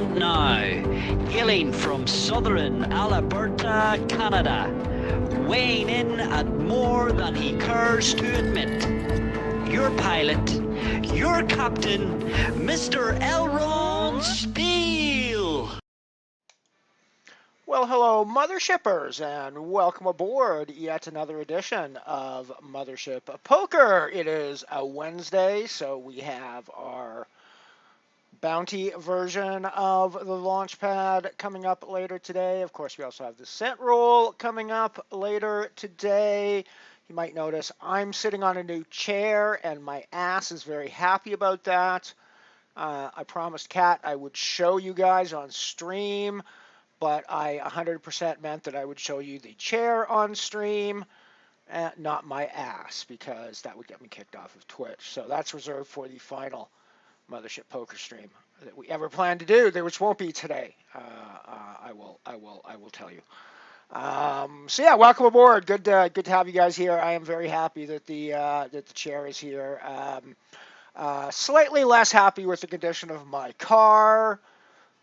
And now, hailing from southern Alberta, Canada, weighing in at more than he cares to admit, your pilot, your captain, Mr. Elron Steele. Well, hello, MotherShippers, and welcome aboard yet another edition of MotherShip Poker. It is a Wednesday, so we have our bounty version of the Launchpad coming up later today. Of course, we also have the set roll coming up later today. You might notice I'm sitting on a new chair, and my ass is very happy about that. I promised Kat I would show you guys on stream, but I 100% meant that I would show you the chair on stream, not my ass, because that would get me kicked off of Twitch. So that's reserved for the final MotherShip Poker stream that we ever plan to do, which won't be today. I will tell you. So yeah, welcome aboard. Good to have you guys here. I am very happy that the chair is here. Slightly less happy with the condition of my car.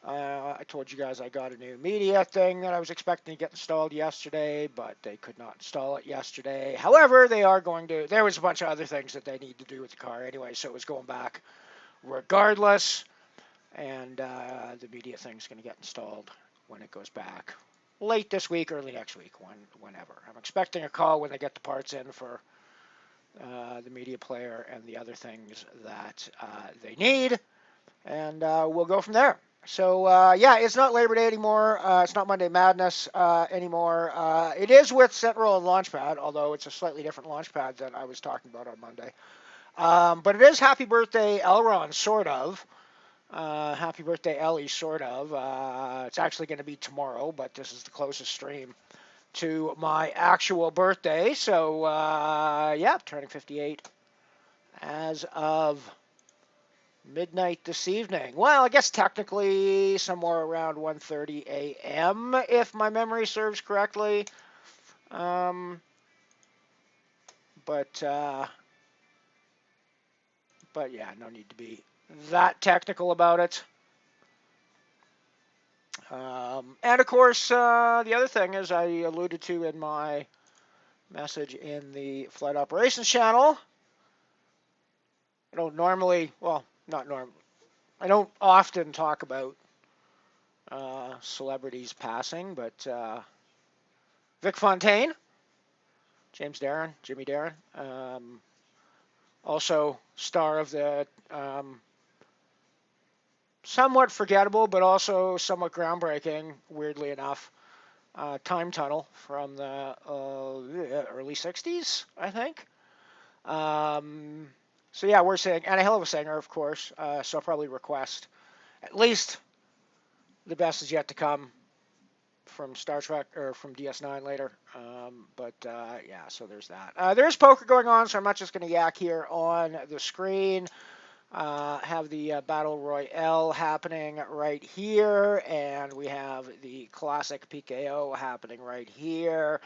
I told you guys I got a new media thing that I was expecting to get installed yesterday, but they could not install it yesterday. However, they are going to. There was a bunch of other things that they need to do with the car anyway, so it was going back regardless. And the media thing is going to get installed when it goes back late this week, early next week, whenever. I'm expecting a call when they get the parts in for the media player and the other things that they need, and we'll go from there. So, yeah, it's not Labor Day anymore. It's not Monday Madness anymore. It is with Central and Launchpad, although it's a slightly different Launchpad than I was talking about on Monday. But it is Happy Birthday Elron, sort of. Happy Birthday Ellie, sort of. It's actually going to be tomorrow, but this is the closest stream to my actual birthday. So, yeah, turning 58 as of midnight this evening. Well, I guess technically somewhere around 1:30 a.m. if my memory serves correctly. But yeah, no need to be that technical about it. And of course, the other thing, as I alluded to in my message in the Flight Operations channel, I don't normally, well, not normally, I don't often talk about celebrities passing, but Vic Fontaine, James Darren, Jimmy Darren, also star of the somewhat forgettable but also somewhat groundbreaking, weirdly enough, Time Tunnel from the early 60s, I think. So yeah, we're saying, and a hell of a singer, of course, so I'll probably request at least The Best Is Yet to Come from Star Trek, or from DS9 later. But yeah, so there's that. There's poker going on, so I'm not just going to yak here on the screen. Have the Battle Royale happening right here, and we have the Classic PKO happening right here.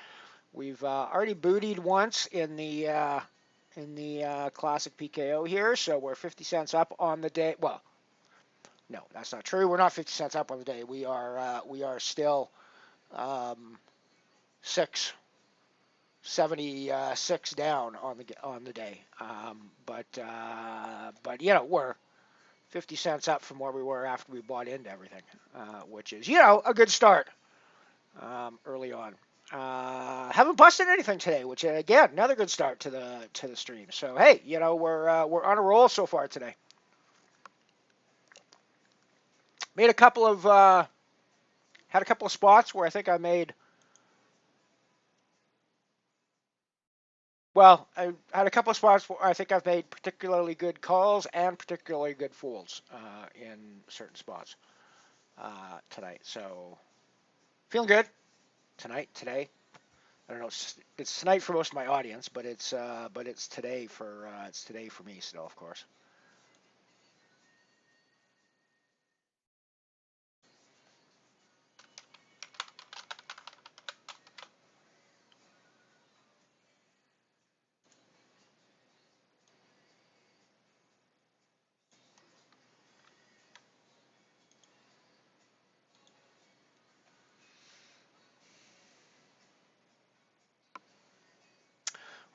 We've already bootied once in the Classic PKO here, so we're 50 cents up on the day. Well, no, that's not true. We're not 50 cents up on the day. We are still 676 down on the day. But you know, we're 50 cents up from where we were after we bought into everything, which is, you know, a good start early on. Haven't busted anything today, which again, another good start to the stream. So hey, you know, we're on a roll so far today. Made a couple of had a couple of spots where I think I made. Well, I had a couple of spots where I think I've made particularly good calls and particularly good folds in certain spots tonight. So feeling good today. I don't know. It's tonight for most of my audience, but it's today for me still, of course.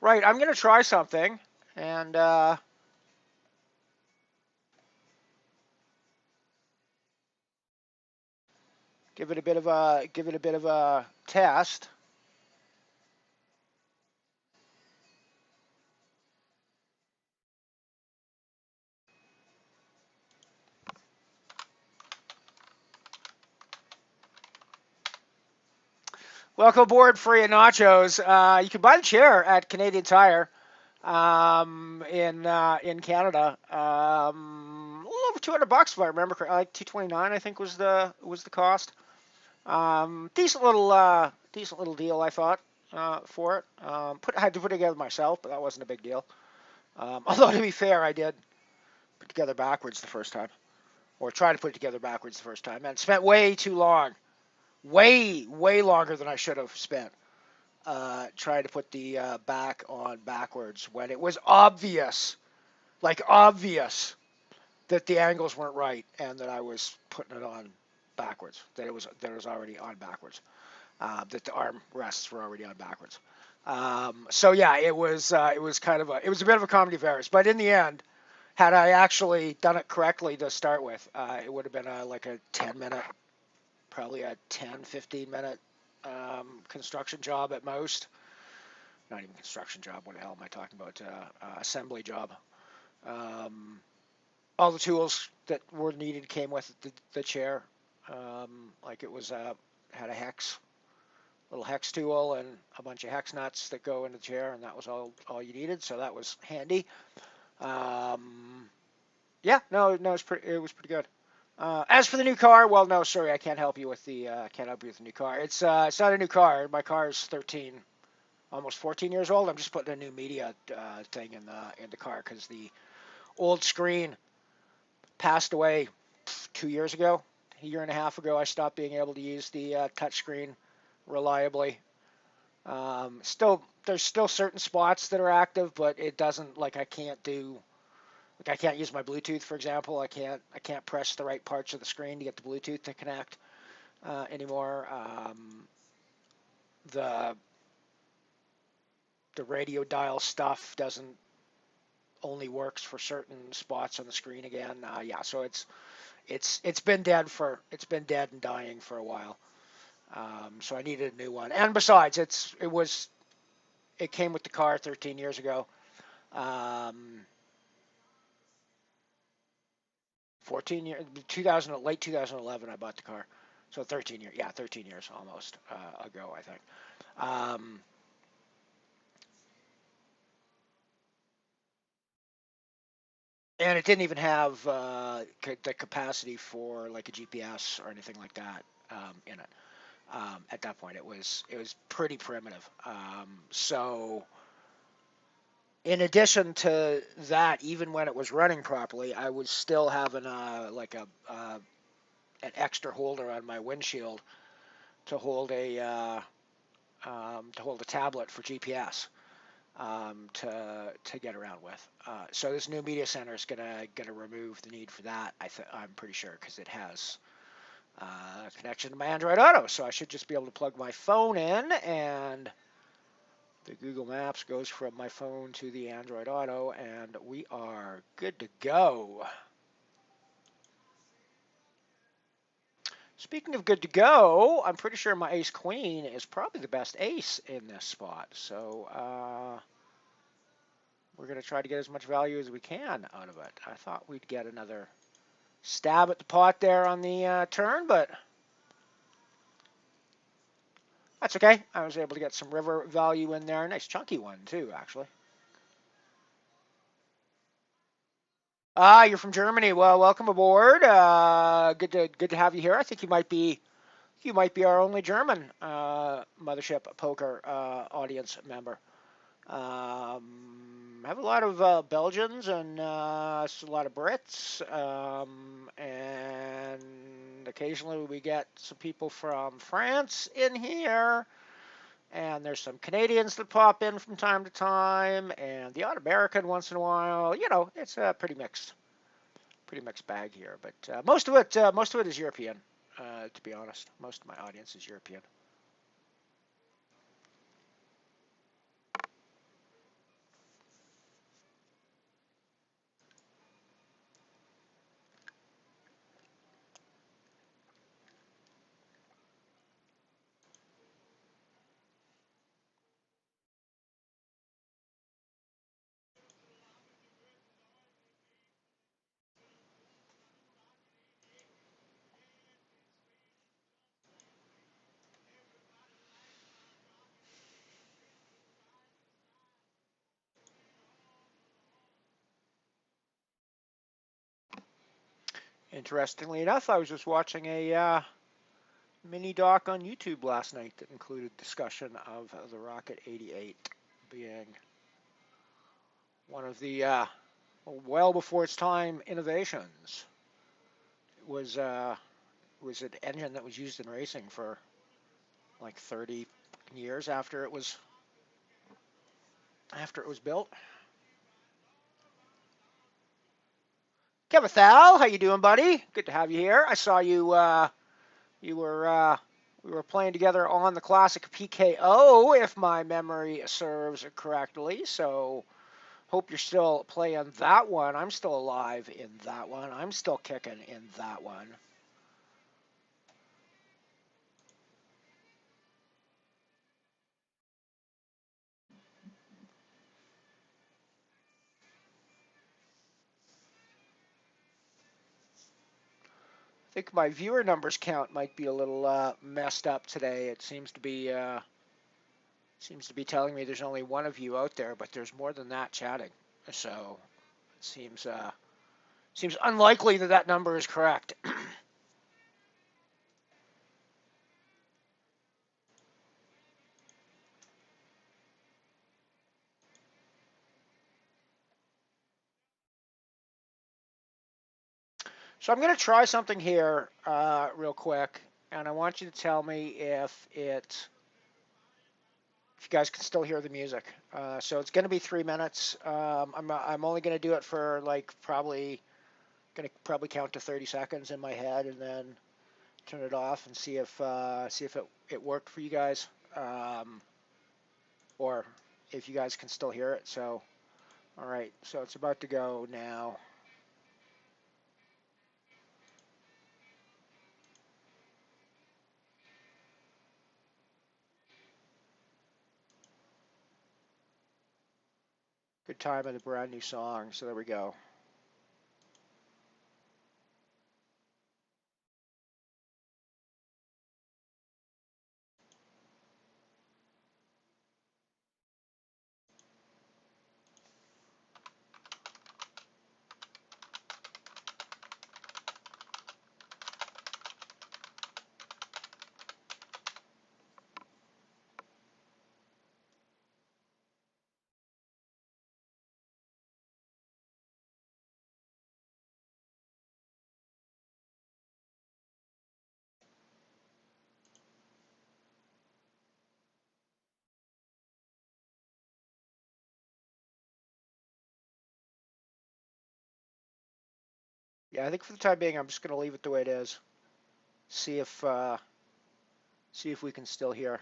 Right, I'm going to try something and give it a bit of a test. Welcome aboard, free and nachos. You can buy the chair at Canadian Tire in Canada. A little over $200 if I remember correctly. Like 229, I think was the cost. Decent little deal, I thought, for it. I had to put it together myself, but that wasn't a big deal. Although to be fair, I did put it together backwards the first time, or try to put it together backwards the first time, and spent way too long, way longer than I should have spent trying to put the back on backwards when it was obvious, like obvious, that the angles weren't right and that I was putting it on backwards, that it was already on backwards, that the arm rests were already on backwards. So yeah, it was it was a bit of a comedy of errors, but in the end, had I actually done it correctly to start with, it would have been like a 10-minute, probably a 10-15 minute construction job at most. Not even construction job. What the hell am I talking about? Assembly job. All the tools that were needed came with the chair. Like it was had a little hex tool and a bunch of hex nuts that go in the chair, and that was all you needed. So that was handy. Yeah, no, it was pretty good. As for the new car, well, no, sorry, I can't help you with the new car. It's not a new car. My car is 13, almost 14 years old. I'm just putting a new media thing in the car because the old screen passed away 2 years ago. A year and a half ago, I stopped being able to use the touch screen reliably. There's still certain spots that are active, but it doesn't, like, I can't use my Bluetooth, for example. I can't press the right parts of the screen to get the Bluetooth to connect anymore. The radio dial stuff doesn't only works for certain spots on the screen again. Yeah, so it's been dead and dying for a while. So I needed a new one. And besides, it came with the car 13 years ago. 14 years, late 2011, I bought the car. So 13 years, yeah, 13 years almost ago, I think. And it didn't even have the capacity for like a GPS or anything like that in it. At that point, it was pretty primitive. So in addition to that, even when it was running properly, I was still having an extra holder on my windshield to hold a tablet for GPS to get around with. So this new media center is gonna remove the need for that. I'm pretty sure because it has connection to my Android Auto, so I should just be able to plug my phone in, and the Google Maps goes from my phone to the Android Auto, and we are good to go. Speaking of good to go, I'm pretty sure my ace queen is probably the best ace in this spot, so we're going to try to get as much value as we can out of it. I thought we'd get another stab at the pot there on the turn, but that's okay. I was able to get some river value in there. Nice chunky one, too, actually. You're from Germany. Well, welcome aboard. Good to have you here. I think you might be our only German MotherShip poker audience member. Have a lot of Belgians and a lot of Brits, and occasionally we get some people from France in here, and there's some Canadians that pop in from time to time, and the odd American once in a while. You know, it's a pretty mixed bag here, but most of it is European. To be honest, most of my audience is European. Interestingly enough, I was just watching a mini doc on YouTube last night that included discussion of the Rocket 88 being one of the well before its time innovations. It was an engine that was used in racing for like 30 years after it was built. Kevin Thal, how you doing, buddy? Good to have you here. I saw you. You were we were playing together on the classic PKO, if my memory serves correctly. So hope you're still playing that one. I'm still alive in that one. I'm still kicking in that one. I think my viewer numbers count might be a little messed up today. It seems to be telling me there's only one of you out there, but there's more than that chatting. So it seems unlikely that that number is correct. So I'm going to try something here real quick, and I want you to tell me if you guys can still hear the music. So it's going to be 3 minutes. I'm only going to do it for like probably count to 30 seconds in my head, and then turn it off and see if it worked for you guys, or if you guys can still hear it. So all right, so it's about to go now. Good time of the brand new song. So there we go. Yeah, I think for the time being, I'm just going to leave it the way it is. See if we can still hear.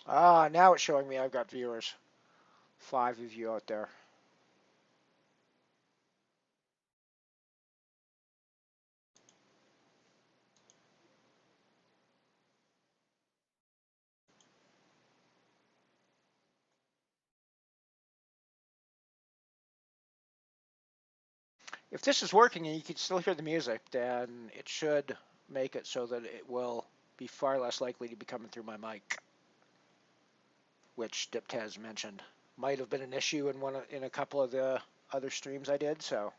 Ah, now it's showing me I've got viewers. 5 of you out there. If this is working and you can still hear the music, then it should make it so that it will be far less likely to be coming through my mic, which Diptaz mentioned might have been an issue in a couple of the other streams I did. So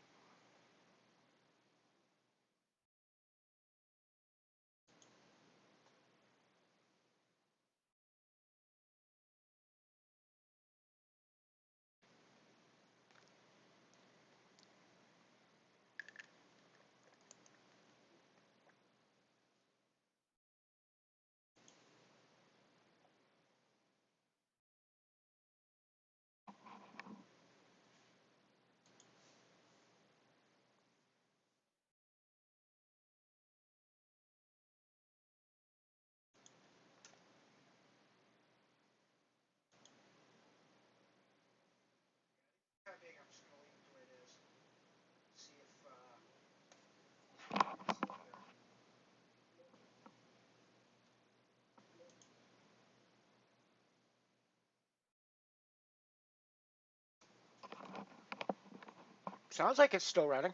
sounds like it's still running.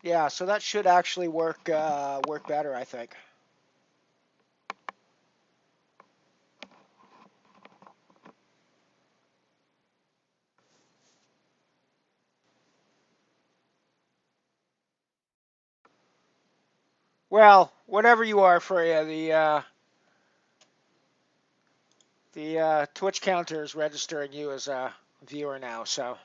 Yeah, so that should actually work better, I think. Well, whatever you are, Freya, the Twitch counter is registering you as a viewer now. So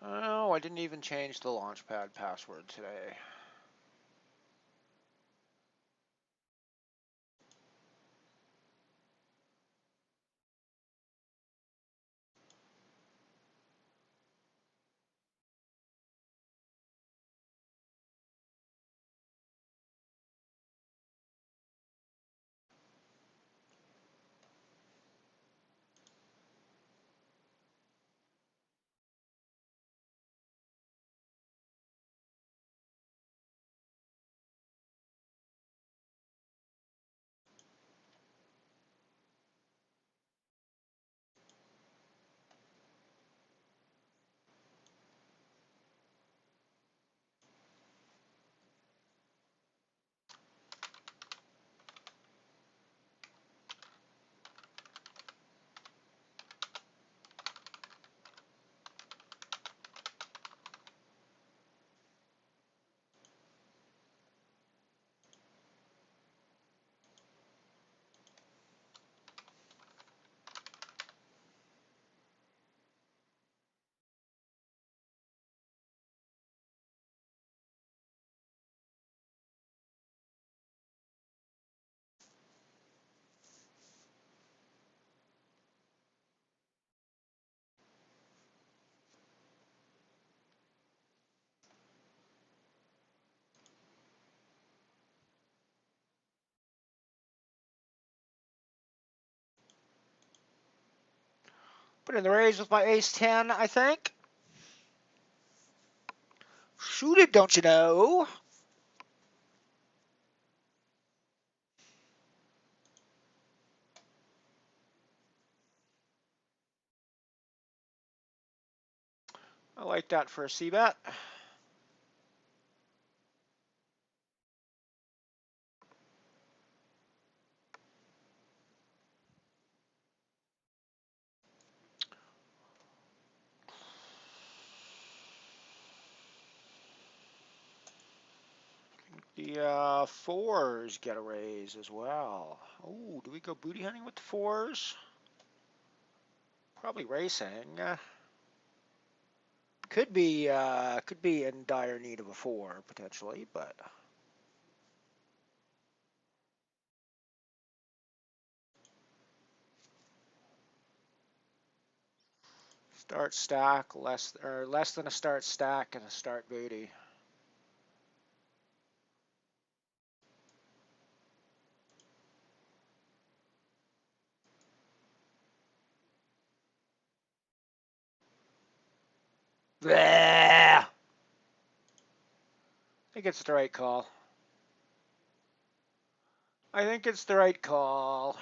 oh, I didn't even change the Launchpad password today. Put in the raise with my ace-10, I think. Shoot it, don't you know? I like that for a c-bet. The fours get a raise as well. Oh, do we go booty hunting with the fours? Probably racing. Could be in dire need of a four potentially, but start stack less than a start stack and a start booty. Bleh. I think it's the right call. I think it's the right call.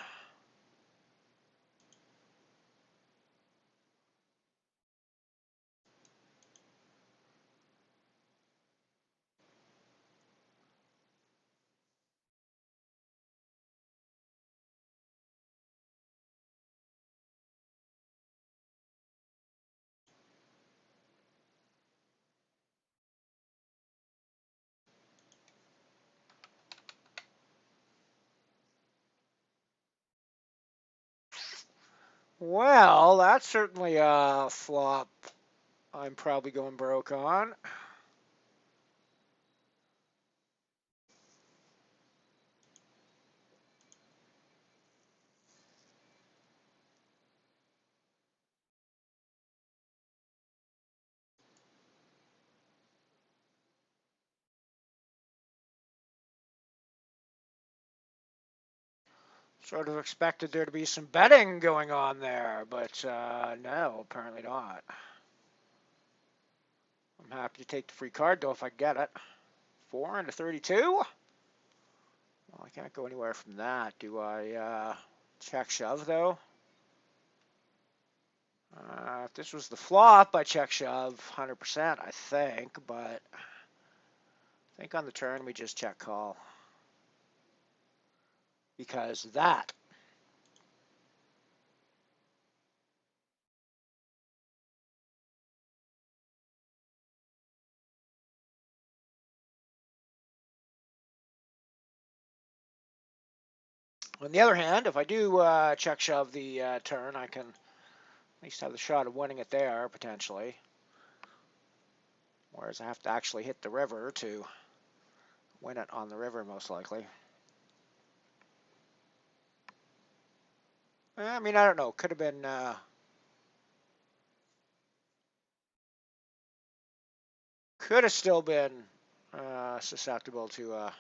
Well, that's certainly a flop I'm probably going broke on. Sort of expected there to be some betting going on there, but no, apparently not. I'm happy to take the free card though if I get it. 4 into 32? Well, I can't go anywhere from that. Do I check shove though? If this was the flop, I check shove 100%, I think, but I think on the turn we just check call. Because that. On the other hand, if I do check shove the turn, I can at least have the shot of winning it there, potentially. Whereas I have to actually hit the river to win it on the river, most likely. I mean, I don't know. Could have been... could have still been susceptible to a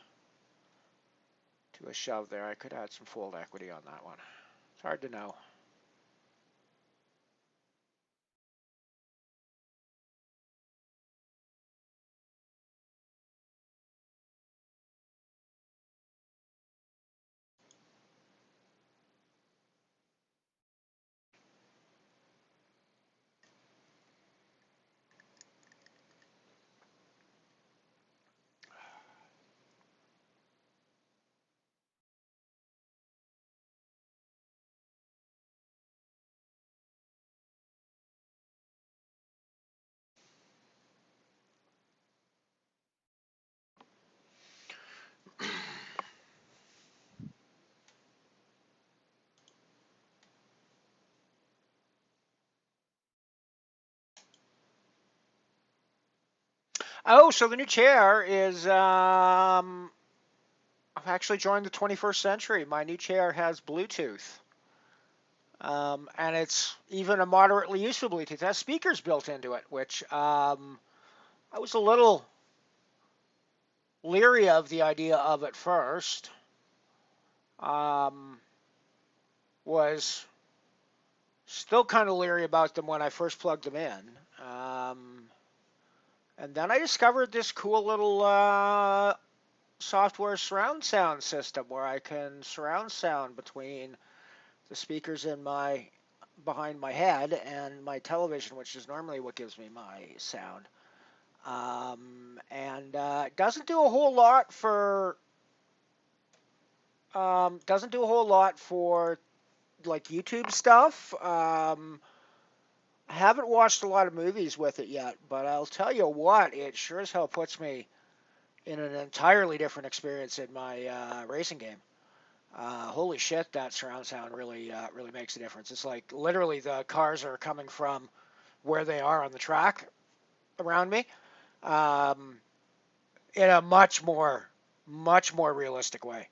shove there. I could have had some fold equity on that one. It's hard to know. Oh, so the new chair is... I've actually joined the 21st century. My new chair has Bluetooth. And it's even a moderately useful Bluetooth. It has speakers built into it, which I was a little leery of the idea of at first. Was Still kind of leery about them when I first plugged them in. And then I discovered this cool little software surround sound system where I can surround sound between the speakers in my behind my head and my television, which is normally what gives me my sound. And it doesn't do a whole lot for like YouTube stuff. I haven't watched a lot of movies with it yet, but I'll tell you what, it sure as hell puts me in an entirely different experience in my racing game. Holy shit, that surround sound really makes a difference. It's like literally the cars are coming from where they are on the track around me, um, in a much more realistic way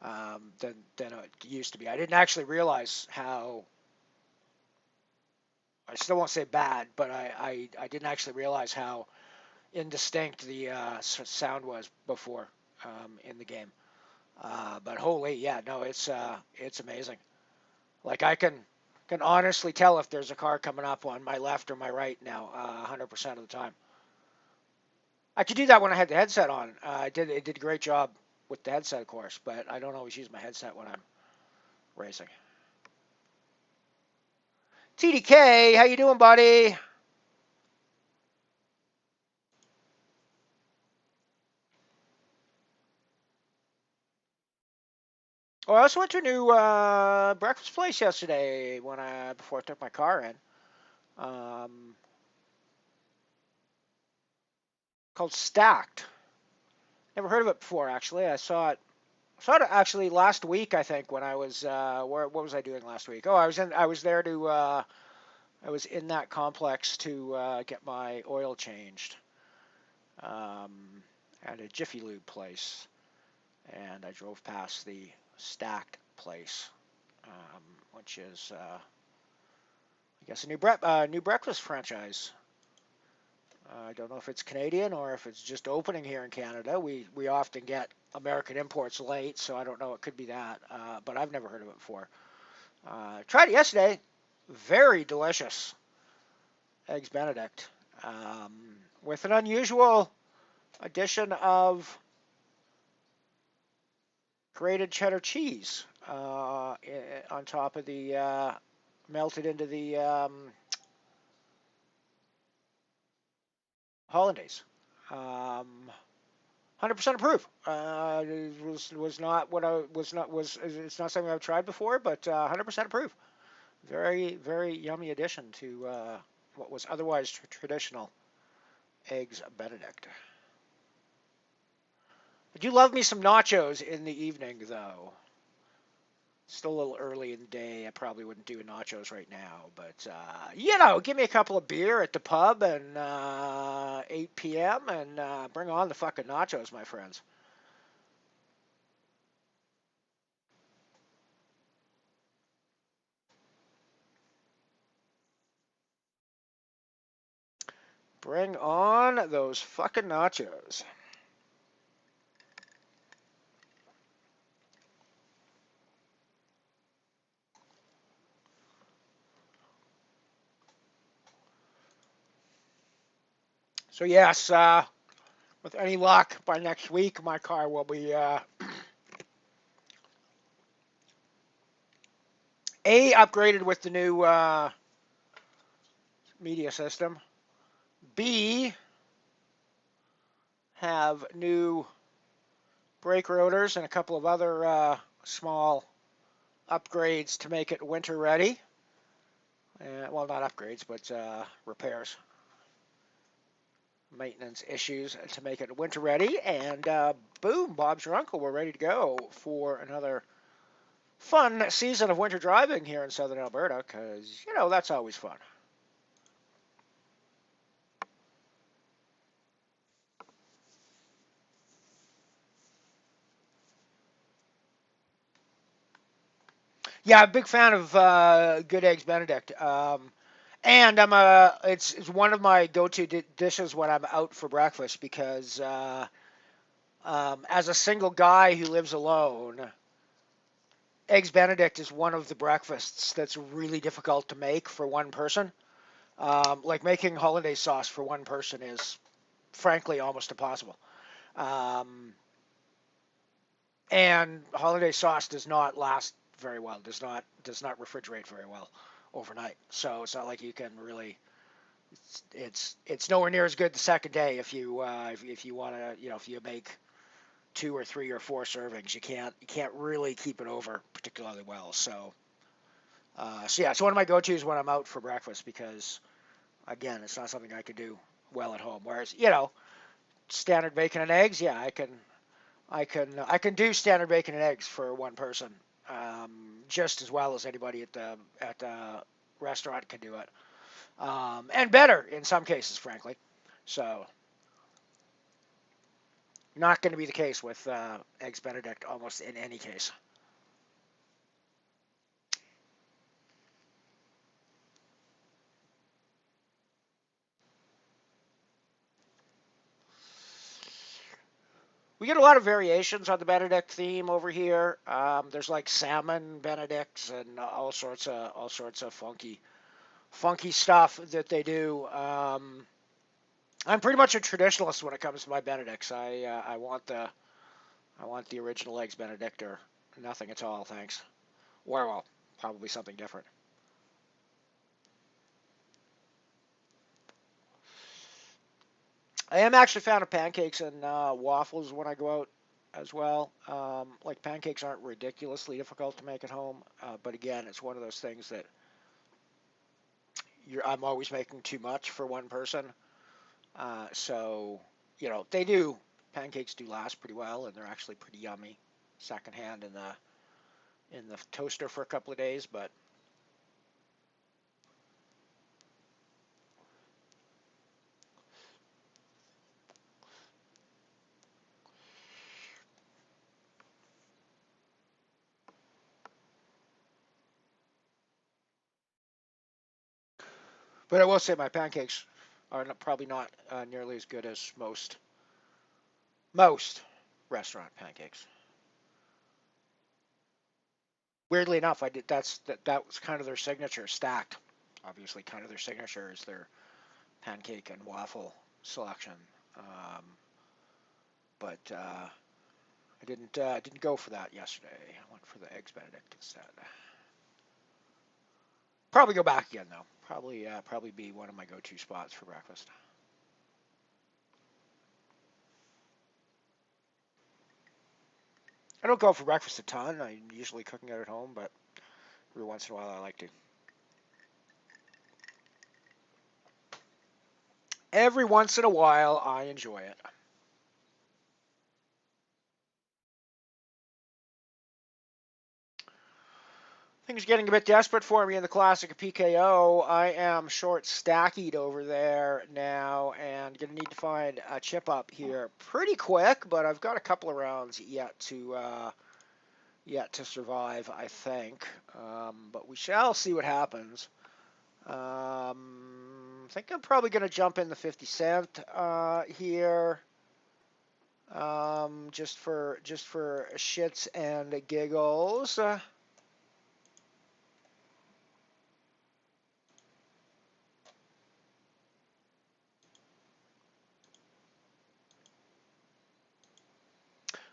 than it used to be. I didn't actually realize how. I still won't say bad, but I didn't actually realize how indistinct the sound was before in the game. But holy, yeah, no, it's amazing. Like I can honestly tell if there's a car coming up on my left or my right now, 100% of the time. I could do that when I had the headset on. It did a great job with the headset, of course, but I don't always use my headset when I'm racing. TDK, how you doing, buddy? Oh, I also went to a new breakfast place yesterday before I took my car in. Um, Called Stacked. Never heard of it before, actually. I saw it actually last week, I think, when I was what was I doing last week? Oh, I was in that complex to get my oil changed at a Jiffy Lube place, and I drove past the Stacked place, which is I guess a new breakfast franchise. I don't know if it's Canadian or if it's just opening here in Canada. We often get American imports late, so I don't know. It could be that, but I've never heard of it before. Tried it yesterday. Very delicious eggs Benedict, with an unusual addition of grated cheddar cheese on top of the melted into the hollandaise. 100% approve. It was not what I was not was it's not something I've tried before, but 100% approve. Very yummy addition to what was otherwise traditional eggs Benedict. I do love me some nachos in the evening, though. Still a little early in the day. I probably wouldn't do nachos right now, but give me a couple of beer at the pub and 8 p.m. and bring on the fucking nachos, my friends. Bring on those fucking nachos. So yes, with any luck, by next week, my car will be upgraded with the new media system. B, have new brake rotors and a couple of other small upgrades to make it winter ready. Well, not upgrades, but repairs, maintenance issues to make it winter ready. And boom, Bob's your uncle. We're ready to go for another fun season of winter driving here in southern Alberta, because, that's always fun. Yeah, I'm a big fan of good eggs Benedict. And it's one of my go-to dishes when I'm out for breakfast because as a single guy who lives alone, Eggs Benedict is one of the breakfasts that's really difficult to make for one person. Like making hollandaise sauce for one person is frankly almost impossible. Um, and hollandaise sauce does not last very well. Does not refrigerate very well overnight. So it's not like you can really. It's nowhere near as good the second day if you want to if you make 2 or 3 or 4 servings you can't really keep it over particularly well. So yeah, it's one of my go-tos when I'm out for breakfast because again, it's not something I can do well at home. Whereas, standard bacon and eggs, yeah, I can do standard bacon and eggs for one person, just as well as anybody at the restaurant can do it, and better in some cases, frankly. So, not going to be the case with eggs Benedict almost in any case. We get a lot of variations on the Benedict theme over here. There's like salmon Benedicts and all sorts of funky stuff that they do. I'm pretty much a traditionalist when it comes to my Benedicts. I want the original eggs Benedict or nothing at all, thanks. Or well, probably something different. I am actually a fan of pancakes and waffles when I go out as well. Like pancakes aren't ridiculously difficult to make at home, but again, it's one of those things that I'm always making too much for one person. So they do pancakes do last pretty well, and they're actually pretty yummy secondhand in the toaster for a couple of days. But I will say my pancakes are probably not nearly as good as most restaurant pancakes. Weirdly enough, I did that was kind of their signature, stacked. Obviously, kind of their signature is their pancake and waffle selection. Um, but I didn't go for that yesterday. I went for the eggs Benedict instead. Probably go back again though. Probably be one of my go-to spots for breakfast. I don't go for breakfast a ton. I'm usually cooking it at home, but every once in a while I like to. Every once in a while I enjoy it. Things are getting a bit desperate for me in the classic of PKO. I am short stackied over there now and going to need to find a chip up here pretty quick, but I've got a couple of rounds yet to survive, I think. But we shall see what happens. I think I'm probably going to jump in the 50 cent here, just for shits and giggles.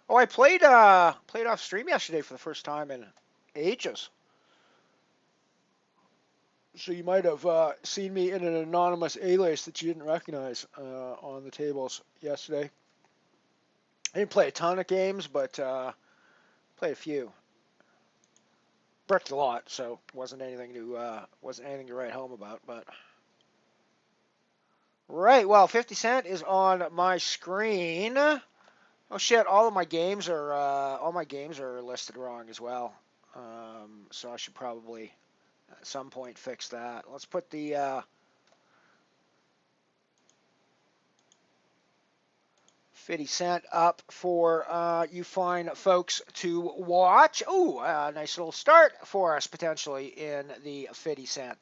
Oh, I played off stream yesterday for the first time in ages. So you might have seen me in an anonymous alias that you didn't recognize on the tables yesterday. I didn't play a ton of games, but played a few. Bricked a lot, so wasn't anything to write home about. But right, well, 50 Cent is on my screen. Oh shit! All my games are listed wrong as well. So I should probably at some point fix that. Let's put the 50 Cent up for you fine folks to watch. Oh, nice little start for us potentially in the 50 Cent.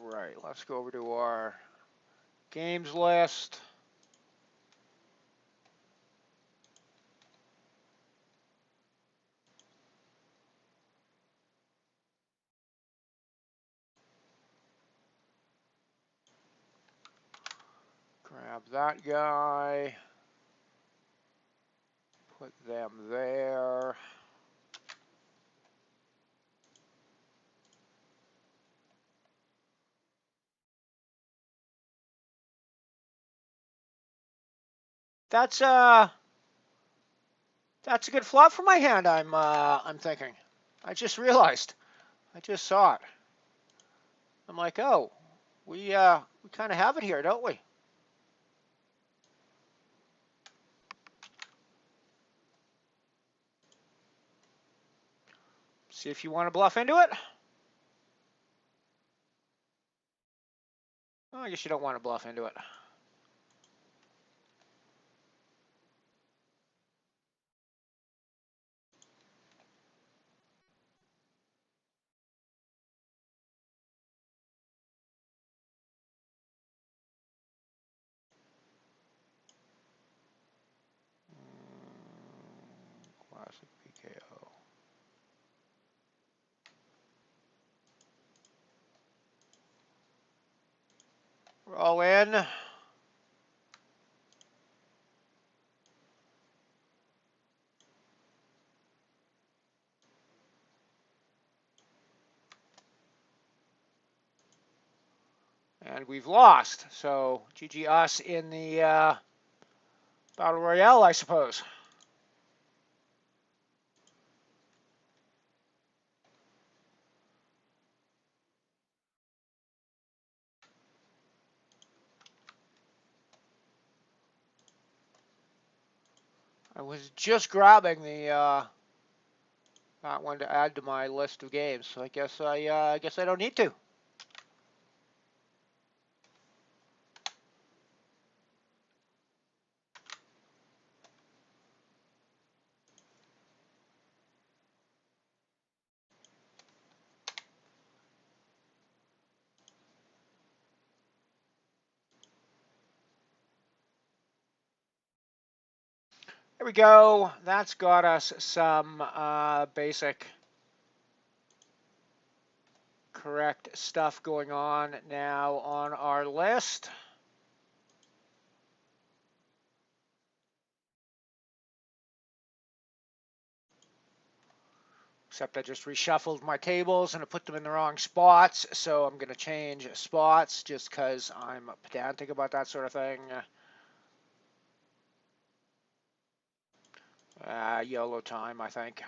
Right, let's go over to our games list. grab that guy, put them there. That's a good flop for my hand. I'm thinking. I just realized. I just saw it. I'm like, oh, we kind of have it here, don't we? See if you want to bluff into it. Oh, I guess you don't want to bluff into it. Classic PKO. We're all in. And we've lost. So GG us in the Battle Royale, I suppose. I was just grabbing the that one to add to my list of games. So I guess I don't need to. There we go. That's got us some basic correct stuff going on now on our list. Except I just reshuffled my tables and I put them in the wrong spots. So I'm going to change spots just because I'm pedantic about that sort of thing. YOLO time, I think.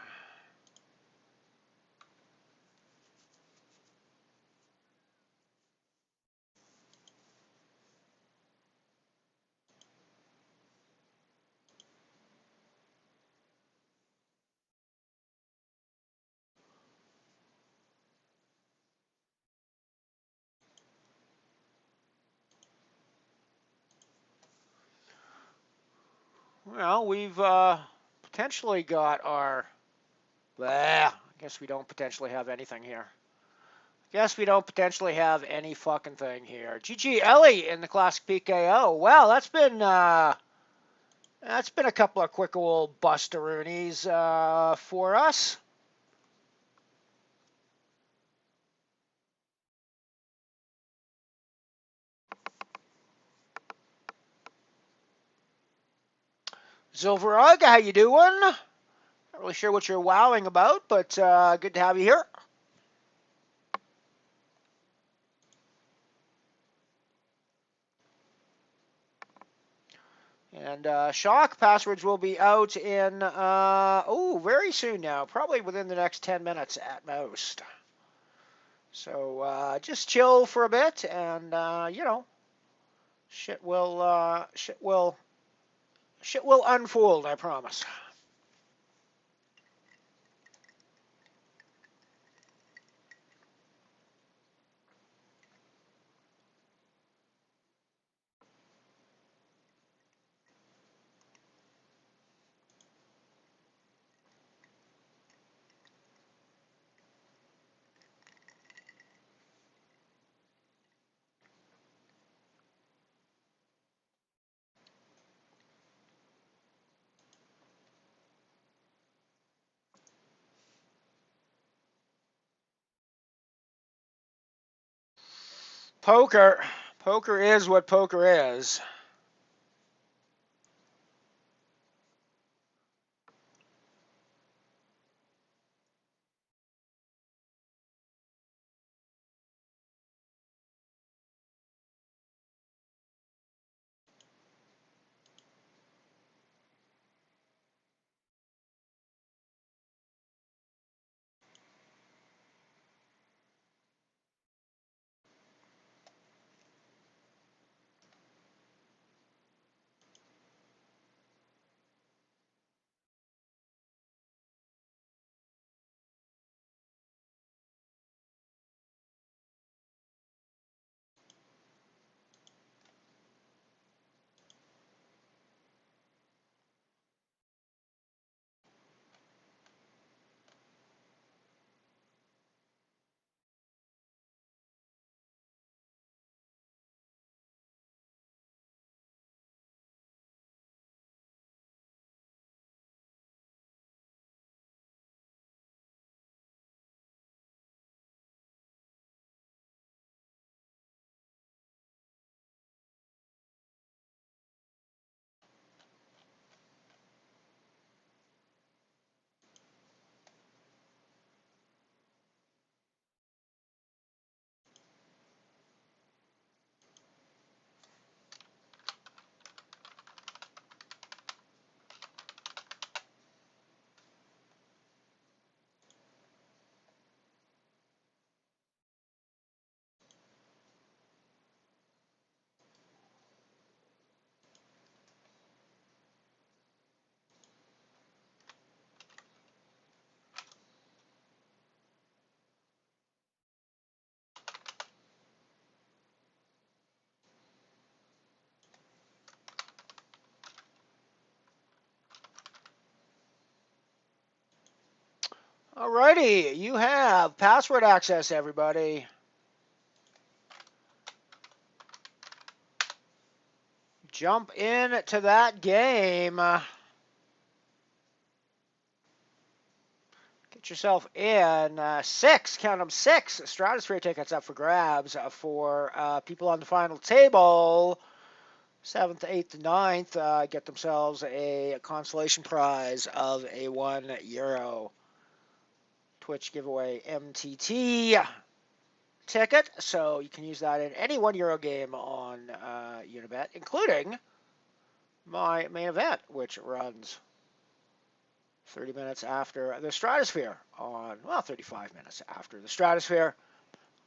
Well, we've potentially got our... I guess we don't potentially have anything here. Guess we don't potentially have any fucking thing here. GG Ellie in the Classic PKO. Well, that's been a couple of quick old bustaroonies for us. Zilverug, how you doing? Not really sure what you're wowing about, but good to have you here. And Shock passwords will be out in, very soon now. Probably within the next 10 minutes at most. So just chill for a bit and, shit will unfold, I promise. Poker is what poker is. Alrighty, you have password access, everybody. Jump in to that game. Get yourself in. Six, count them, six Stratosphere tickets up for grabs for people on the final table. 7th, 8th, 9th get themselves a consolation prize of a €1 Twitch giveaway MTT ticket. So you can use that in any €1 game on Unibet, including my main event, which runs 30 minutes after the Stratosphere on, well, 35 minutes after the Stratosphere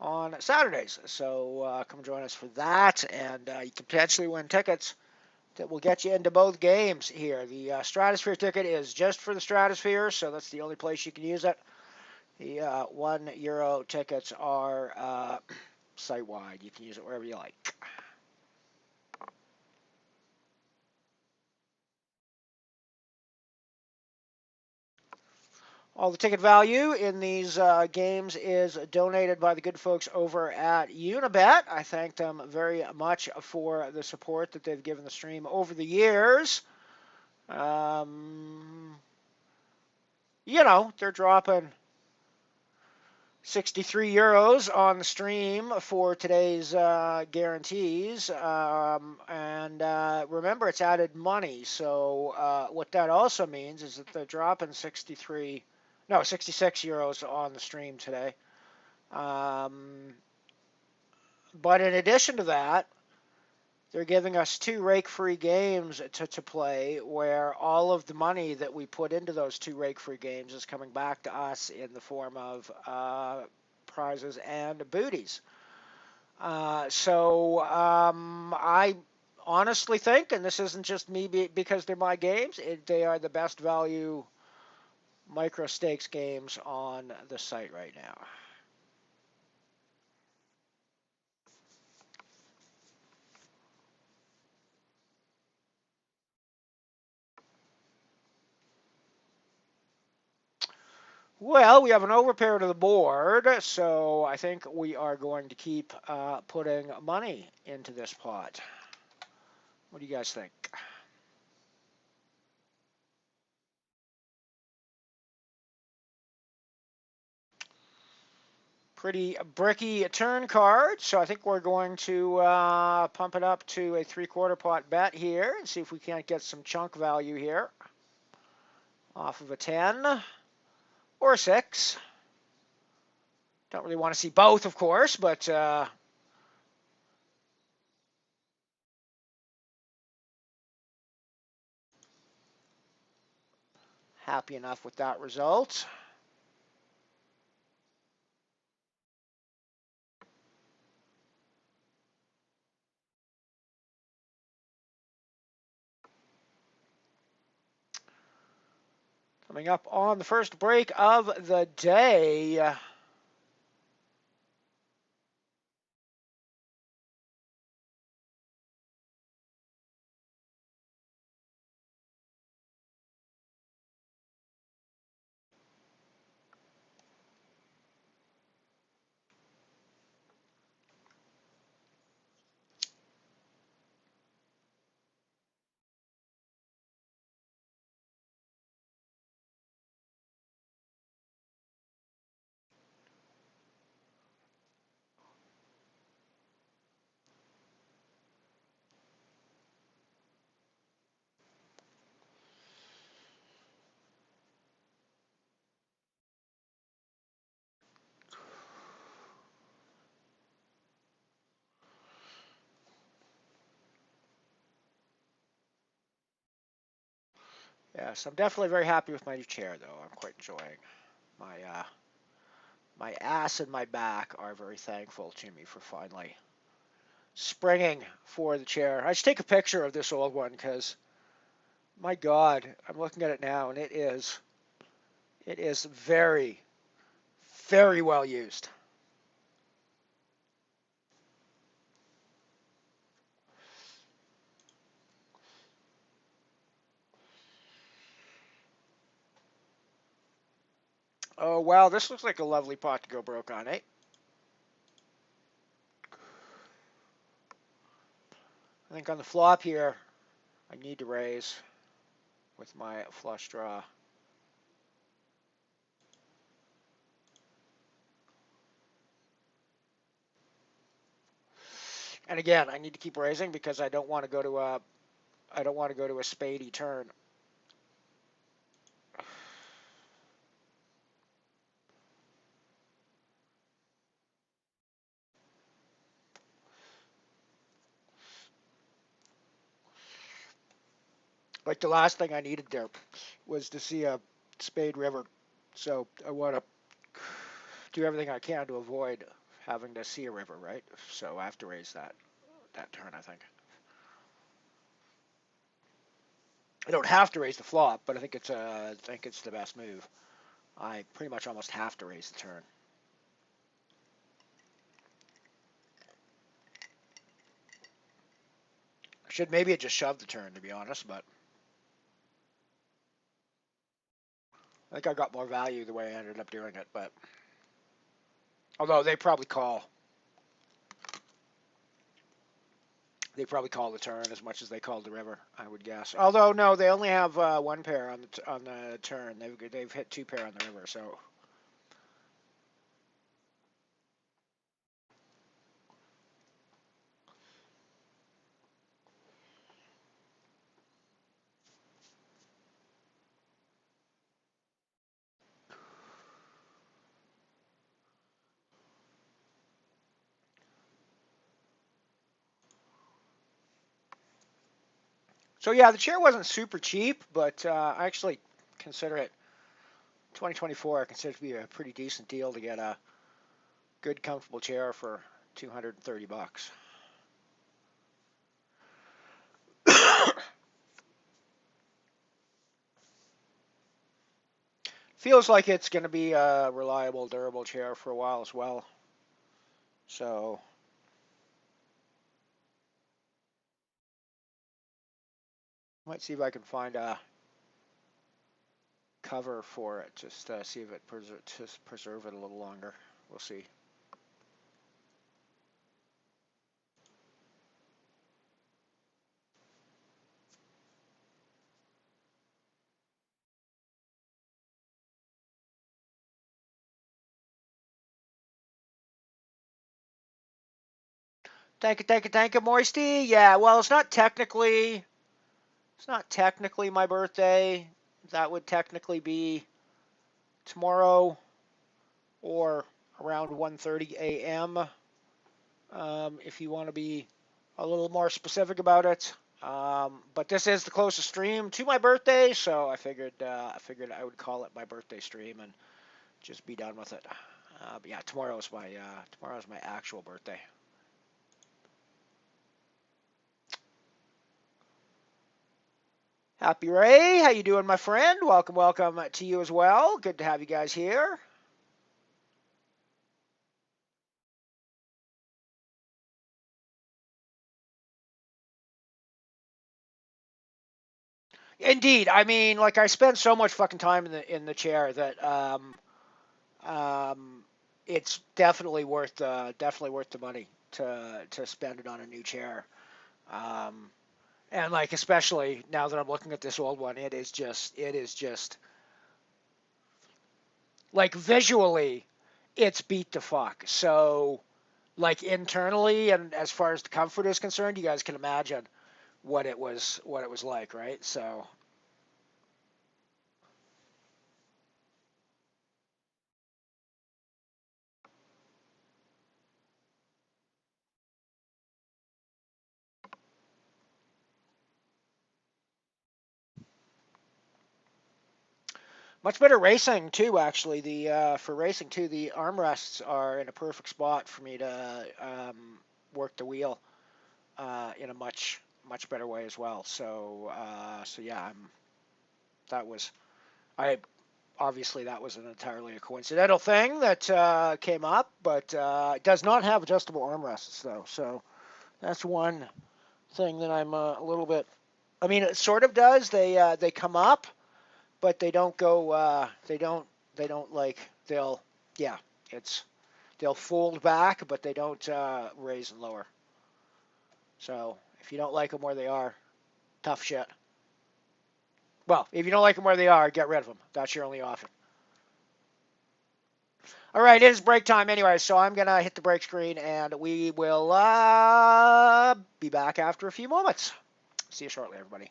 on Saturdays. So come join us for that, and you can potentially win tickets that will get you into both games here. The Stratosphere ticket is just for the Stratosphere, so that's the only place you can use it. The €1 tickets are site-wide. You can use it wherever you like. All the ticket value in these games is donated by the good folks over at Unibet. I thank them very much for the support that they've given the stream over the years. They're dropping €63 on the stream for today's guarantees. And remember, it's added money. So what that also means is that they're dropping €66 on the stream today. But in addition to that, they're giving us 2 rake-free games to play, where all of the money that we put into those 2 rake-free games is coming back to us in the form of prizes and booties. So I honestly think, and this isn't just me because they're my games, they are the best value micro stakes games on the site right now. Well, we have an overpair to the board, so I think we are going to keep putting money into this pot. What do you guys think? Pretty bricky turn card, so I think we're going to pump it up to a 3/4 pot bet here and see if we can't get some chunk value here off of a 10 or a 6. Don't really want to see both, of course, but happy enough with that result. Coming up on the first break of the day. Yes, I'm definitely very happy with my new chair, though. I'm quite enjoying my ass and my back are very thankful to me for finally springing for the chair. I should take a picture of this old one because, my God, I'm looking at it now and it is very, very well used. Oh, wow, this looks like a lovely pot to go broke on, eh? I think on the flop here, I need to raise with my flush draw. And again, I need to keep raising because I don't want to go to a spadey turn. Like the last thing I needed there was to see a spade river. So I want to do everything I can to avoid having to see a river, right? So I have to raise that turn, I think. I don't have to raise the flop, but I think it's the best move. I pretty much almost have to raise the turn. I should maybe have just shoved the turn, to be honest, but I think I got more value the way I ended up doing it. But although they probably call the turn as much as they called the river, I would guess. Although no, they only have one pair on the turn. They've hit two pair on the river, so. So yeah, the chair wasn't super cheap, but I actually consider it 2024. I consider it to be a pretty decent deal to get a good, comfortable chair for $230. Feels like it's going to be a reliable, durable chair for a while as well. So might see if I can find a cover for it. Just see if it preserve it a little longer. We'll see. Thank you, Moisty. Yeah, well, it's not technically my birthday. That would technically be tomorrow or around 1:30 a.m. If you want to be a little more specific about it. But this is the closest stream to my birthday, so I would call it my birthday stream and just be done with it. But yeah, tomorrow's my actual birthday. Happy Ray, how you doing, my friend? Welcome to you as well. Good to have you guys here. Indeed, I mean, like I spend so much fucking time in the chair that um, it's definitely worth the money to spend it on a new chair. Um, and like especially now that I'm looking at this old one, it is just like visually, it's beat the fuck. So like internally and as far as the comfort is concerned, you guys can imagine what it was like, right? So much better racing too. Actually, the for racing too, the armrests are in a perfect spot for me to work the wheel in a much better way as well. So yeah, that was I obviously that was an entirely a coincidental thing that came up, but it does not have adjustable armrests though. So that's one thing that I'm a little bit. I mean, it sort of does. They come up, but they don't go. They don't They don't like, they'll, yeah, it's, they'll fold back, but they don't raise and lower. So if you don't like them where they are, tough shit. Well, if you don't like them where they are, get rid of them. That's your only option. All right, it is break time anyway, so I'm going to hit the break screen and we will be back after a few moments. See you shortly, everybody.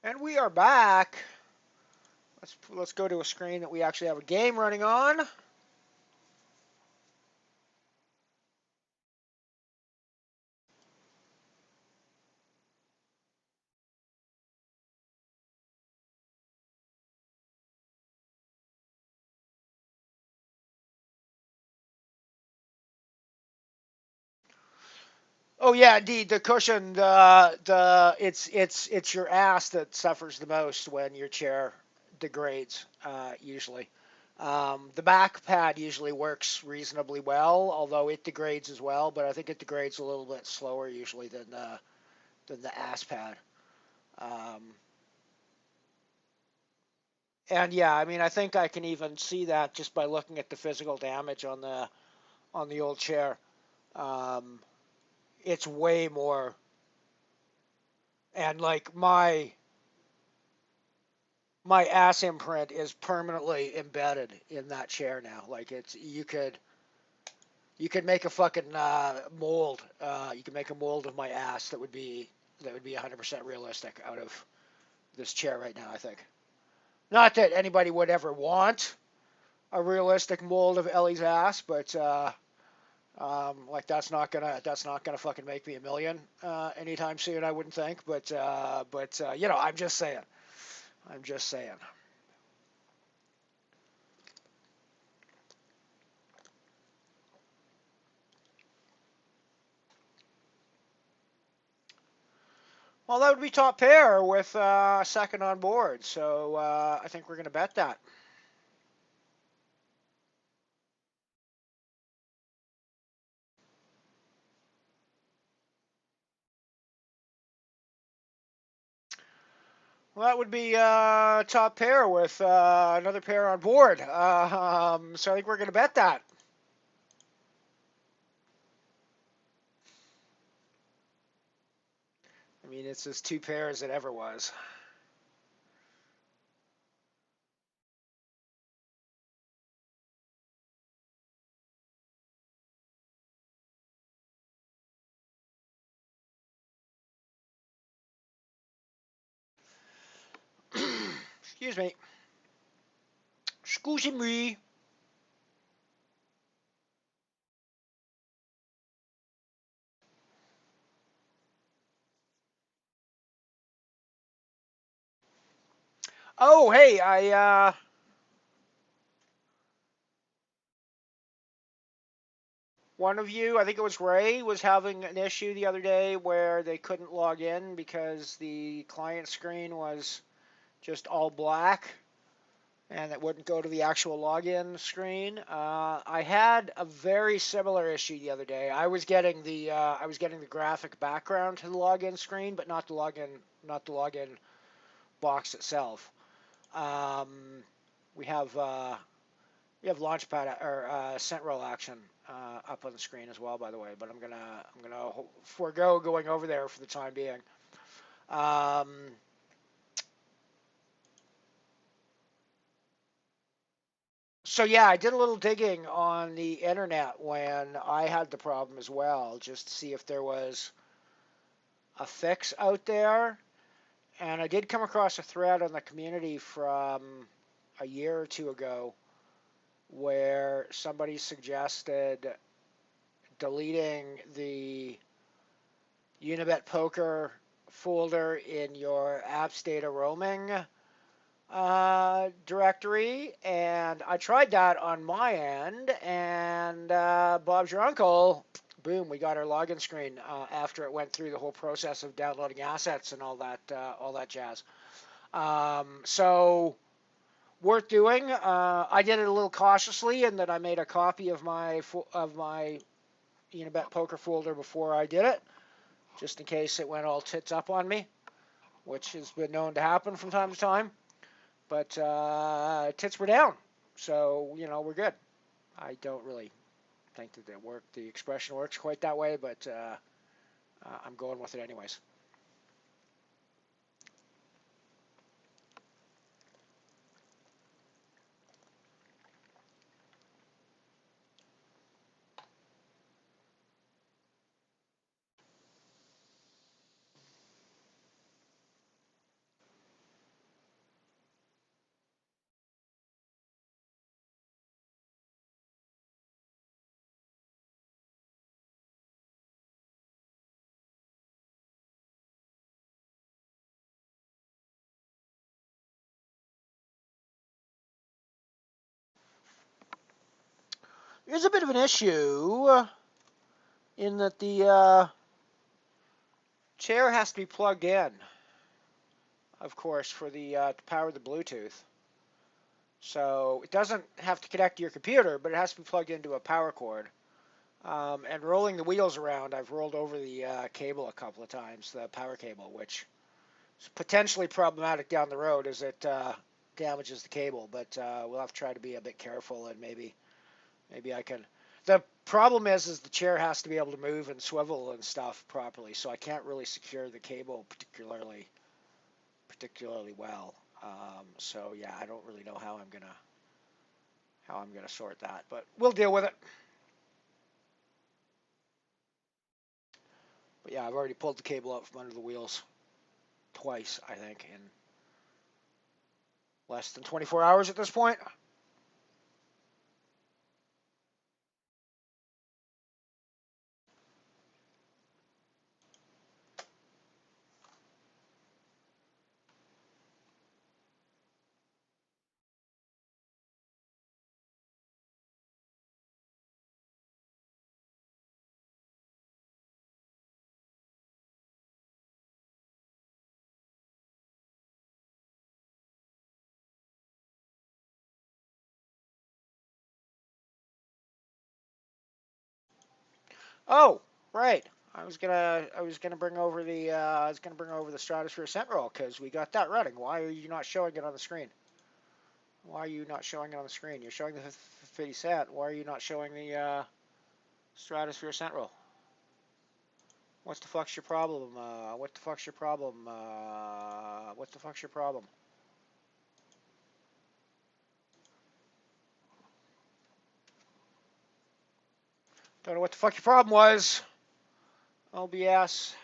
And we are back. Let's go to a screen that we actually have a game running on. Oh yeah, indeed. The cushion, it's your ass that suffers the most when your chair degrades. Usually, the back pad usually works reasonably well, although it degrades as well. But I think it degrades a little bit slower usually than the ass pad. Um, and yeah, I mean, I think I can even see that just by looking at the physical damage on the old chair. Um, it's way more, and like my ass imprint is permanently embedded in that chair now. Like it's you could make a fucking mold. You could make a mold of my ass that would be 100% realistic out of this chair right now. I think. Not that anybody would ever want a realistic mold of Ellie's ass, but like that's not gonna fucking make me a million anytime soon. I wouldn't think, but you know, I'm just saying. I'm just saying. Well, that would be top pair with second on board. So I think we're going to bet that. Well, that would be top pair with another pair on board. So I think we're going to bet that. I mean, it's as two pairs as it ever was. Excuse me. Excuse me. Oh, hey, one of you, I think it was Ray, was having an issue the other day where they couldn't log in because the client screen was just all black and it wouldn't go to the actual login screen. I had a very similar issue the other day. I was getting the graphic background to the login screen, but not the login box itself. Um, we have Launchpad or Sentinel action up on the screen as well, by the way. But I'm gonna forego going over there for the time being. Um, So yeah, I did a little digging on the internet when I had the problem as well, just to see if there was a fix out there. And I did come across a thread on the community from a year or two ago where somebody suggested deleting the Unibet Poker folder in your apps data roaming directory, and I tried that on my end, and Bob's your uncle. Boom, we got our login screen after it went through the whole process of downloading assets and all that jazz. So worth doing. I did it a little cautiously in that I made a copy of my Unibet poker folder before I did it, just in case it went all tits up on me, which has been known to happen from time to time. But tits were down, so you know we're good. I don't really think that the expression works quite that way, but I'm going with it anyways. There's a bit of an issue in that the chair has to be plugged in, of course, for the to power the Bluetooth. So it doesn't have to connect to your computer, but it has to be plugged into a power cord. And rolling the wheels around, I've rolled over the cable a couple of times, the power cable, which is potentially problematic down the road as it damages the cable. But we'll have to try to be a bit careful, and maybe I can. The problem is the chair has to be able to move and swivel and stuff properly, so I can't really secure the cable particularly well. So yeah, I don't really know how I'm gonna sort that, but we'll deal with it. But yeah, I've already pulled the cable out from under the wheels twice, I think, in less than 24 hours at this point. Oh, right. I was gonna bring over the Stratosphere Sentinel because we got that running. Why are you not showing it on the screen? Why are you not showing it on the screen? You're showing the 50 cent. Why are you not showing the Stratosphere Sentinel? What the fuck's your problem? What the fuck's your problem? What the fuck's your problem? Don't know what the fuck your problem was. OBS.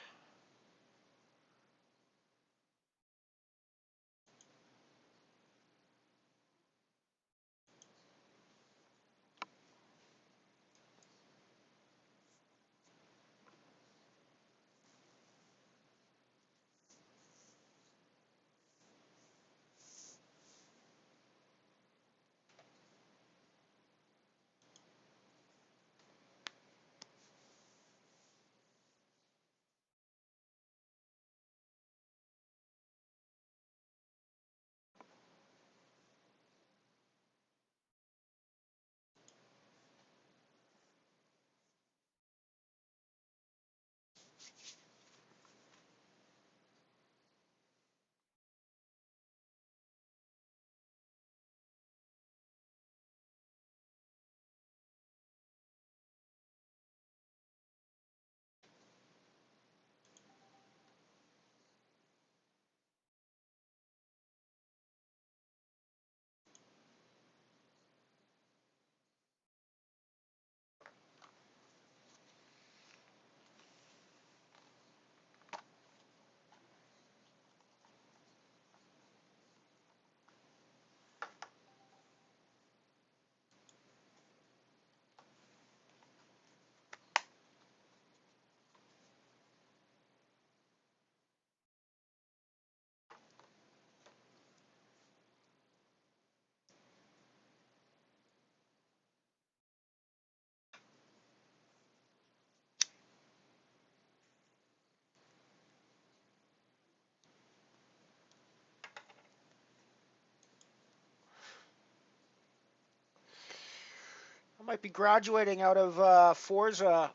I might be graduating out of Forza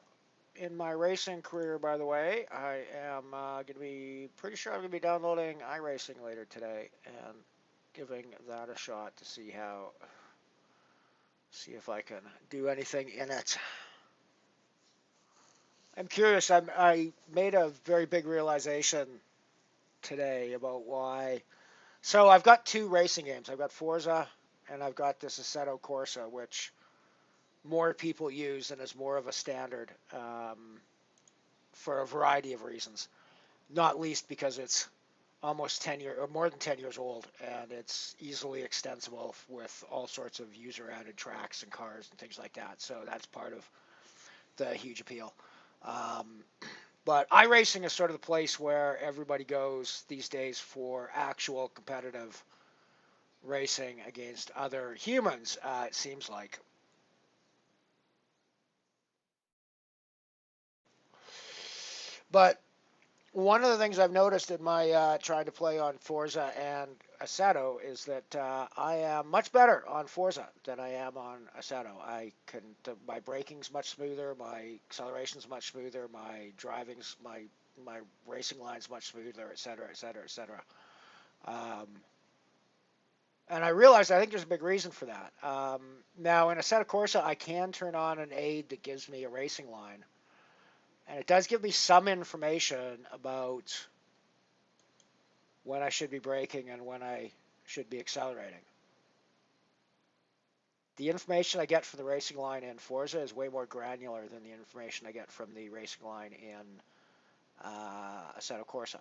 in my racing career, by the way. I am going to be pretty sure I'm going to be downloading iRacing later today and giving that a shot to see if I can do anything in it. I'm curious. I made a very big realization today about why. So I've got two racing games. I've got Forza and I've got this Assetto Corsa, which more people use and is more of a standard for a variety of reasons. Not least because it's almost 10 years or more than 10 years old, and it's easily extensible with all sorts of user added tracks and cars and things like that. So that's part of the huge appeal. Um, but iRacing is sort of the place where everybody goes these days for actual competitive racing against other humans, it seems like. But one of the things I've noticed in my trying to play on Forza and Assetto is that I am much better on Forza than I am on Assetto. My braking's much smoother, my acceleration's much smoother, my racing line's much smoother, et cetera, et cetera, et cetera. Um, and I realized I think there's a big reason for that. Now in Assetto Corsa, I can turn on an aid that gives me a racing line, and it does give me some information about when I should be braking and when I should be accelerating. The information I get from the racing line in Forza is way more granular than the information I get from the racing line in Assetto Corsa.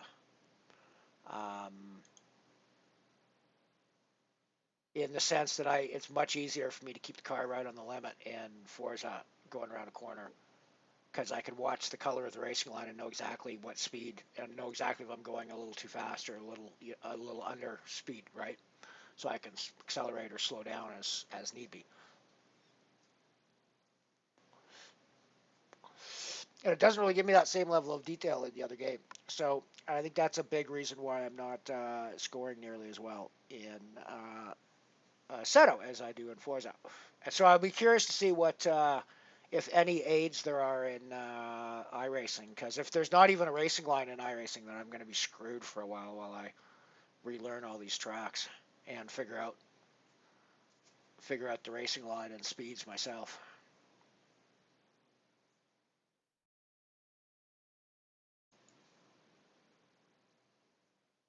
In the sense that it's much easier for me to keep the car right on the limit in Forza going around a corner because I can watch the color of the racing line and know exactly what speed and know exactly if I'm going a little too fast or a little under speed, right? So I can accelerate or slow down as need be. And it doesn't really give me that same level of detail in the other game. So I think that's a big reason why I'm not scoring nearly as well in Seto as I do in Forza. And so I'll be curious to see what, if any aids there are in iRacing. Because if there's not even a racing line in iRacing, then I'm going to be screwed for a while I relearn all these tracks and figure out the racing line and speeds myself.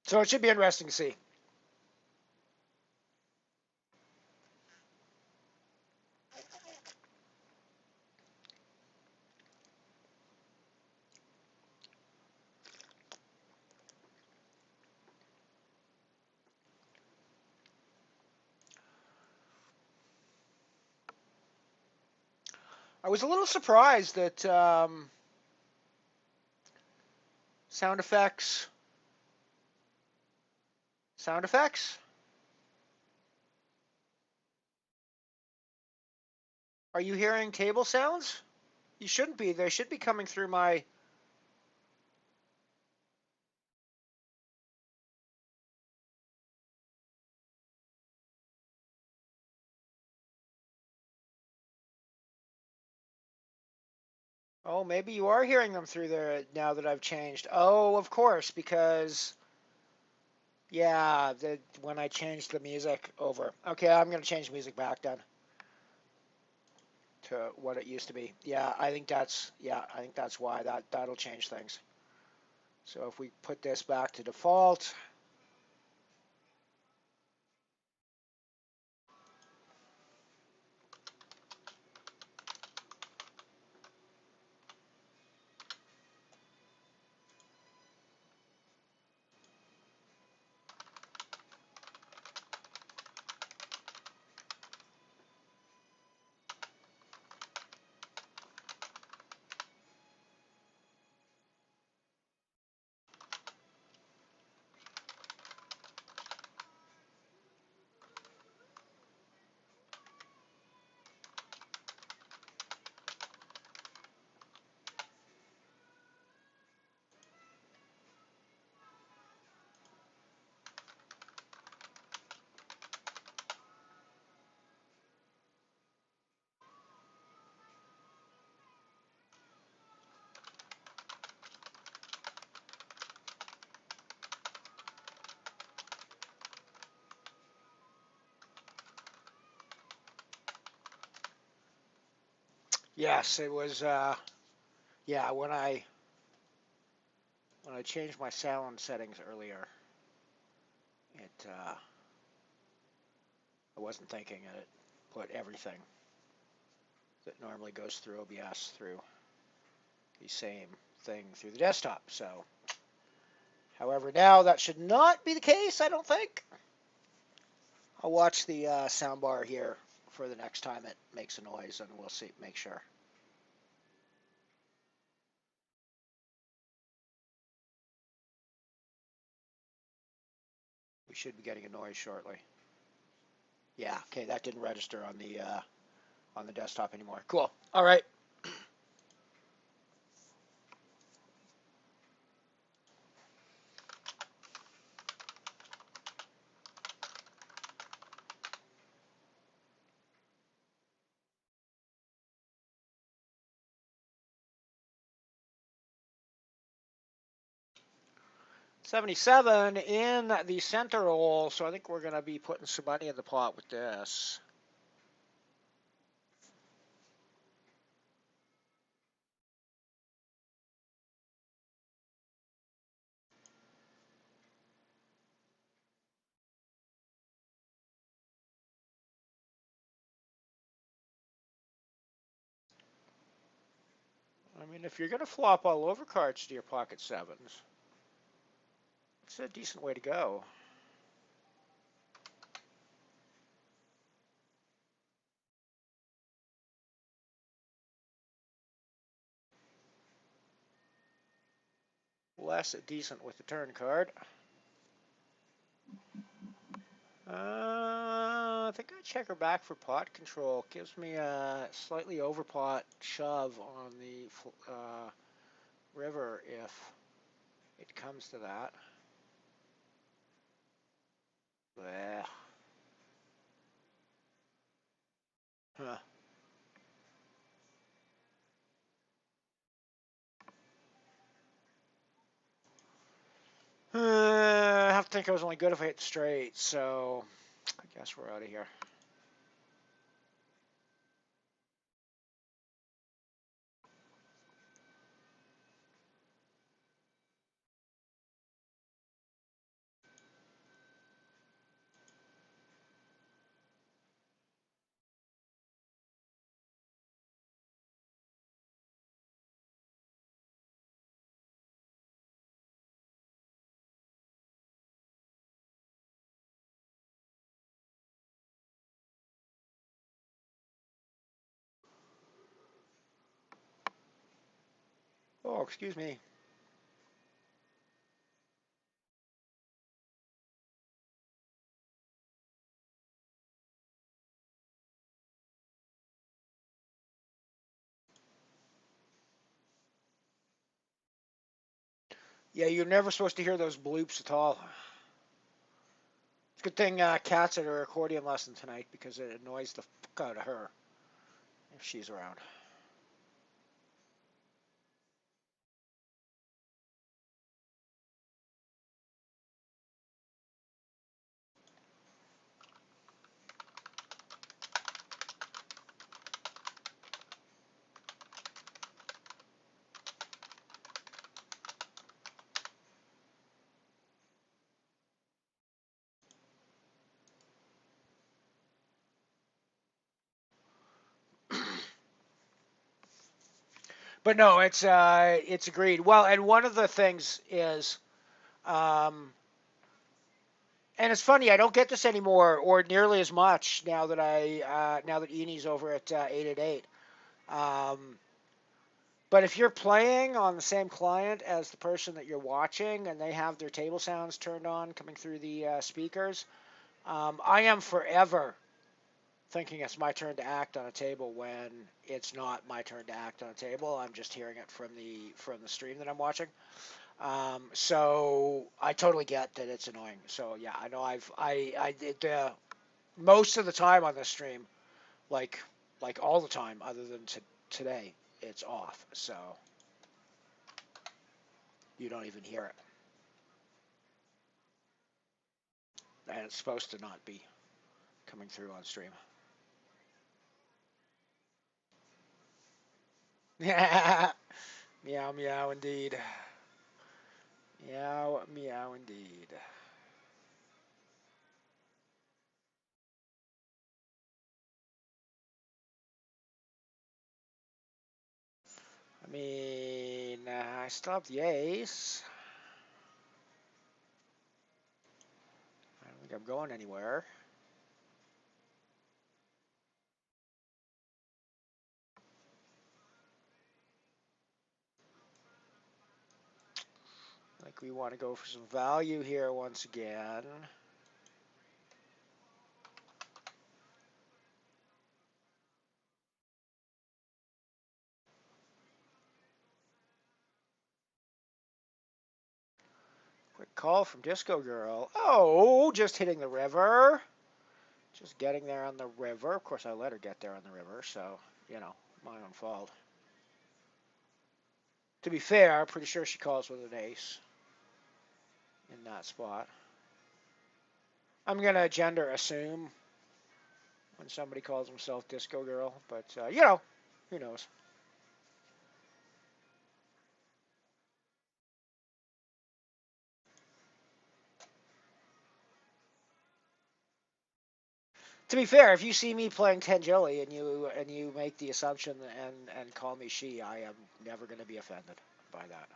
So it should be interesting to see. I was a little surprised that sound effects. Sound effects? Are you hearing table sounds? You shouldn't be. They should be coming through my. Oh, maybe you are hearing them through there now that I've changed. Oh, of course, because yeah, when I changed the music over. Okay, I'm gonna change the music back then to what it used to be. I think that's why that'll change things. So if we put this back to default. Yes, it was. Yeah, when I changed my sound settings earlier, it I wasn't thinking, and it put everything that normally goes through OBS through the same thing through the desktop. So, however, now that should not be the case, I don't think. I'll watch the soundbar here for the next time it makes a noise, and we'll see, make sure. We should be getting a noise shortly. Yeah, okay, that didn't register on the desktop anymore. Cool. All right. 77 in the center hole, so I think we're going to be putting some money in the pot with this. I mean, if you're going to flop all over cards to your pocket sevens, it's a decent way to go. Less decent with the turn card. I think I check her back for pot control. Gives me a slightly over pot shove on the river if it comes to that. Blech. Huh. I have to think I was only good if I hit straight, so I guess we're out of here. Oh, excuse me. Yeah, you're never supposed to hear those bloops at all. It's a good thing Kat's at her accordion lesson tonight because it annoys the fuck out of her if she's around. But no, it's agreed. Well, and one of the things is, um, and it's funny, I don't get this anymore or nearly as much now that now that Eni's over at 888. But if you're playing on the same client as the person that you're watching and they have their table sounds turned on coming through the speakers, I am forever thinking it's my turn to act on a table when it's not my turn to act on a table. I'm just hearing it from the stream that I'm watching. So I totally get that it's annoying. So yeah, I know I did most of the time on this stream, like all the time, other than today, it's off. So you don't even hear it, and it's supposed to not be coming through on stream. Yeah, meow meow indeed. Meow meow indeed. I mean, I still have the ace. I don't think I'm going anywhere. I think we want to go for some value here once again. Quick call from Disco Girl. Oh, just hitting the river. Just getting there on the river. Of course, I let her get there on the river, so, my own fault. To be fair, I'm pretty sure she calls with an ace. in that spot. I'm going to gender assume when somebody calls himself Disco Girl, but, you know, who knows. To be fair, if you see me playing Tangeli and you make the assumption and call me she, I am never going to be offended by that.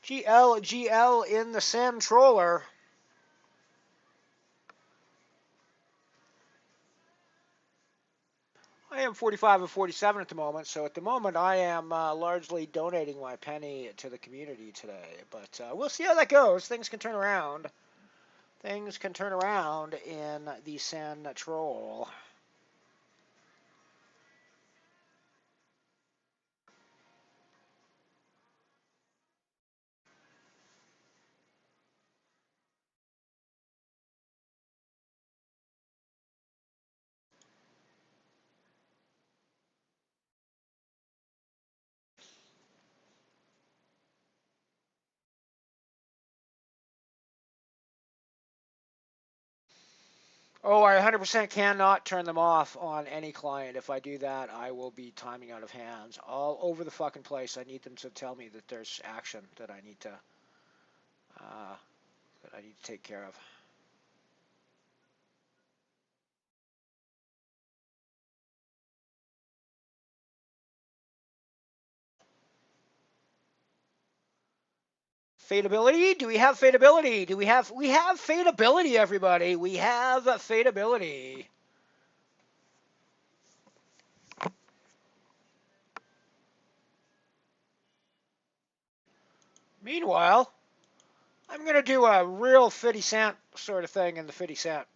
GL in the Sim Troller. I am 45 and 47 at the moment, so at the moment I am largely donating my penny to the community today. But we'll see how that goes. Things can turn around. Things can turn around in the Sim Troll. Oh, I 100% cannot turn them off on any client. If I do that, I will be timing out of hands all over the fucking place. I need them to tell me that there's action that I need to take care of. Fadeability? Do we have fadeability? We have fadeability, everybody. We have fadeability. Meanwhile, I'm going to do a real 50 cent sort of thing in the 50 cent.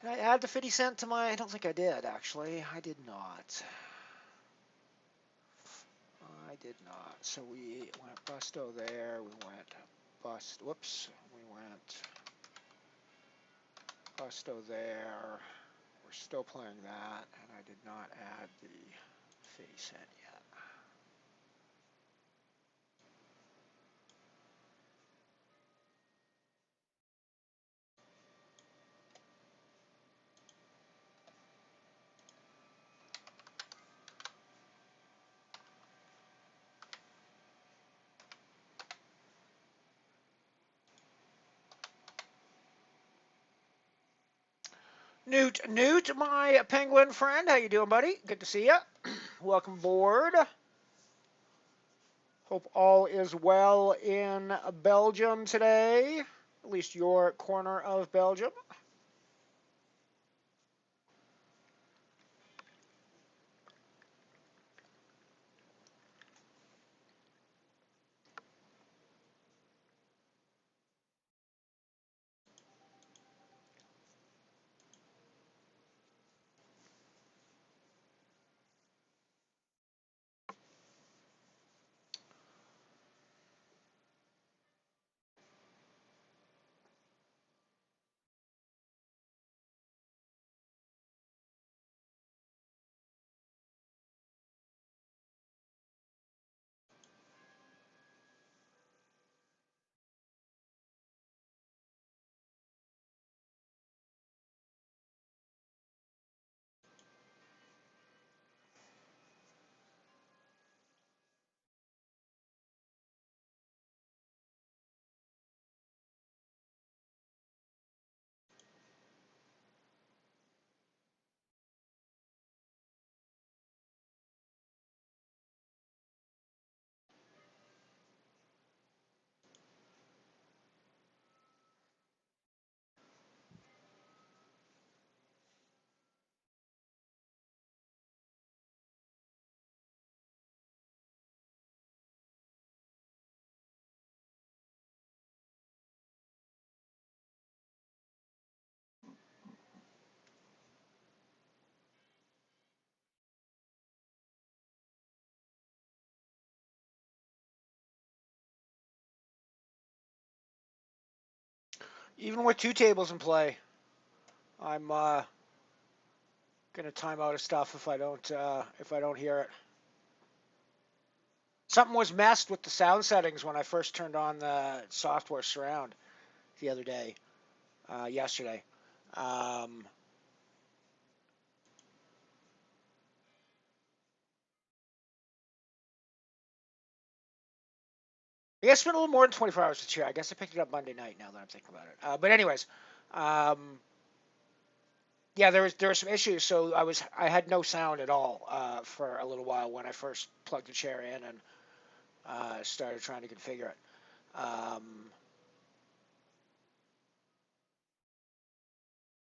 Did I add the 50 cent to my... I don't think I did, actually. I did not. I did not. So we went busto there. We went bust. Whoops. We went busto there. We're still playing that, and I did not add the 50 cent yet. Newt, my penguin friend, how you doing, buddy? Good to see you. Welcome aboard. Hope all is well in Belgium today, at least your corner of Belgium. Even with two tables in play, I'm gonna time out of stuff if I don't hear it. Something was messed with the sound settings when I first turned on the software surround the other day, yesterday. Um, I guess it's been a little more than 24 hours to cheer. I guess I picked it up Monday night. Now that I'm thinking about it, but anyways, um, yeah, there were some issues. So I had no sound at all for a little while when I first plugged the chair in and started trying to configure it.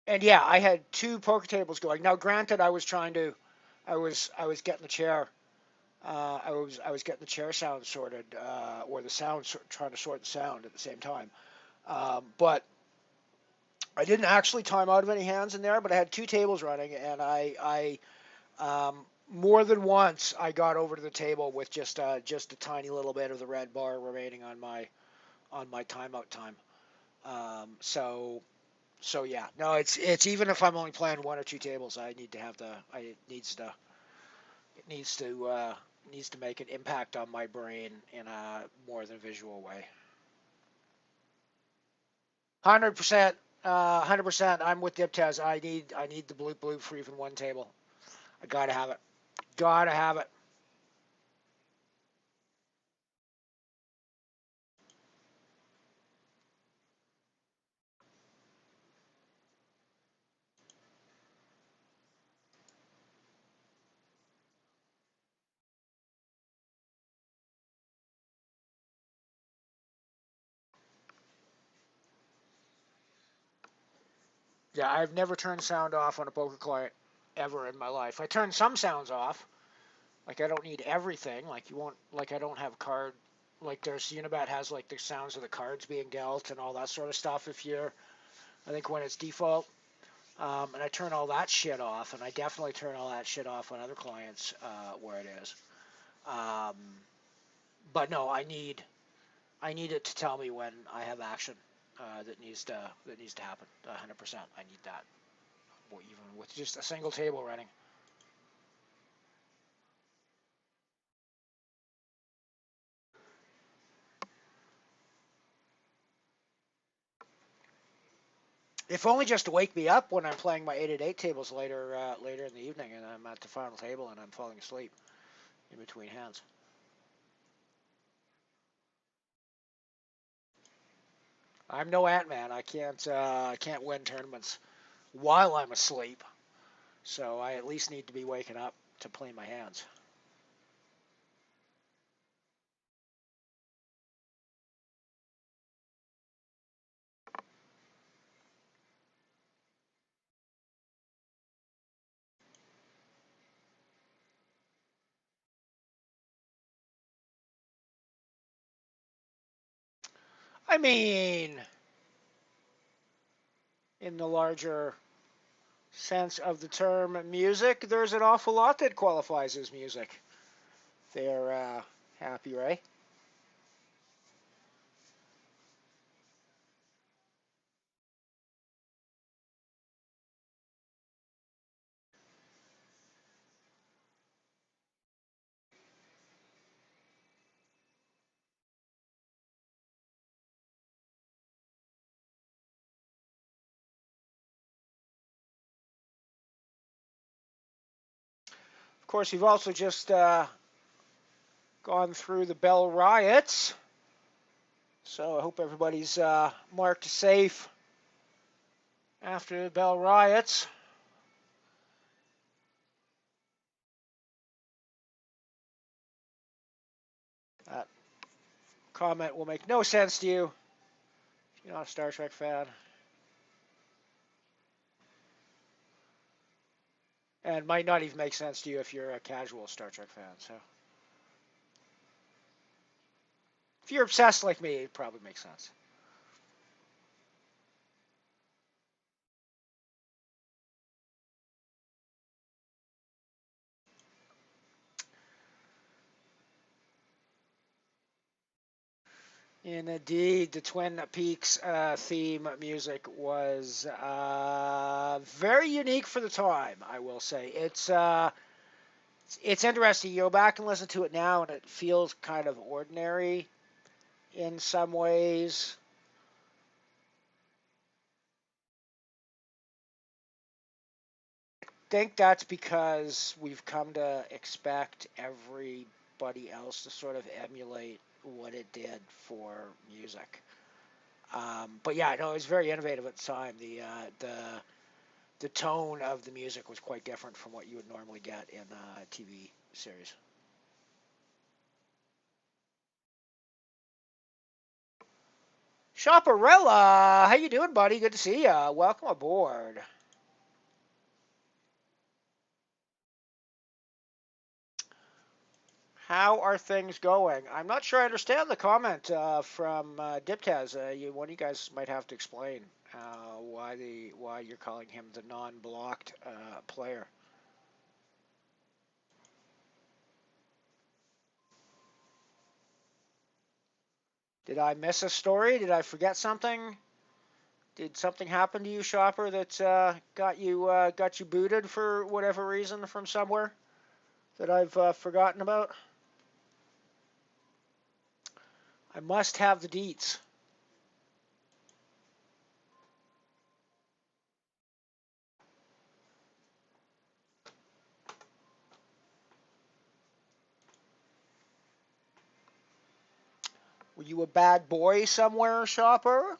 And yeah, I had two poker tables going. Now, granted, I was getting the chair. I was getting the chair sound sorted, or the sound trying to sort the sound at the same time. But I didn't actually time out of any hands in there. But I had two tables running, and more than once I got over to the table with just a tiny little bit of the red bar remaining on my timeout time. So yeah, no, it's even if I'm only playing one or two tables, I need to have the I it needs to needs to make an impact on my brain in a more than visual way. 100%, 100%. I'm with Diptaz. I need the bloop bloop for even one table. I gotta have it. Gotta have it. Yeah, I've never turned sound off on a poker client ever in my life. I turn some sounds off. Like I don't need everything. Like you won't. Like I don't have card. Like there's Unibat has like the sounds of the cards being dealt and all that sort of stuff. If you're, I think when it's default, and I turn all that shit off, and I definitely turn all that shit off on other clients where it is. Um, but no, I need it to tell me when I have action that needs to happen. 100%. I need that. Or even with just a single table running. If only just to wake me up when I'm playing my 8 at 8 tables later in the evening, and I'm at the final table and I'm falling asleep in between hands. I'm no Ant Man. I can't win tournaments while I'm asleep. So I at least need to be waking up to play my hands. I mean, in the larger sense of the term music, there's an awful lot that qualifies as music. They're happy, right? Of course, you've also just gone through the Bell riots. So I hope everybody's marked safe after the Bell riots. That comment will make no sense to you if you're not a Star Trek fan. And might not even make sense to you if you're a casual Star Trek fan. So if you're obsessed like me, it probably makes sense. Indeed, the Twin Peaks theme music was very unique for the time, I will say. It's interesting. You go back and listen to it now, and it feels kind of ordinary in some ways. I think that's because we've come to expect everybody else to sort of emulate what it did for music. But yeah, no, it was very innovative at the time. The tone of the music was quite different from what you would normally get in a TV series. Shopperella, how you doing, buddy? Good to see you. Welcome aboard. How are things going? I'm not sure I understand the comment from Diptaz. One of you guys might have to explain why you're calling him the non-blocked player. Did I miss a story? Did I forget something? Did something happen to you, Shopper, that got you booted for whatever reason from somewhere that I've forgotten about? I must have the deets. Were you a bad boy somewhere, Shopper?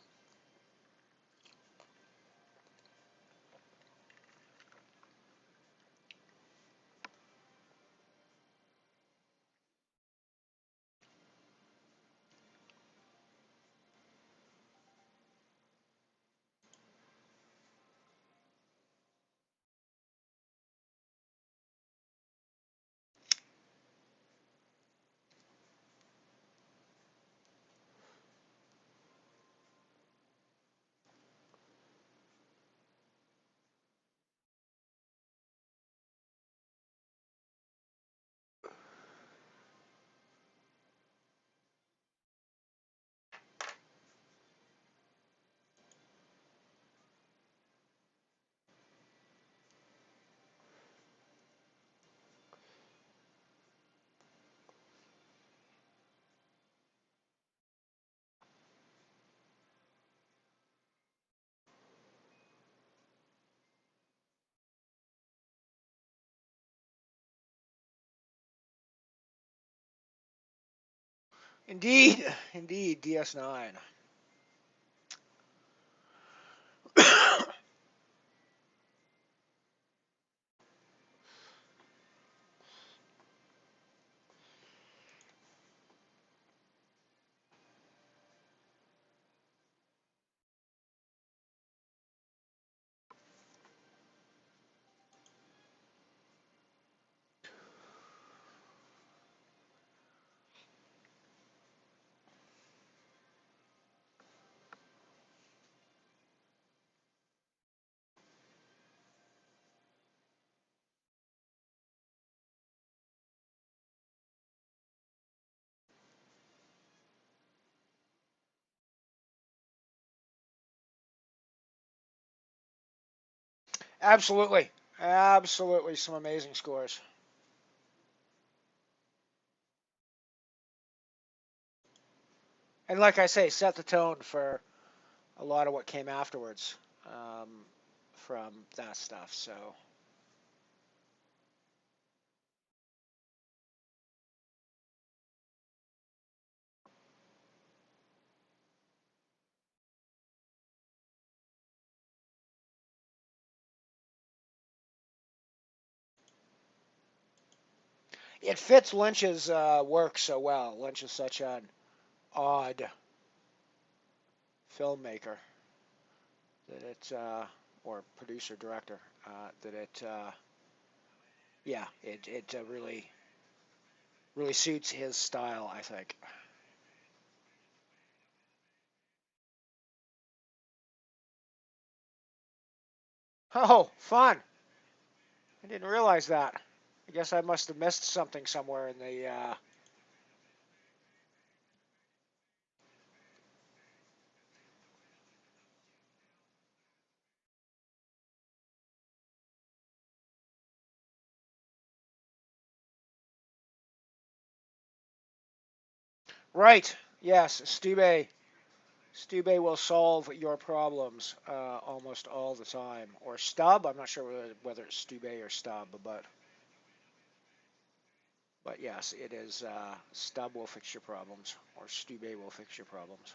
Indeed, indeed, DS9. Absolutely, absolutely, some amazing scores. And like I say, set the tone for a lot of what came afterwards from that stuff. So it fits Lynch's work so well. Lynch is such an odd filmmaker that it, or producer director, that it, yeah, it really suits his style, I think. Oh, fun! I didn't realize that. I guess I must have missed something somewhere in the. Right. Yes, Stube. Stube will solve your problems almost all the time. Or Stub. I'm not sure whether it's Stube or Stub, but yes, it is. Stub will fix your problems, or Stube will fix your problems.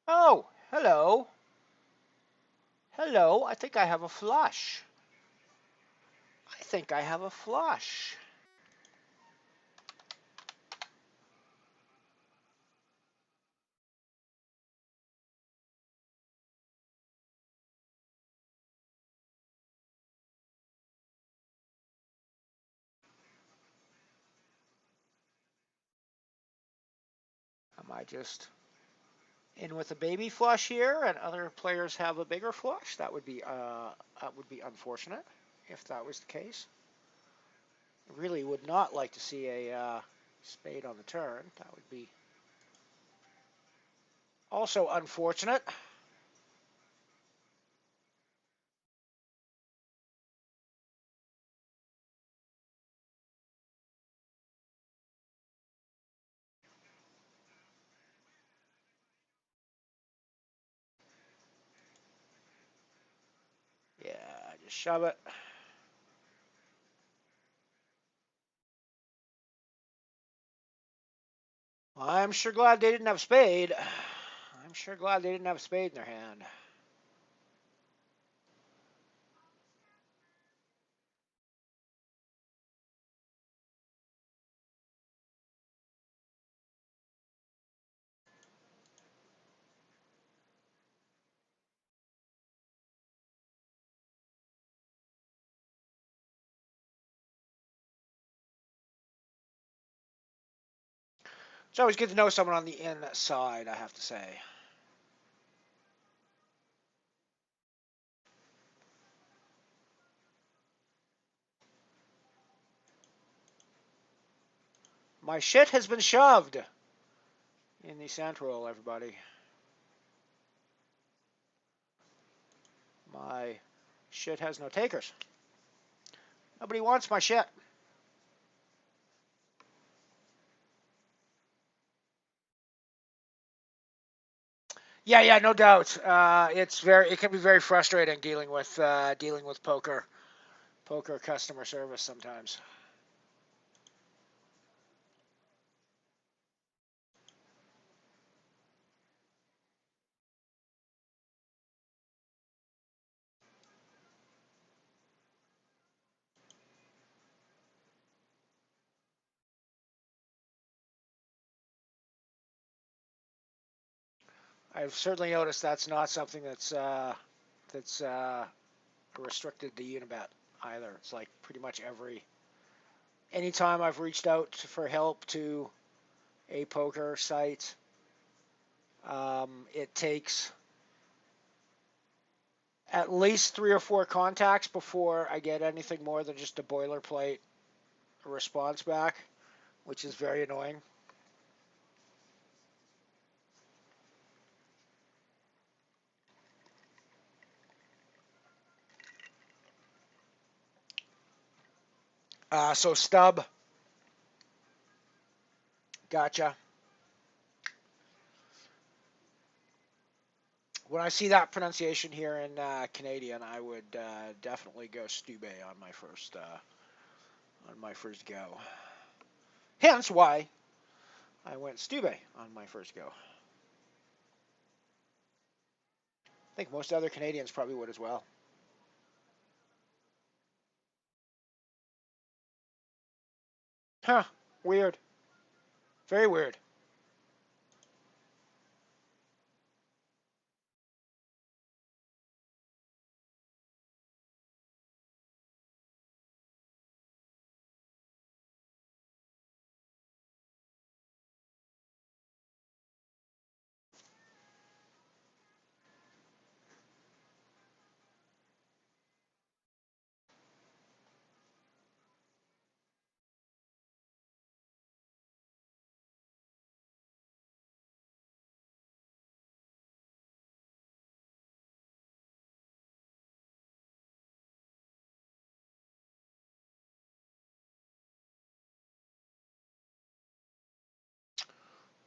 Oh, hello. Hello. I think I have a flush. I think I have a flush. Am I just in with a baby flush here, and other players have a bigger flush? That would be unfortunate if that was the case. I really would not like to see a spade on the turn. That would be also unfortunate. Yeah, just shove it. I'm sure glad they didn't have spade. I'm sure glad they didn't have spade in their hand. It's always good to know someone on the inside, I have to say. My shit has been shoved in the central, everybody. My shit has no takers. Nobody wants my shit. Yeah, no doubt. It can be very frustrating dealing with poker customer service sometimes. I've certainly noticed that's not something that's restricted to Unibet either. It's like pretty much anytime I've reached out for help to a poker site, it takes at least 3 or 4 contacts before I get anything more than just a boilerplate response back, which is very annoying. So stub, gotcha. When I see that pronunciation here in Canadian, I would definitely go Stube on my first go. Hence why I went Stube on my first go. I think most other Canadians probably would as well. Huh? Weird. Very weird.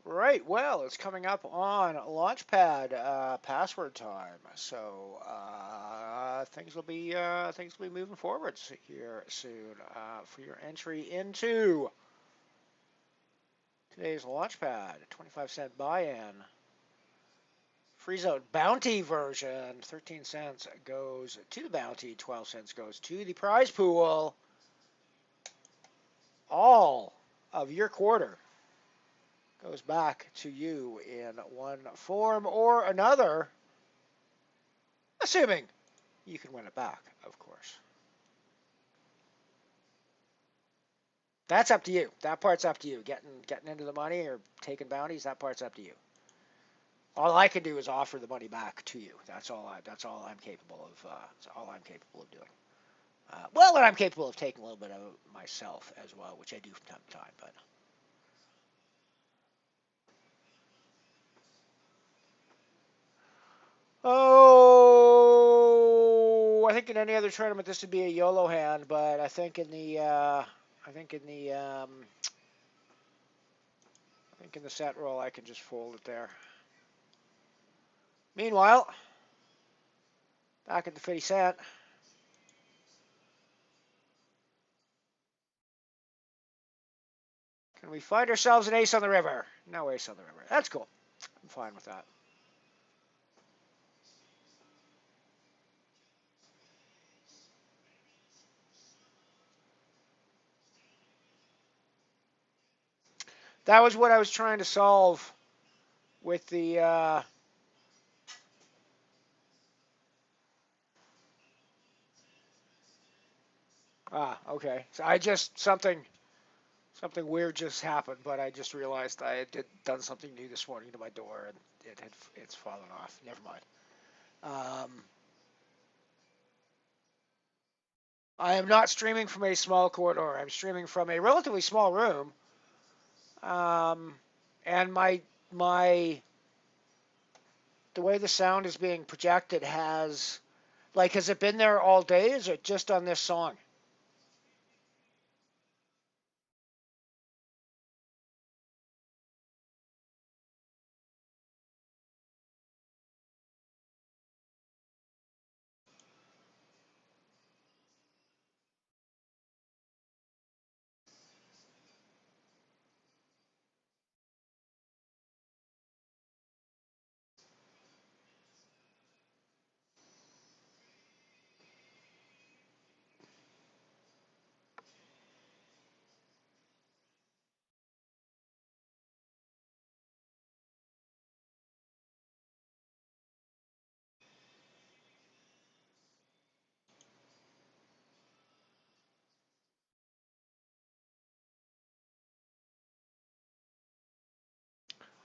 Right, well, it's coming up on Launchpad password time, so things will be moving forwards here soon for your entry into today's Launchpad. 25-cent buy-in, freeze out bounty version. 13 cents goes to the bounty, 12 cents goes to the prize pool. All of your quarter goes back to you in one form or another, assuming you can win it back, of course. That's up to you. That part's up to you. Getting into the money or taking bounties, that part's up to you. All I can do is offer the money back to you. That's all I'm capable of. That's all I'm capable of doing. Well, and I'm capable of taking a little bit of it myself as well, which I do from time to time. But I think in any other tournament this would be a YOLO hand, but I think in the set roll I can just fold it there. Meanwhile, back at the 50 cent. Can we find ourselves an ace on the river? No ace on the river. That's cool. I'm fine with that. That was what I was trying to solve with the okay. So I just something weird just happened, but I just realized I had done something new this morning to my door and it's fallen off. Never mind. I am not streaming from a small corridor. I'm streaming from a relatively small room. And my the way the sound is being projected has it been there all day? Is it just on this song?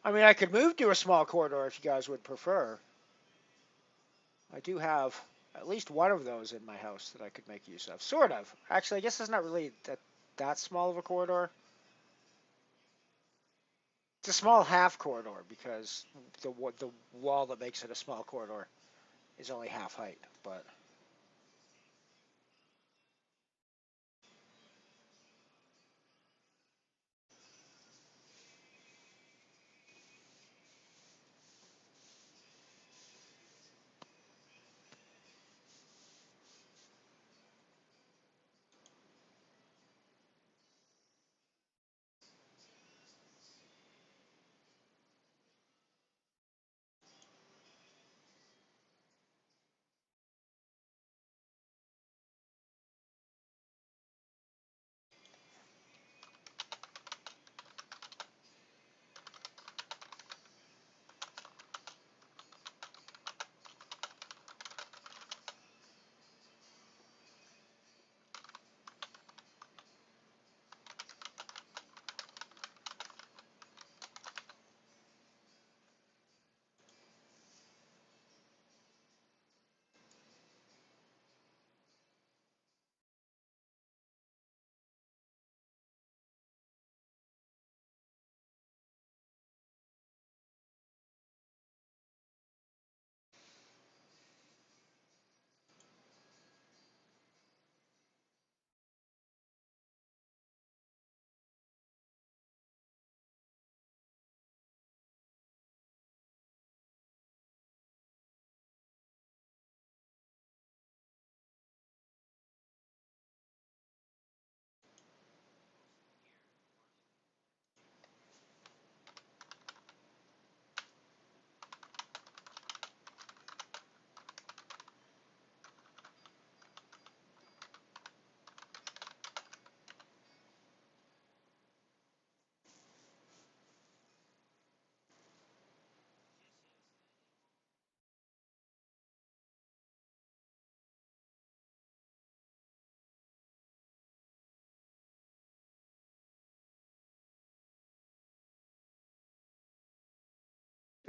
I mean, I could move to a small corridor if you guys would prefer. I do have at least one of those in my house that I could make use of. Sort of. Actually, I guess it's not really that small of a corridor. It's a small half corridor because the wall that makes it a small corridor is only half height. But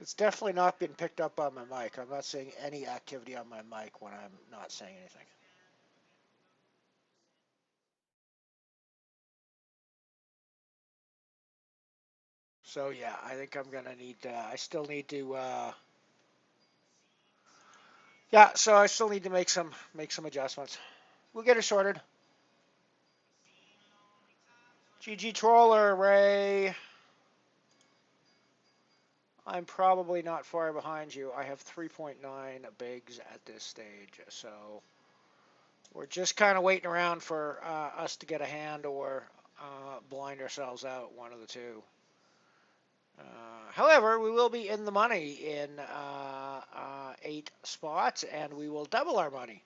It's definitely not been picked up on my mic. I'm not seeing any activity on my mic when I'm not saying anything. So yeah, I think I'm gonna need. I still need to. Yeah, so I still need to make some adjustments. We'll get it sorted. GG Troller Ray. I'm probably not far behind you. I have 3.9 bigs at this stage, so we're just kind of waiting around for us to get a hand or blind ourselves out, one of the two. However, we will be in the money in 8 spots, and we will double our money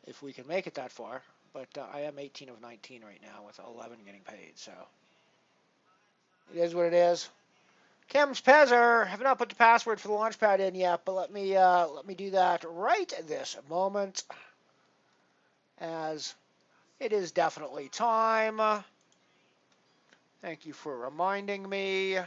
if we can make it that far. But I am 18 of 19 right now with 11 getting paid, so it is what it is. Cam's Pezzer, have not put the password for the launchpad in yet, but let me do that right this moment, as it is definitely time. Thank you for reminding me.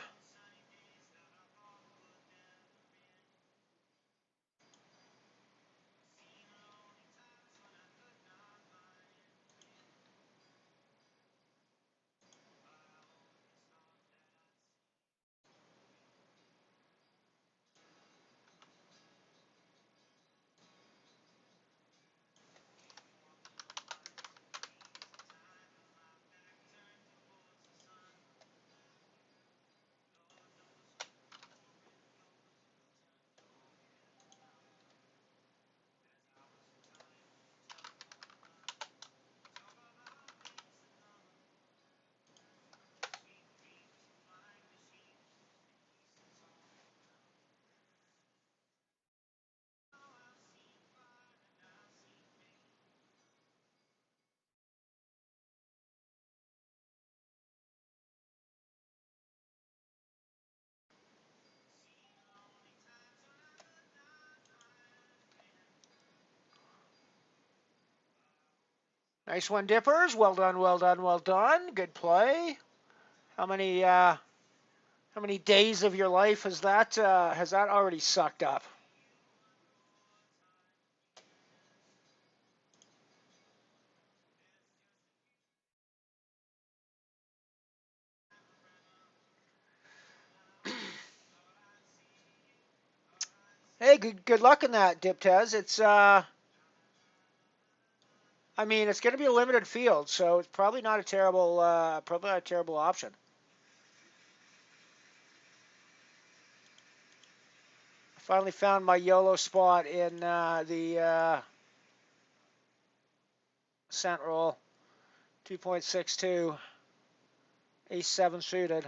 Nice one, Dippers. Well done, well done, well done. Good play. How many days of your life has that already sucked up? Hey, good luck in that, Diptez. It's going to be a limited field, so it's probably not a terrible option. I finally found my YOLO spot in the cent roll, 2.62, ace 7 suited.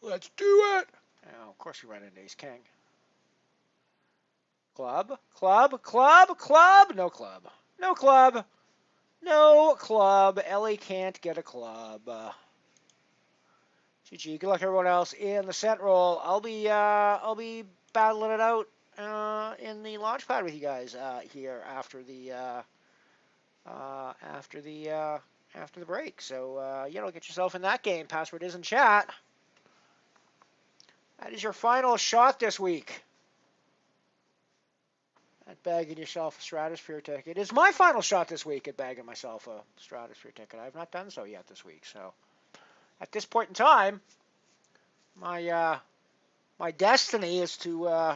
Let's do it. Oh, of course you ran into ace king. Club, club, club, club. No club. No club. No club. Ellie can't get a club. GG. Good luck everyone else in the cent roll. I'll be battling it out in the launch pad with you guys here after the break. So get yourself in that game. Password is in chat. That is your final shot this week at bagging yourself a Stratosphere ticket. It is my final shot this week at bagging myself a Stratosphere ticket. I have not done so yet this week. So at this point in time, my destiny is to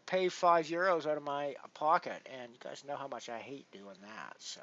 pay €5 out of my pocket, and you guys know how much I hate doing that. So.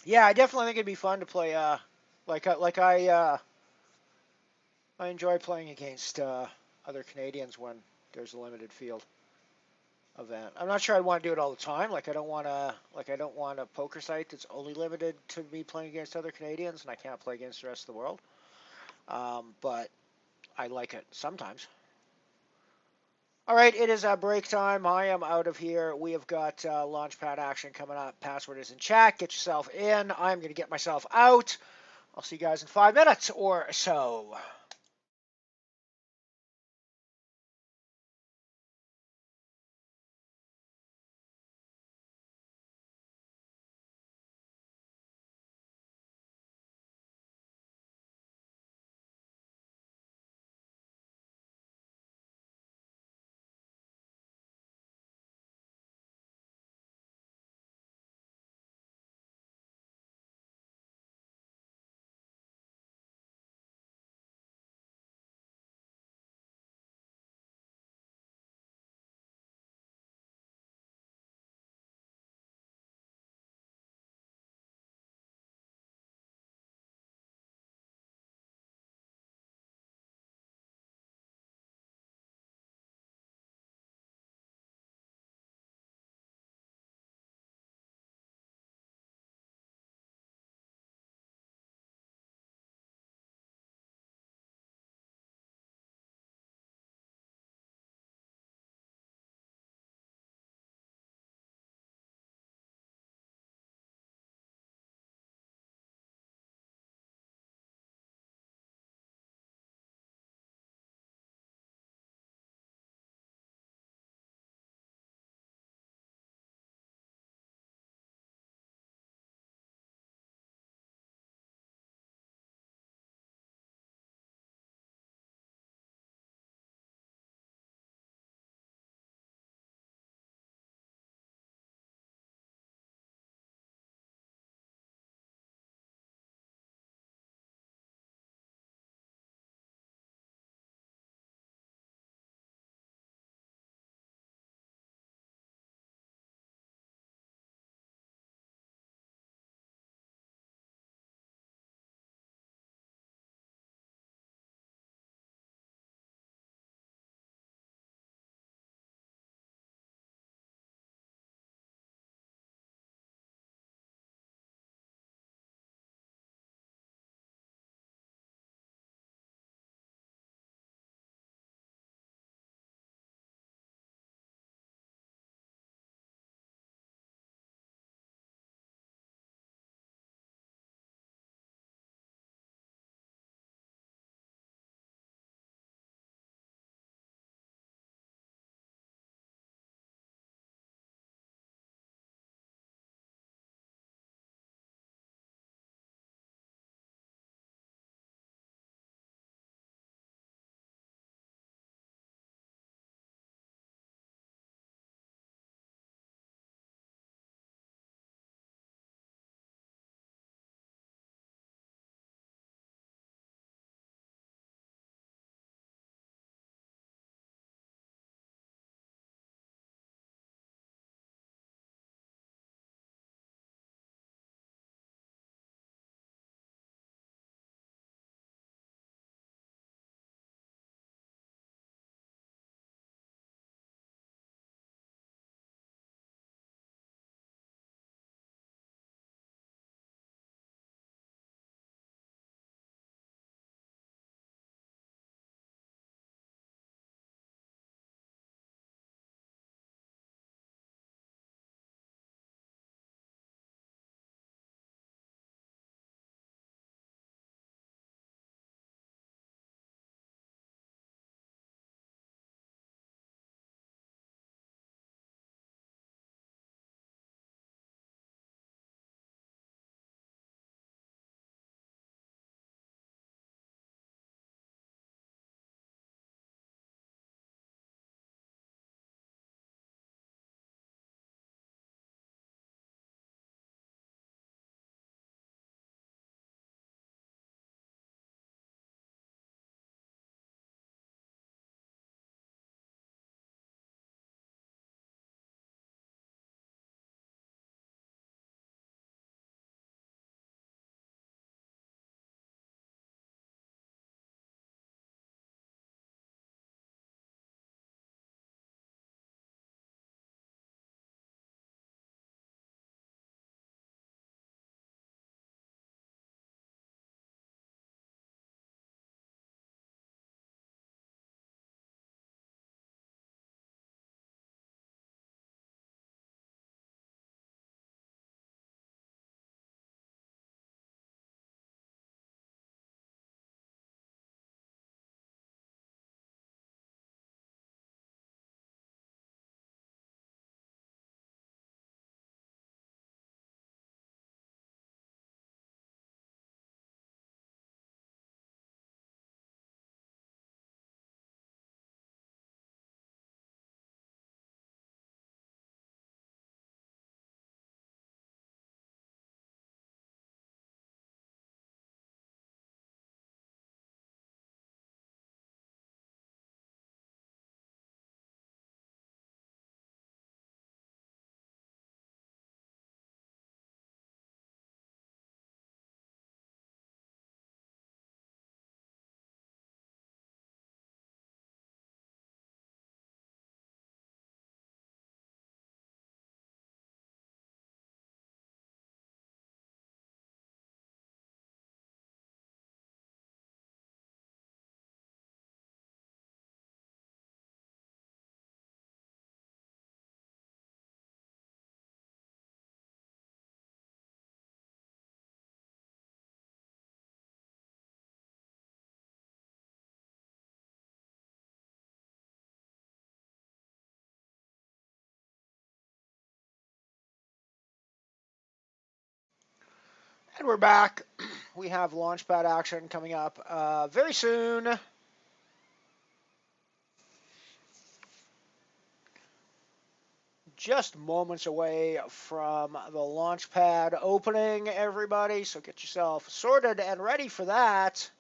Yeah, I definitely think it'd be fun to play. I enjoy playing against other Canadians when there's a limited field event. I'm not sure I'd want to do it all the time. I don't want a poker site that's only limited to me playing against other Canadians, and I can't play against the rest of the world. But I like it sometimes. All right, it is break time. I am out of here. We have got launchpad action coming up. Password is in chat. Get yourself in. I'm going to get myself out. I'll see you guys in 5 minutes or so. And we're back. We have launchpad action coming up very soon. Just moments away from the launchpad opening, everybody. So get yourself sorted and ready for that.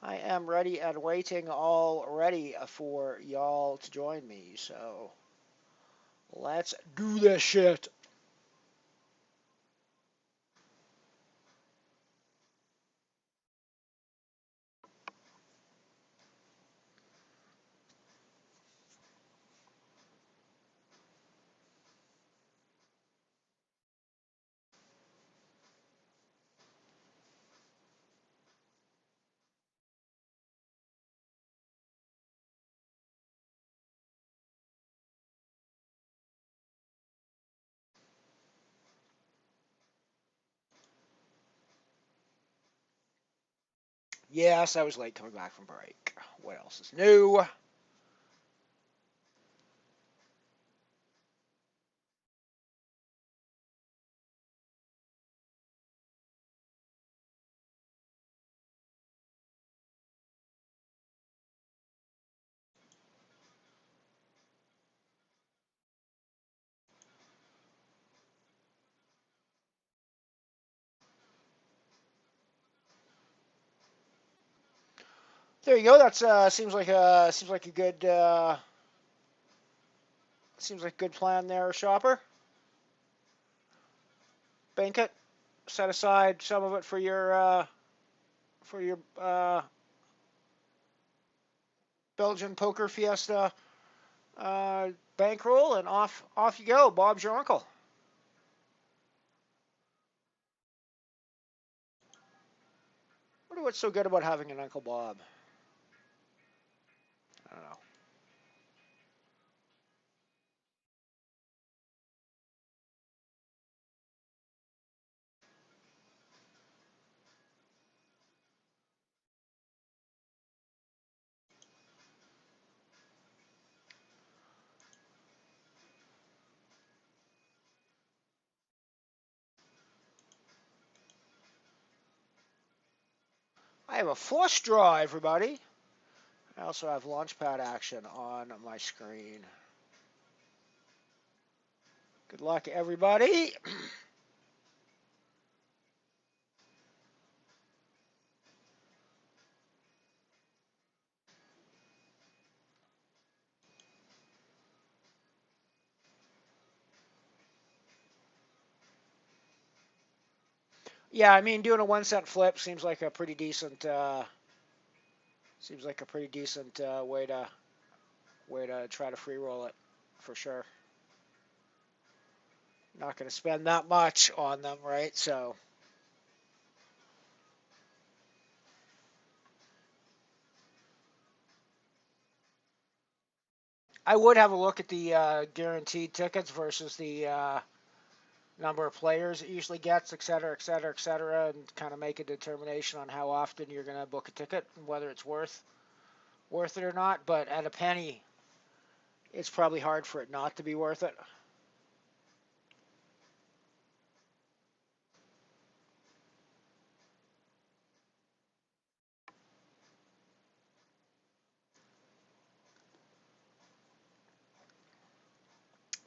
I am ready and waiting already for y'all to join me. So let's do this shit. Yes, I was late coming back from break. What else is new? There you go. That's seems like a good plan there, shopper. Bank it. Set aside some of it for your Belgian Poker Fiesta bankroll, and off you go. Bob's your uncle. Wonder what's so good about having an Uncle Bob. I don't know. I have a flush draw, everybody. I also have launchpad action on my screen. Good luck, everybody. Yeah, I mean, doing a 1 cent flip seems like a pretty decent way to try to free roll it, for sure. Not going to spend that much on them, right? So I would have a look at the guaranteed tickets versus the number of players it usually gets, et cetera, et cetera, et cetera, and kind of make a determination on how often you're going to book a ticket and whether it's worth it or not. But at a penny, it's probably hard for it not to be worth it.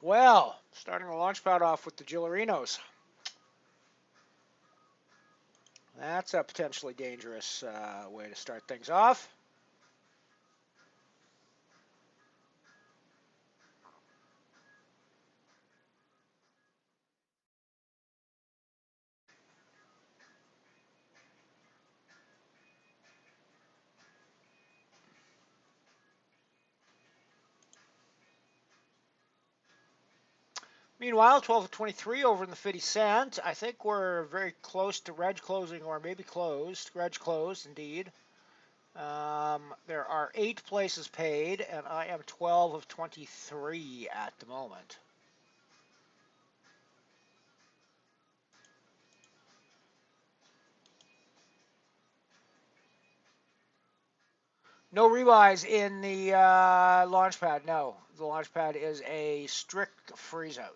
Well, starting the launch pad off with the Gillerinos. That's a potentially dangerous way to start things off. Meanwhile, 12 to 23 over in the 50 cent. I think we're very close to reg closing, or maybe closed. Reg closed, indeed. There are 8 places paid, and I am 12 of 23 at the moment. No rebuys in the launch pad. No, the launch pad is a strict freeze out.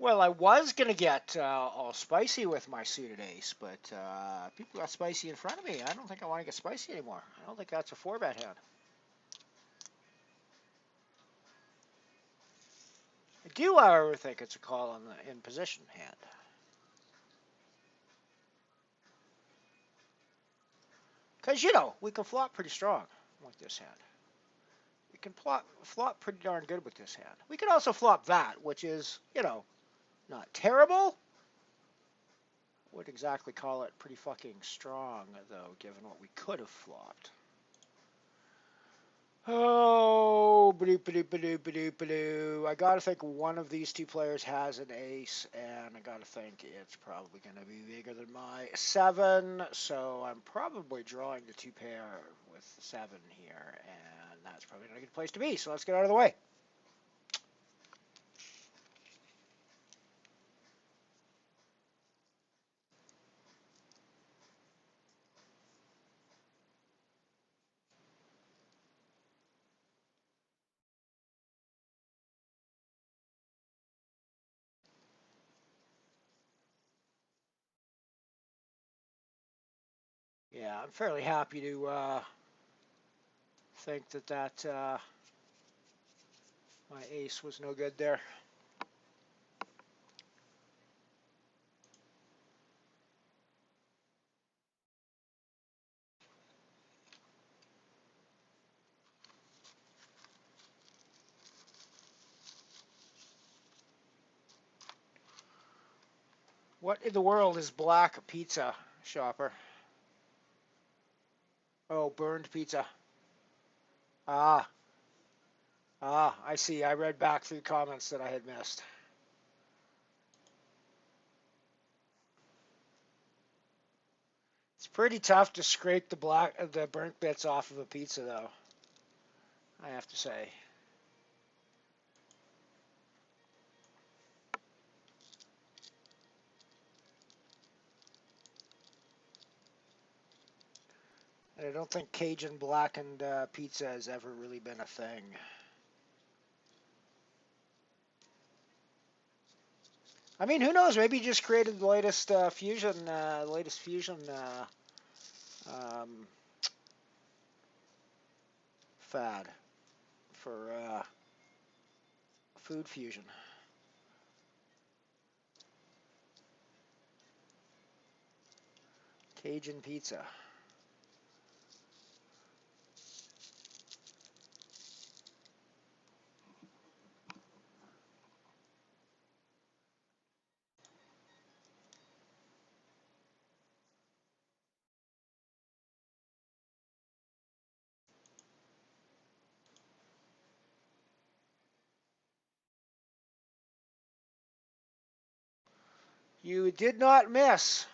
Well, I was gonna get all spicy with my suited ace, but people got spicy in front of me. I don't think I want to get spicy anymore. I don't think that's a 4-bet hand. I do, however, think it's a call on the in position hand. Because, we can flop pretty strong with this hand. We can flop pretty darn good with this hand. We can also flop that, which is, not terrible. Would exactly call it pretty fucking strong, though, given what we could have flopped. Oh, ba-doo. I gotta think one of these two players has an ace, and I gotta think it's probably gonna be bigger than my 7, so I'm probably drawing the 2-pair with 7 here, and that's probably not a good place to be, so let's get out of the way. Yeah, I'm fairly happy to think that my ace was no good there. What in the world is black pizza, shopper? Oh, burned pizza. Ah, I see. I read back through comments that I had missed. It's pretty tough to scrape the burnt bits off of a pizza, though. I have to say. And I don't think Cajun blackened pizza has ever really been a thing. I mean, who knows? Maybe he just created the latest fusion, um, fad for food fusion. Cajun pizza. You did not miss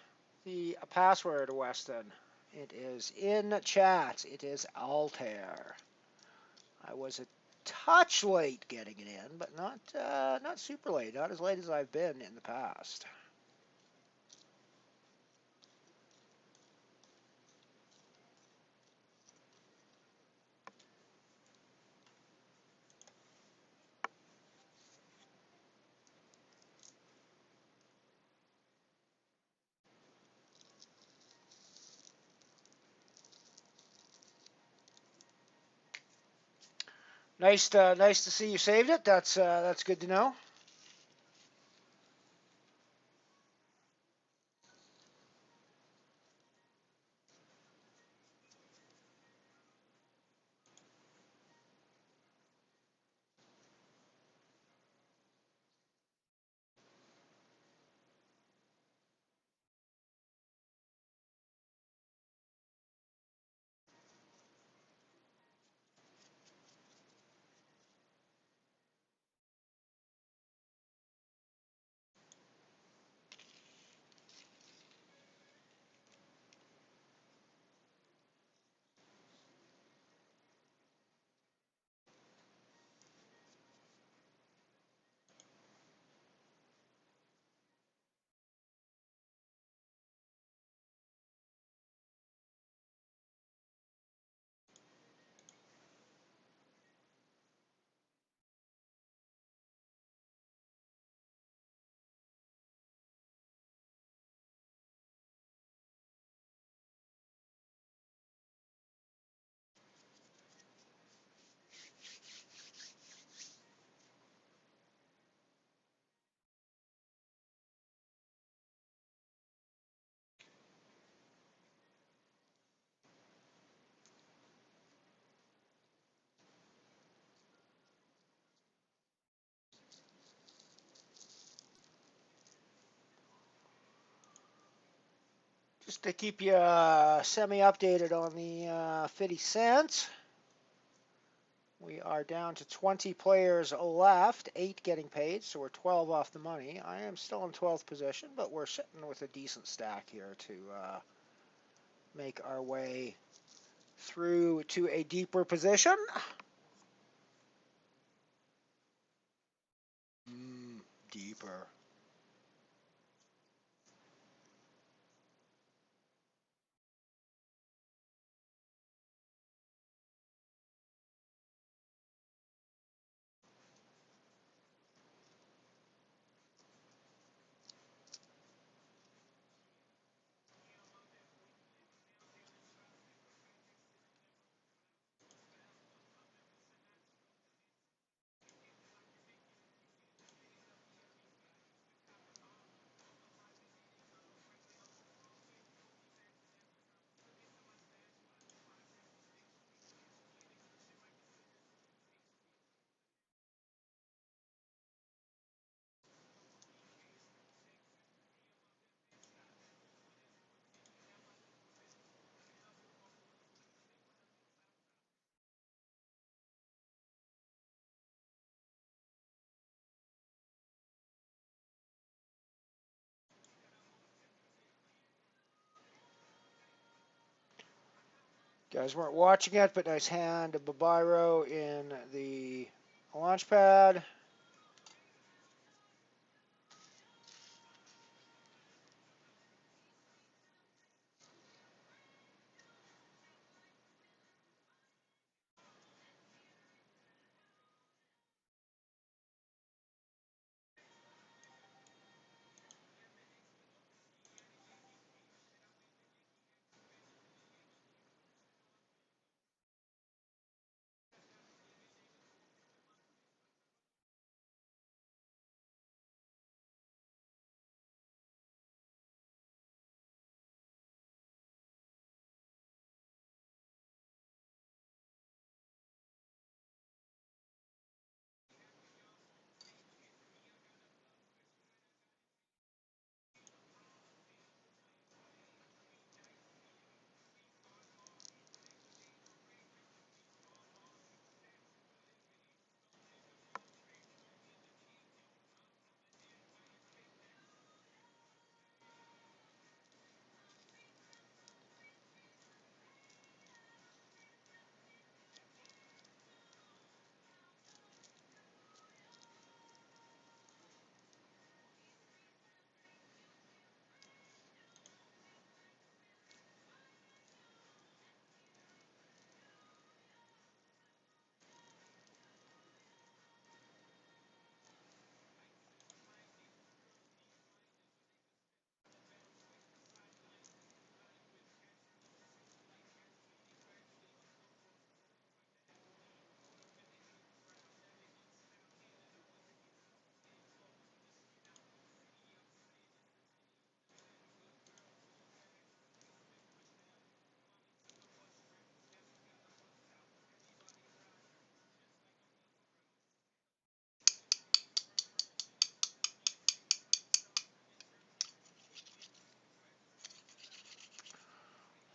the password, Weston. It is in chat. It is Altair. I was a touch late getting it in, but not super late. Not as late as I've been in the past. Nice to see you saved it. That's good to know. Just to keep you semi-updated on the 50 cents, we are down to 20 players left, 8 getting paid, so we're 12 off the money. I am still in 12th position, but we're sitting with a decent stack here to make our way through to a deeper position. Deeper. Guys weren't watching it, but nice hand of Babiro in the launch pad.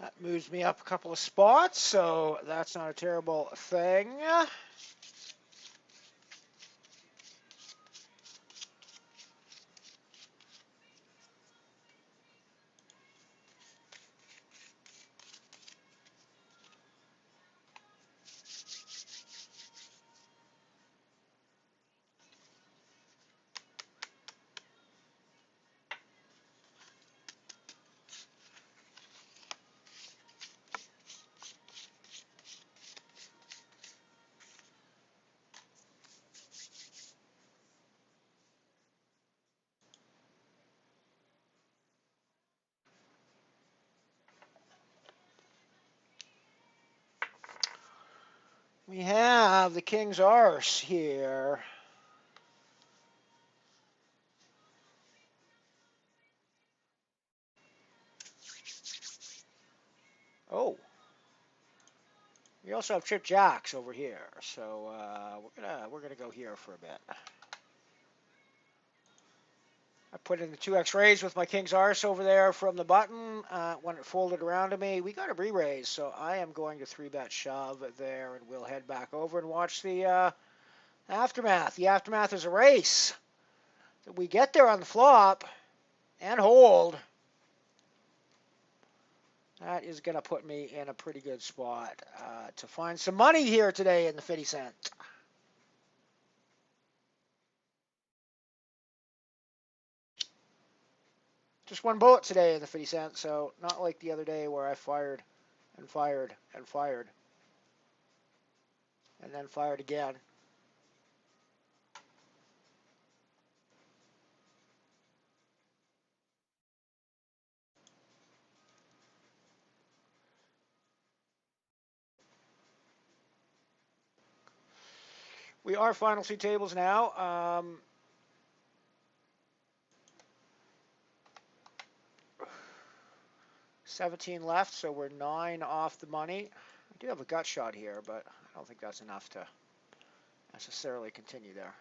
That moves me up a couple of spots, so that's not a terrible thing. We have the King's Arse here. Oh, we also have Chip Jacks over here, so we're gonna go here for a bit. I put in the 2x raise with my king's arse over there from the button. When it folded around to me, we got a re-raise. So I am going to 3-bet shove there, and we'll head back over and watch the aftermath. The aftermath is a race. We get there on the flop and hold. That is going to put me in a pretty good spot to find some money here today in the 50 cent. Just one bullet today in the 50 cent, so not like the other day where I fired and fired and fired and then fired again. We are final two tables now. 17 left, so we're 9 off the money. I do have a gut shot here, but I don't think that's enough to necessarily continue there.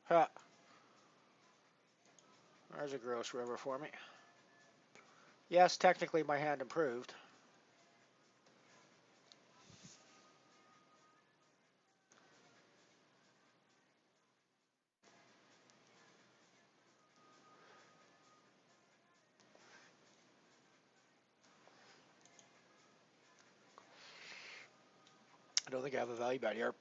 Huh. There's a gross river for me. Yes, technically my hand improved. I don't think I have a value bet here.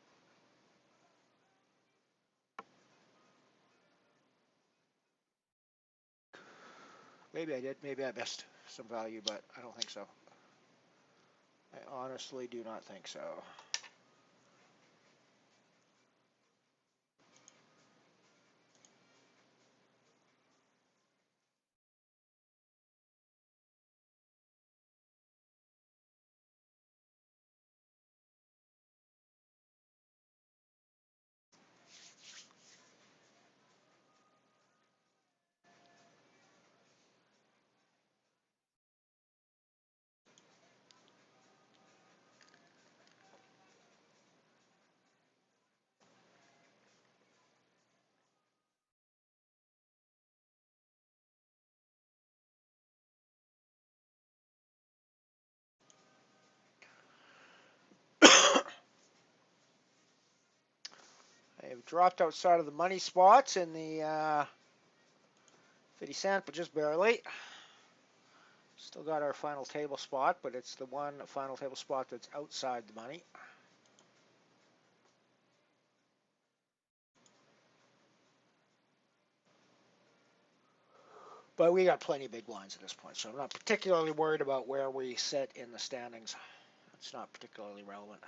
Maybe I did. Maybe I missed some value, but I don't think so. I honestly do not think so. I've dropped outside of the money spots in the 50 cent, but just barely. Still got our final table spot, but it's the one final table spot that's outside the money. But we got plenty of big blinds at this point, so I'm not particularly worried about where we sit in the standings. It's not particularly relevant.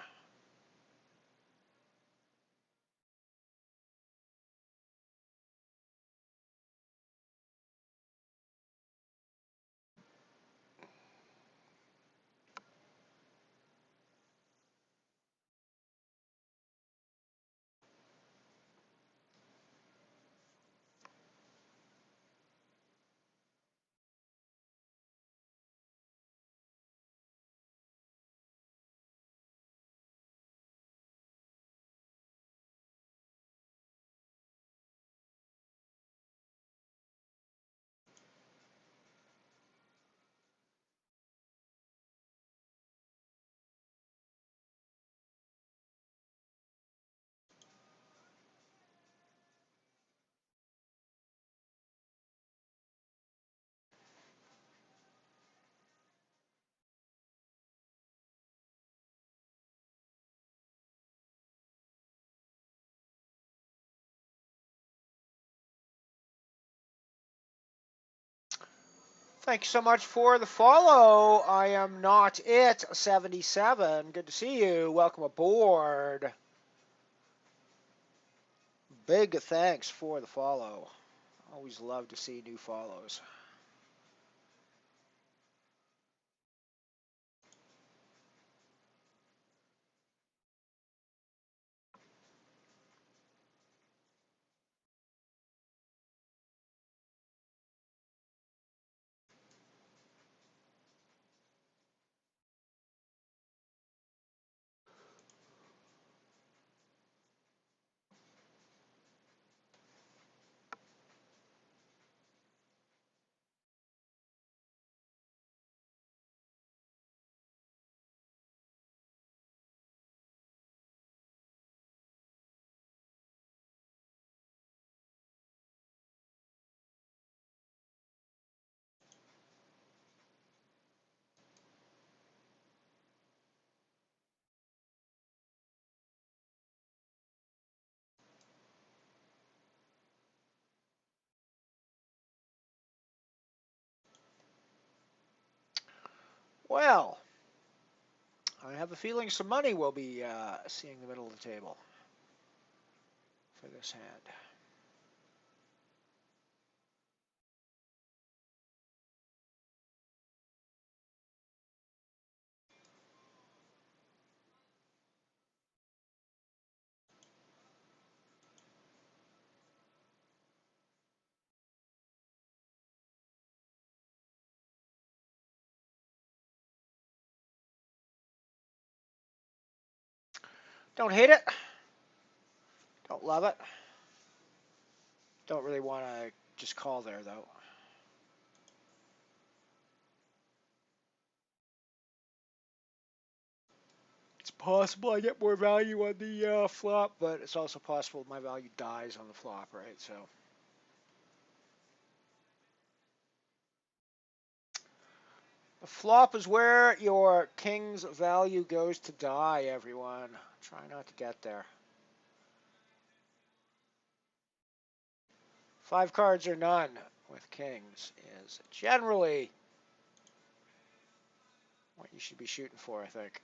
Thank you so much for the follow. I am not it 77. Good to see you. Welcome aboard. Big thanks for the follow. Always love to see new follows. Well, I have a feeling some money will be seeing the middle of the table for this hand. Don't hate it. Don't love it. Don't really want to just call there, though. It's possible I get more value on the flop, but it's also possible my value dies on the flop, right? So the flop is where your king's value goes to die, everyone. Try not to get there. 5 cards or none with kings is generally what you should be shooting for, I think.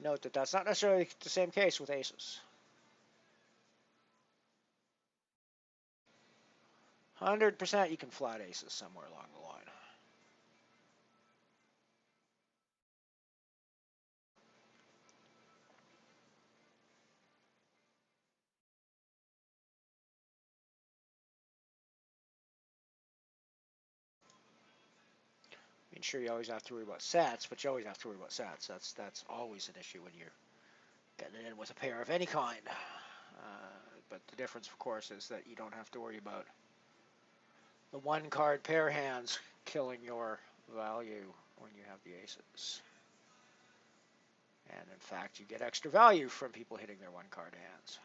Note that that's not necessarily the same case with aces. 100% you can flat aces somewhere along the line. I mean, sure, you always have to worry about sets, but you always have to worry about sets. That's always an issue when you're getting in with a pair of any kind. But the difference, of course, is that you don't have to worry about the one-card pair hands killing your value when you have the aces. And in fact, you get extra value from people hitting their one-card hands.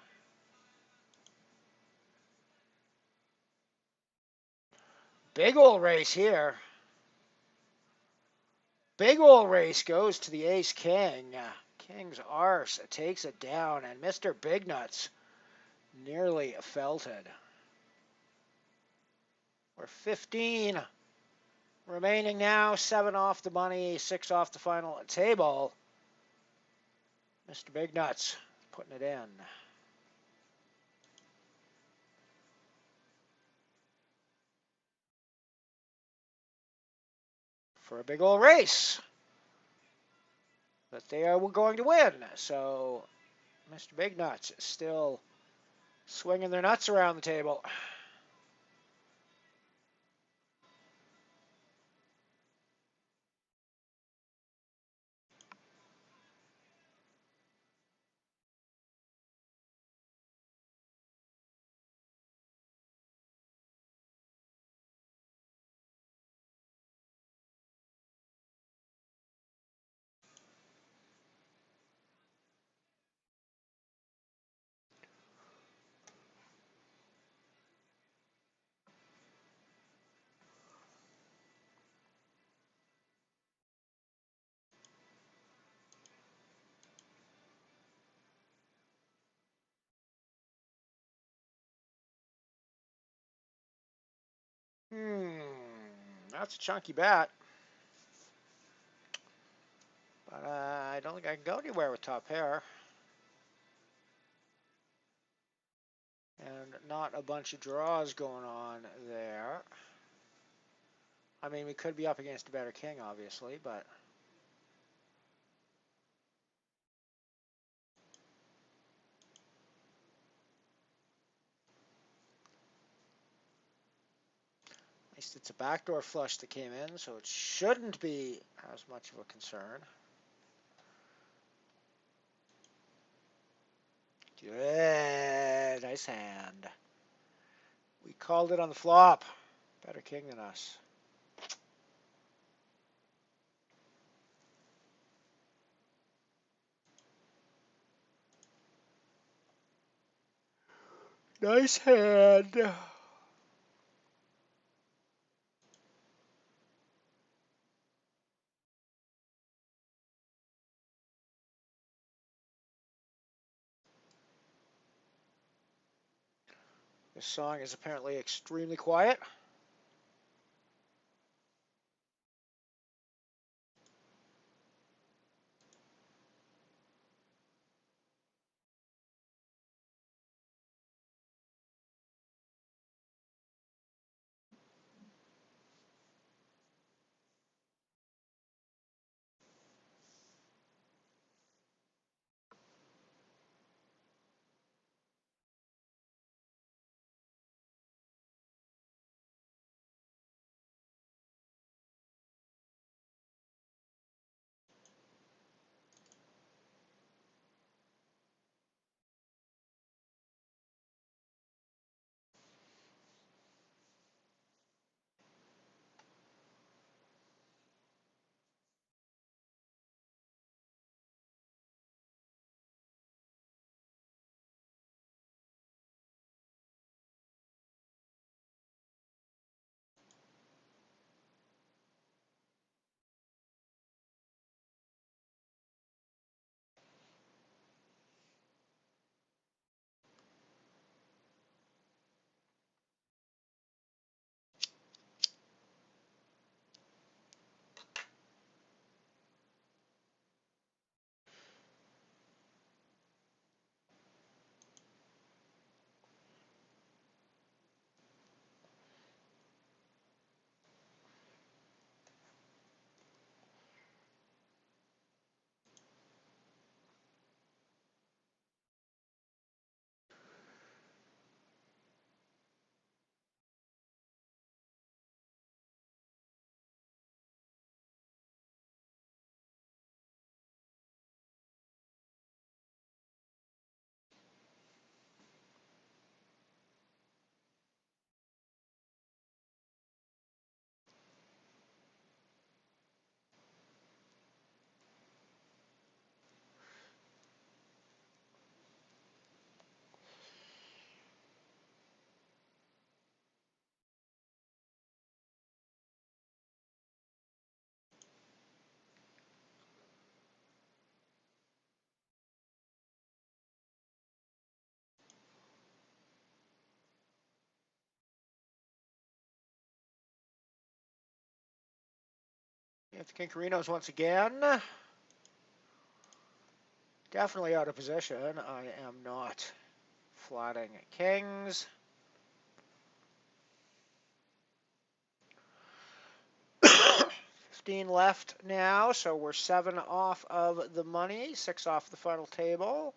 Big old race here. Big old race goes to the ace-king. King's arse takes it down, and Mr. Big Nuts nearly felted. We're 15 remaining now, 7 off the money, 6 off the final table. Mr. Big Nuts putting it in. For a big old race that they are going to win. So Mr. Big Nuts is still swinging their nuts around the table. That's a chunky bat. But I don't think I can go anywhere with top pair. And not a bunch of draws going on there. I mean, we could be up against a better king, obviously, but at least it's a backdoor flush that came in, so it shouldn't be as much of a concern. Good, nice hand. We called it on the flop. Better king than us. Nice hand. This song is apparently extremely quiet. We have the Kinkarinos once again. Definitely out of position. I am not flatting kings. 15 left now, so we're 7 off of the money, 6 off the final table.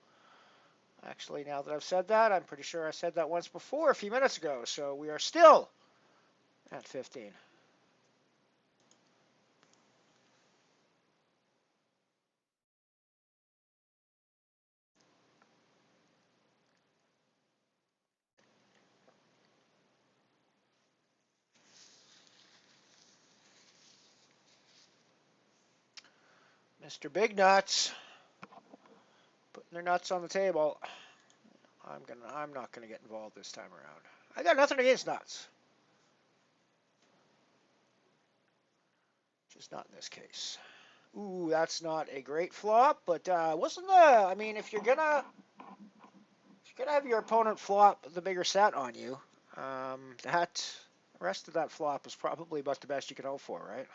Actually, now that I've said that, I'm pretty sure I said that once before a few minutes ago, so we are still at 15. Mr. Big Nuts putting their nuts on the table. I'm not gonna get involved this time around. I got nothing against nuts. Just not in this case. Ooh, that's not a great flop, but wasn't the? I mean, if you're gonna have your opponent flop the bigger set on you, that rest of that flop is probably about the best you can hope for, right?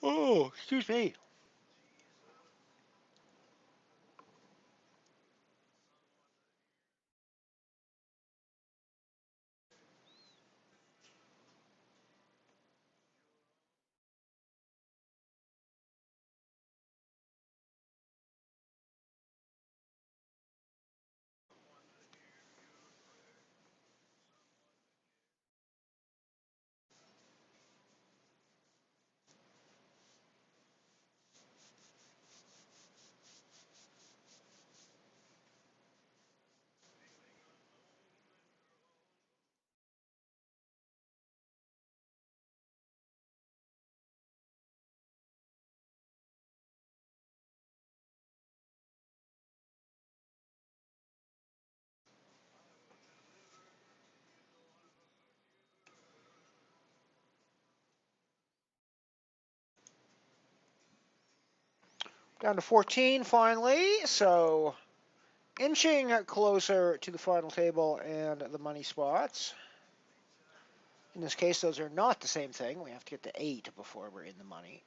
Oh, excuse me. Down to 14 finally, so inching closer to the final table and the money spots. In this case, those are not the same thing. We have to get to 8 before we're in the money.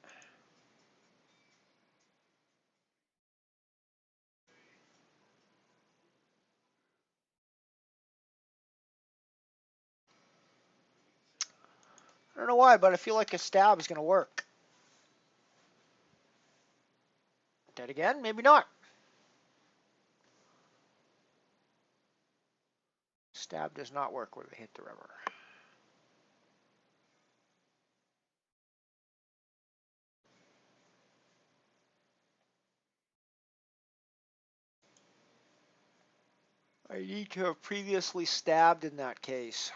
I don't know why, but I feel like a stab is going to work. Dead again? Maybe not. Stab does not work where they hit the river. I need to have previously stabbed in that case.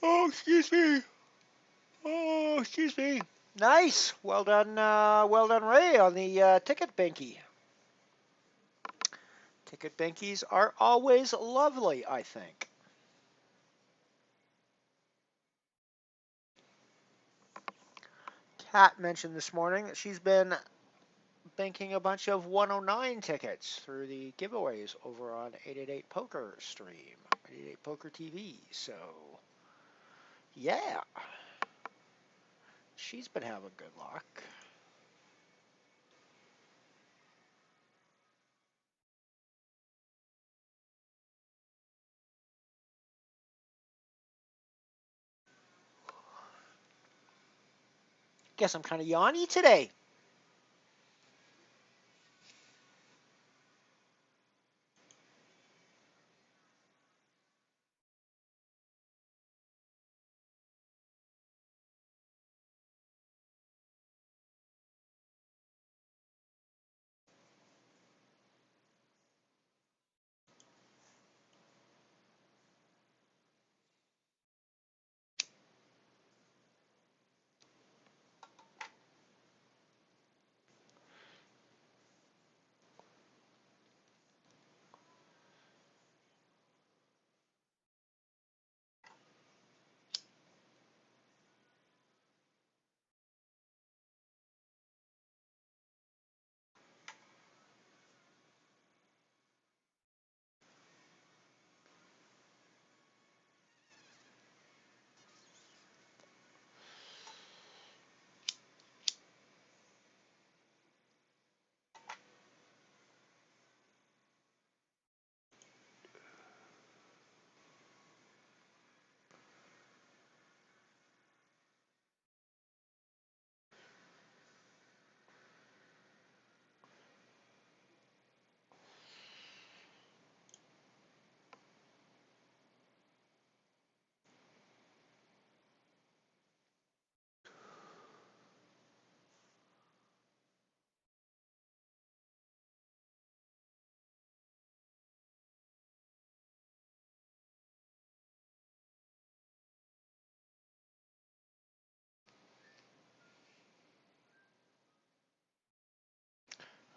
Oh, excuse me. Oh, excuse me. Nice. Well done, Ray, on the ticket binky. Ticket binkies are always lovely, I think. Kat mentioned this morning that she's been banking a bunch of 109 tickets through the giveaways over on 888 Poker stream, 888 Poker TV. So, yeah, she's been having good luck. Guess I'm kind of yawny today.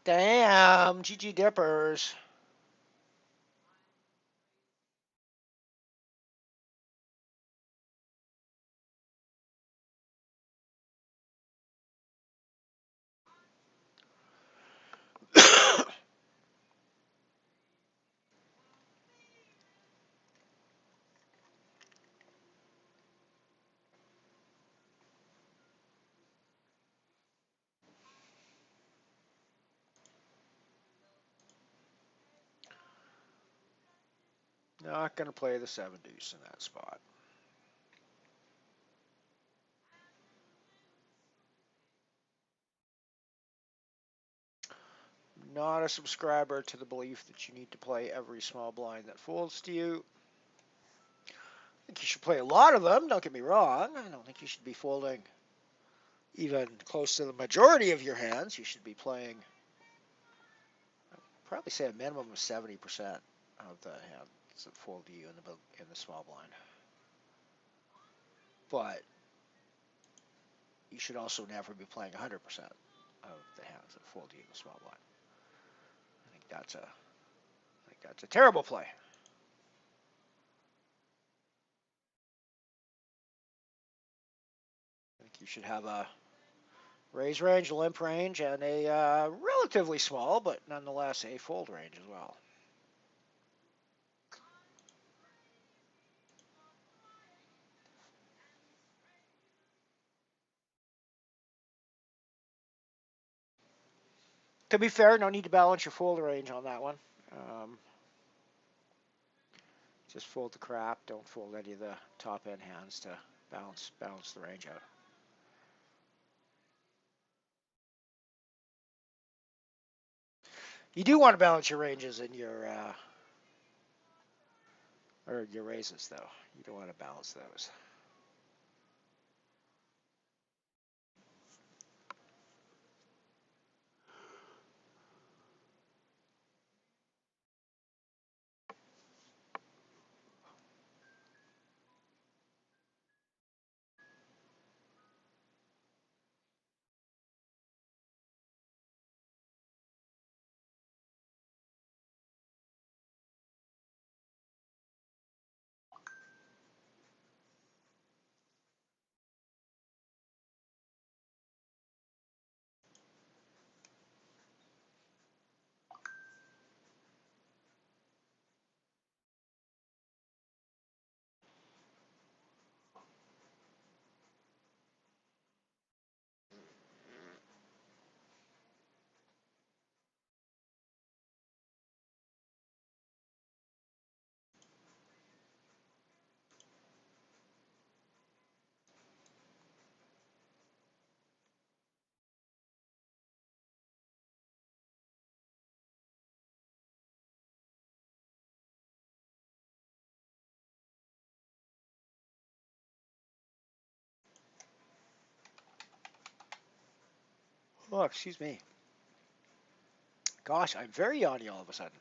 Damn, GG Dippers. Not going to play the 7 deuce in that spot. Not a subscriber to the belief that you need to play every small blind that folds to you. I think you should play a lot of them, don't get me wrong. I don't think you should be folding even close to the majority of your hands. You should be playing, I'd probably say a minimum of 70% of the hands that fold to you in the small blind. But you should also never be playing 100% of the hands that fold to you in the small blind. I think that's a terrible play. I think you should have a raise range, limp range, and a relatively small, but nonetheless a fold range as well. To be fair, no need to balance your fold range on that one. Just fold the crap. Don't fold any of the top end hands to balance the range out. You do want to balance your ranges in your or your raises, though. You don't want to balance those. Oh, excuse me. Gosh, I'm very yawny all of a sudden.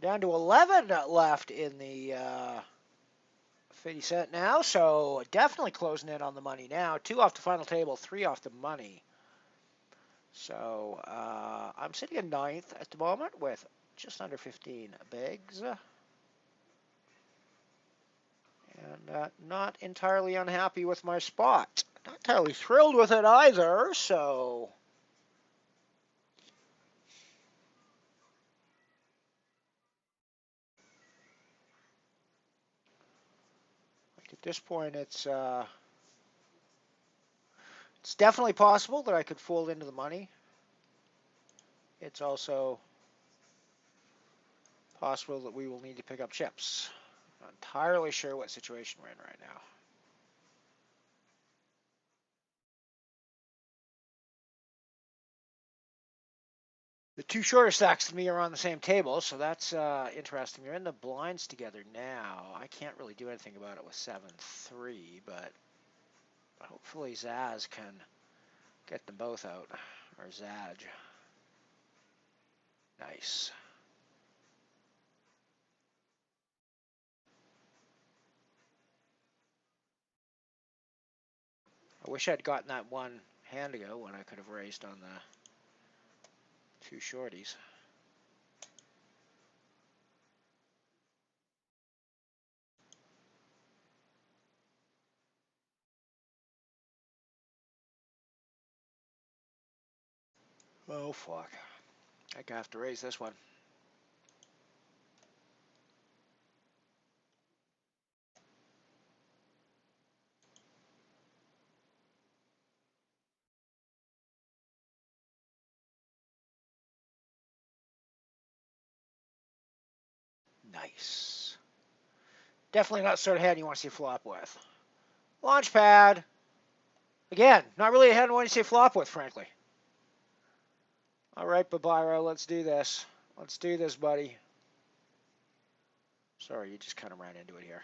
Down to 11 left in the 50 cent now, so definitely closing in on the money now. 2 off the final table, 3 off the money. So I'm sitting in ninth at the moment with just under 15 bigs. And not entirely unhappy with my spot. Not entirely thrilled with it either, so at this point it's definitely possible that I could fold into the money. It's also possible that we will need to pick up chips. Not entirely sure what situation we're in right now. The 2 shorter stacks to me are on the same table, so that's interesting. They're in the blinds together now. I can't really do anything about it with 7-3, but hopefully Zaz can get them both out. Or Zaj. Nice. I wish I'd gotten that one hand ago when I could have raised on the two shorties. Oh, fuck. I have to raise this one. Nice. Definitely not the sort of hand you want to see flop with. Launch pad. Again, not really a hand I want to see flop with, frankly. All right, Babiro, let's do this. Let's do this, buddy. Sorry, you just kind of ran into it here.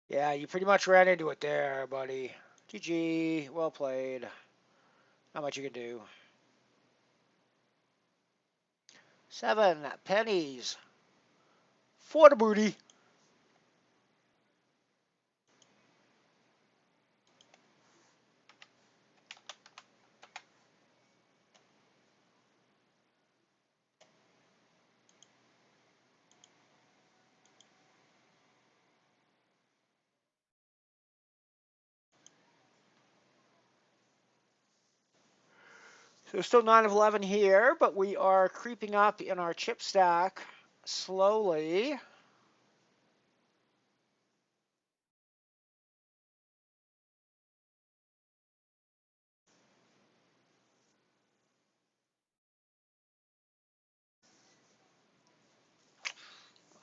Yeah, you pretty much ran into it there, buddy. GG, well played. Not much you can do. 7 pennies for the booty. So still 9 of 11 here, but we are creeping up in our chip stack slowly.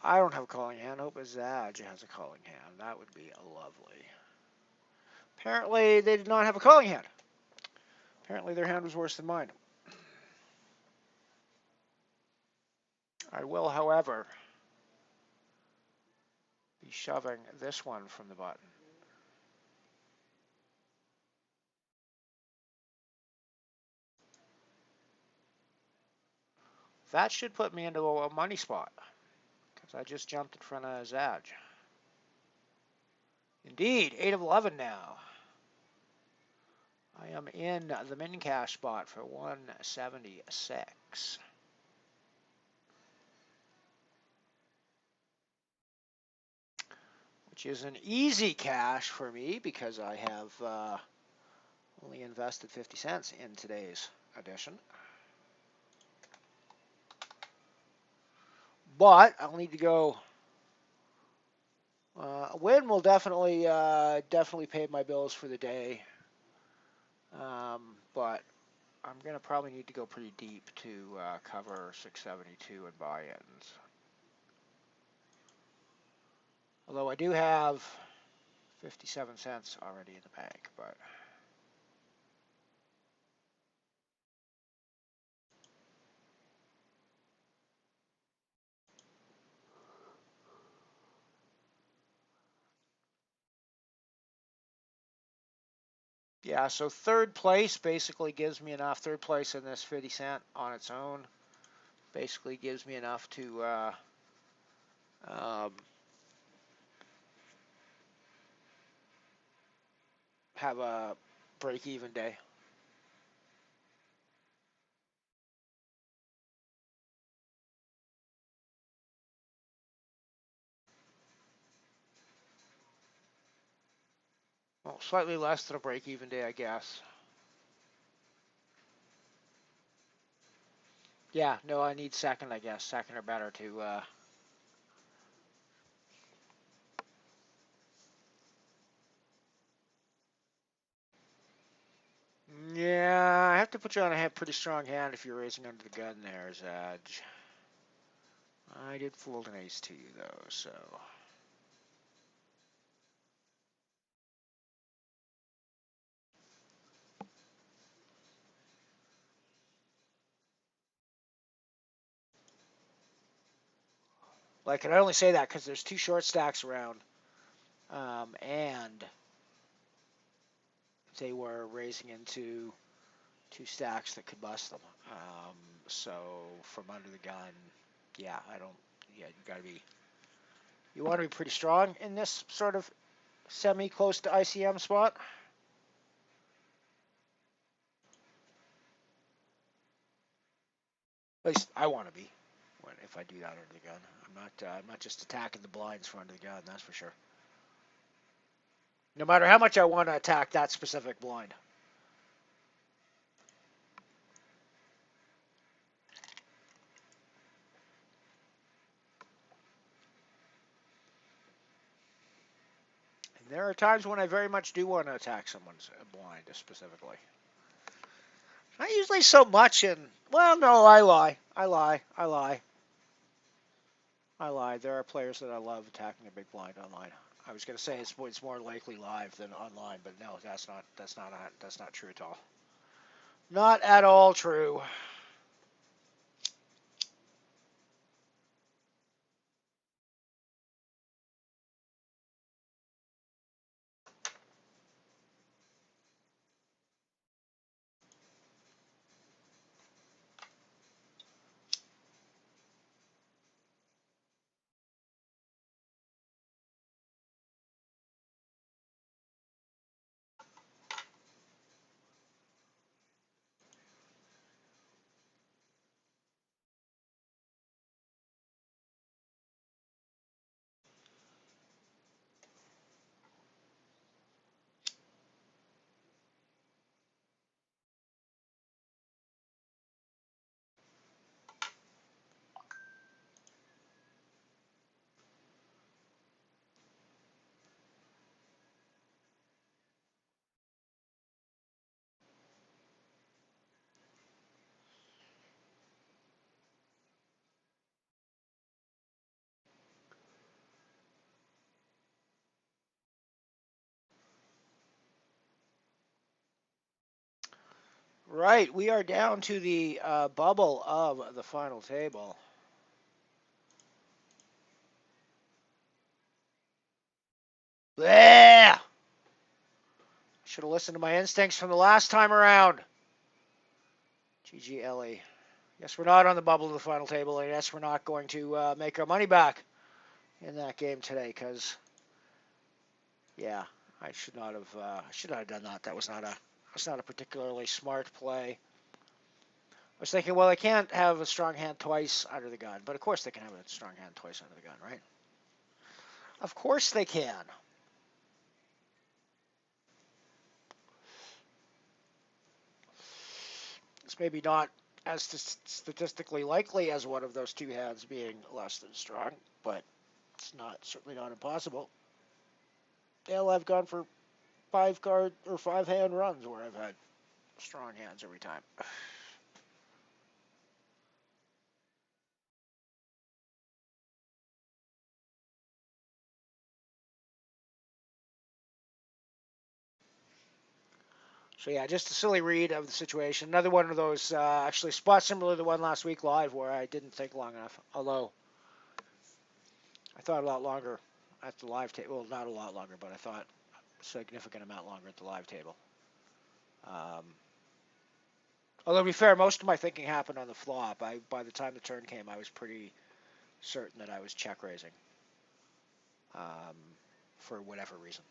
I don't have a calling hand. I hope Azaj has a calling hand. That would be lovely. Apparently, they did not have a calling hand. Apparently, their hand was worse than mine. I will, however, be shoving this one from the button. That should put me into a money spot, because I just jumped in front of Azaj. Indeed, 8 of 11 now. I am in the min cash spot for 176. Which is an easy cash for me because I have only invested 50 cents in today's edition. But I'll need to go. A win will definitely pay my bills for the day. But I'm going to probably need to go pretty deep to cover 672 and buy-ins. Although I do have 57 cents already in the bank, but yeah, so third place basically gives me enough. Third place in this 50 cent on its own basically gives me enough to um, have a break-even day. Well, slightly less than a break-even day, I guess. Yeah, no, I need second, I guess. Second or better to... Yeah, I have to put you on a pretty strong hand if you're raising under the gun there, Zaj. I did fold an ace to you, though, so... Like, and I only say that because there's two short stacks around, and they were raising into two stacks that could bust them. So, from under the gun, yeah, I don't. Yeah, you got to be. You want to be pretty strong in this sort of semi close to ICM spot. At least I want to be. If I do that under the gun, I'm not. I'm not just attacking the blinds for under the gun. That's for sure. No matter how much I want to attack that specific blind. And there are times when I very much do want to attack someone's blind specifically. Not usually so much in. Well, no, I lie. I lie. I lie. I lie. There are players that I love attacking a big blind online. I was going to say it's more likely live than online, but no, that's not true at all. Not at all true. Right, we are down to the bubble of the final table. Yeah. Should have listened to my instincts from the last time around. GG Ellie. Yes, we're not on the bubble of the final table, and yes, we're not going to make our money back in that game today. Because, yeah, I should not have. Should not have done that. That was not a particularly smart play. I was thinking, well, they can't have a strong hand twice under the gun, but of course they can have a strong hand twice under the gun, right? Of course they can. It's maybe not as statistically likely as one of those two hands being less than strong, but it's not certainly not impossible. Hell, I've gone for 5 card or 5 hand runs where I've had strong hands every time. So yeah, just a silly read of the situation. Another one of those actually spots similar to the one last week live where I didn't think long enough. Although I thought a lot longer at the live table. Well, not a lot longer, but I thought a significant amount longer at the live table. Um, Although to be fair, most of my thinking happened on the flop. By the time the turn came, I was pretty certain that I was check raising um, for whatever reason.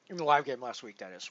In the live game last week, that is.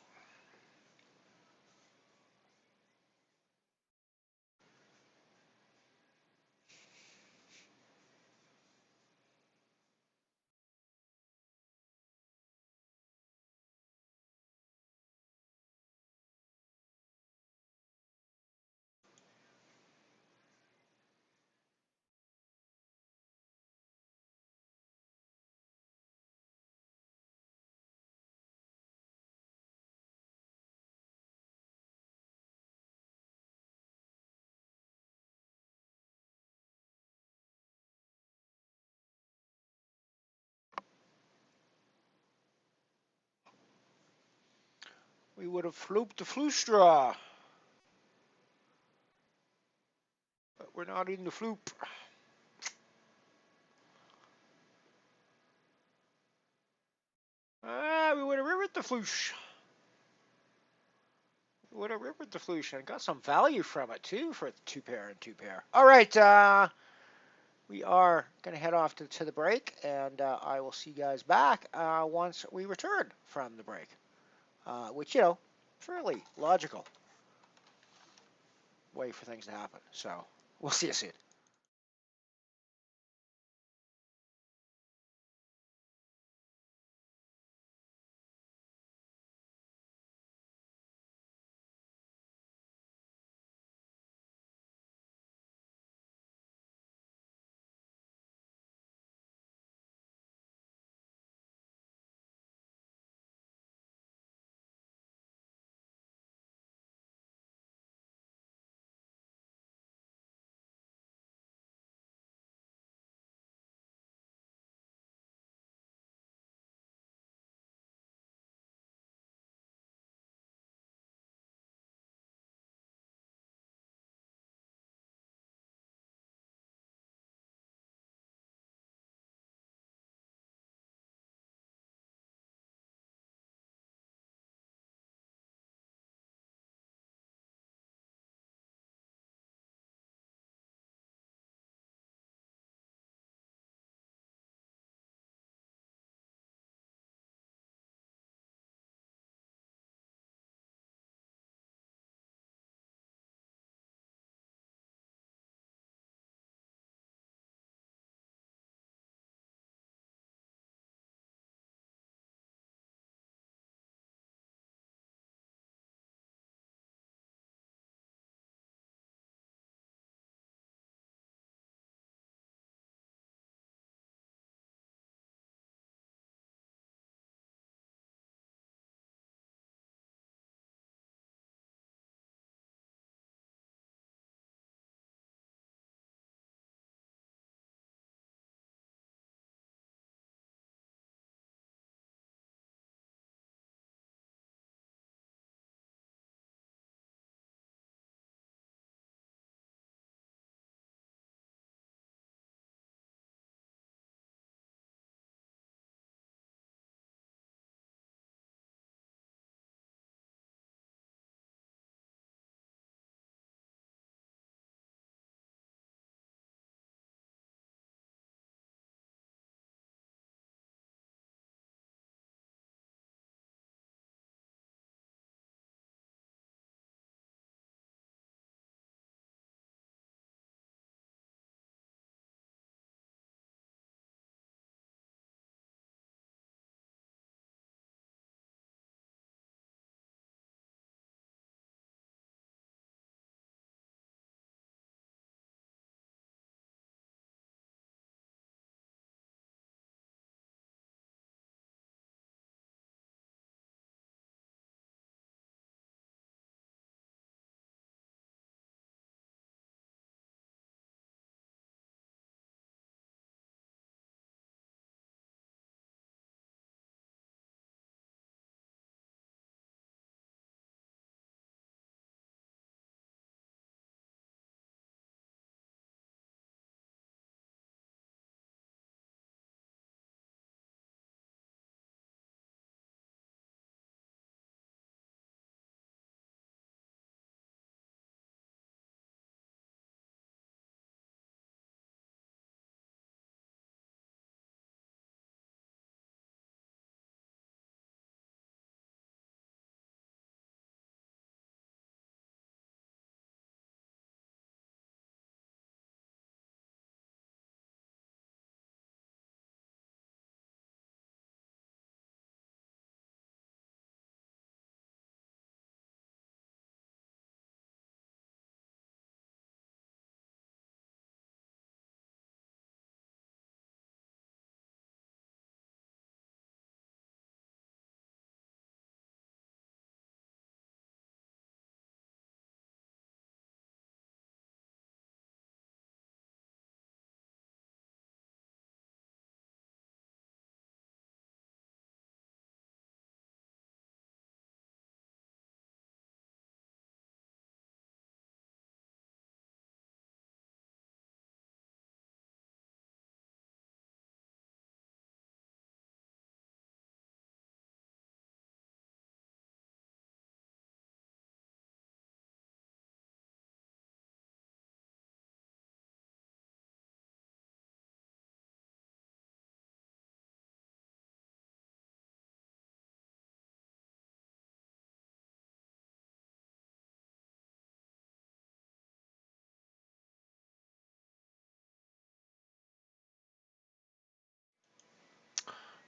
We would have flooped the Flustra, but we're not in the floop. the floosh. Would have ripped the floosh and got some value from it too for 2 pair and 2 pair. All right, we are going to head off to the break, and I will see you guys back once we return from the break, which, fairly logical way for things to happen. So we'll see you soon.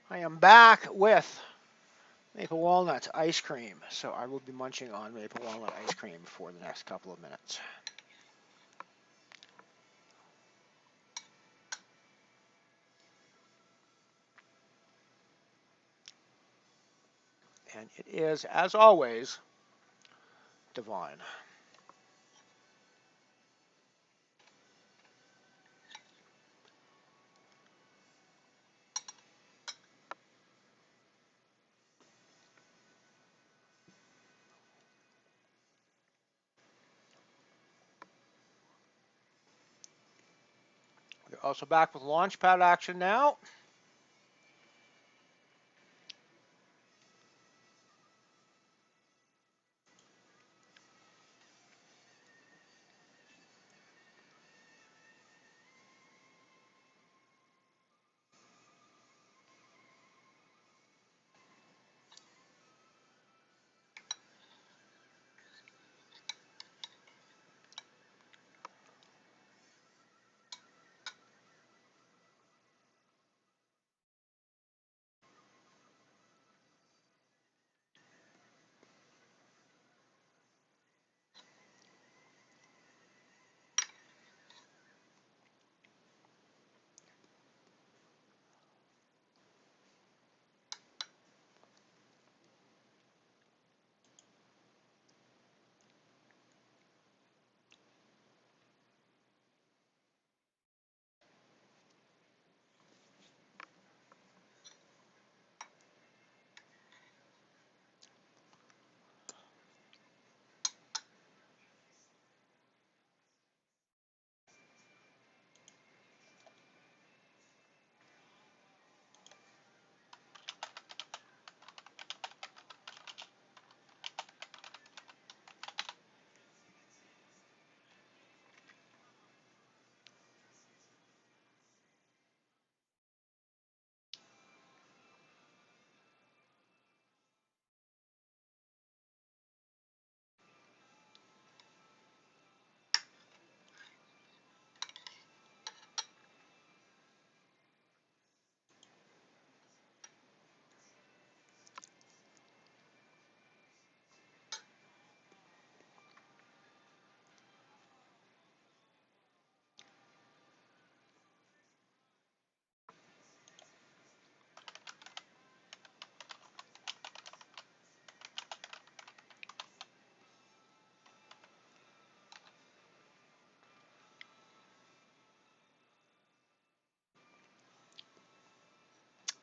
I am back with maple walnut ice cream, so I will be munching on maple walnut ice cream for the next couple of minutes. And it is, as always, divine. We're also back with launchpad action now.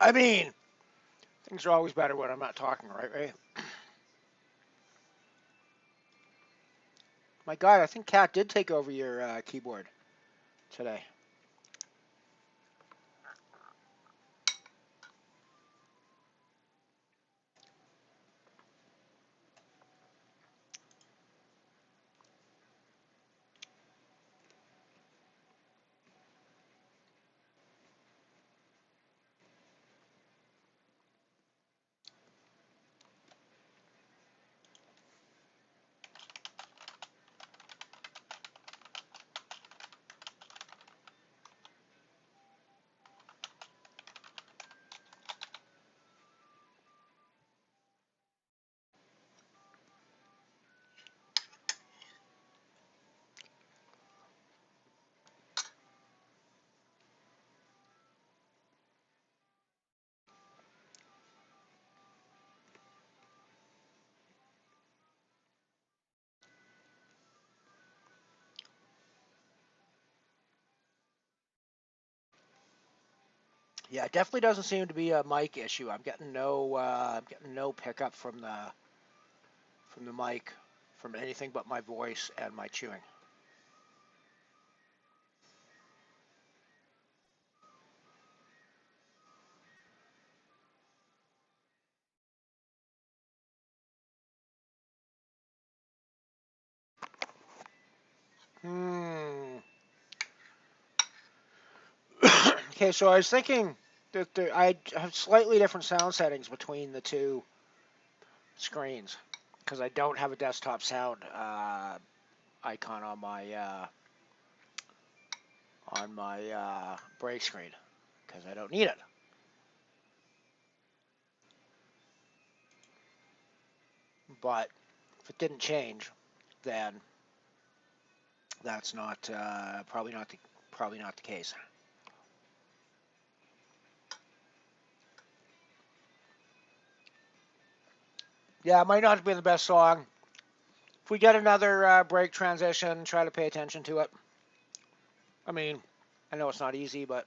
I mean, things are always better when I'm not talking, right, Ray? My God, I think Kat did take over your keyboard today. Yeah, it definitely doesn't seem to be a mic issue. I'm getting no pickup from the mic, from anything but my voice and my chewing. Hmm. Okay, so I was thinking that I have slightly different sound settings between the two screens because I don't have a desktop sound icon on my break screen because I don't need it. But if it didn't change, then that's not probably not the case. Yeah, it might not have been the best song. If we get another break transition, try to pay attention to it. I mean, I know it's not easy, but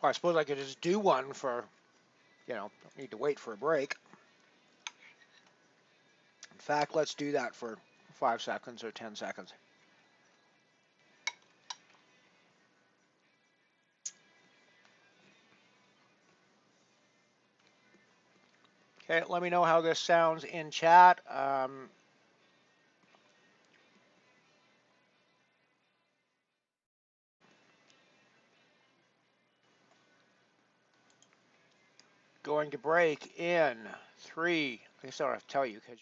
I suppose I could just do one for, don't need to wait for a break. In fact, let's do that for 5 seconds or 10 seconds. Okay, let me know how this sounds in chat. Going to break in 3. I guess I don't have to tell you because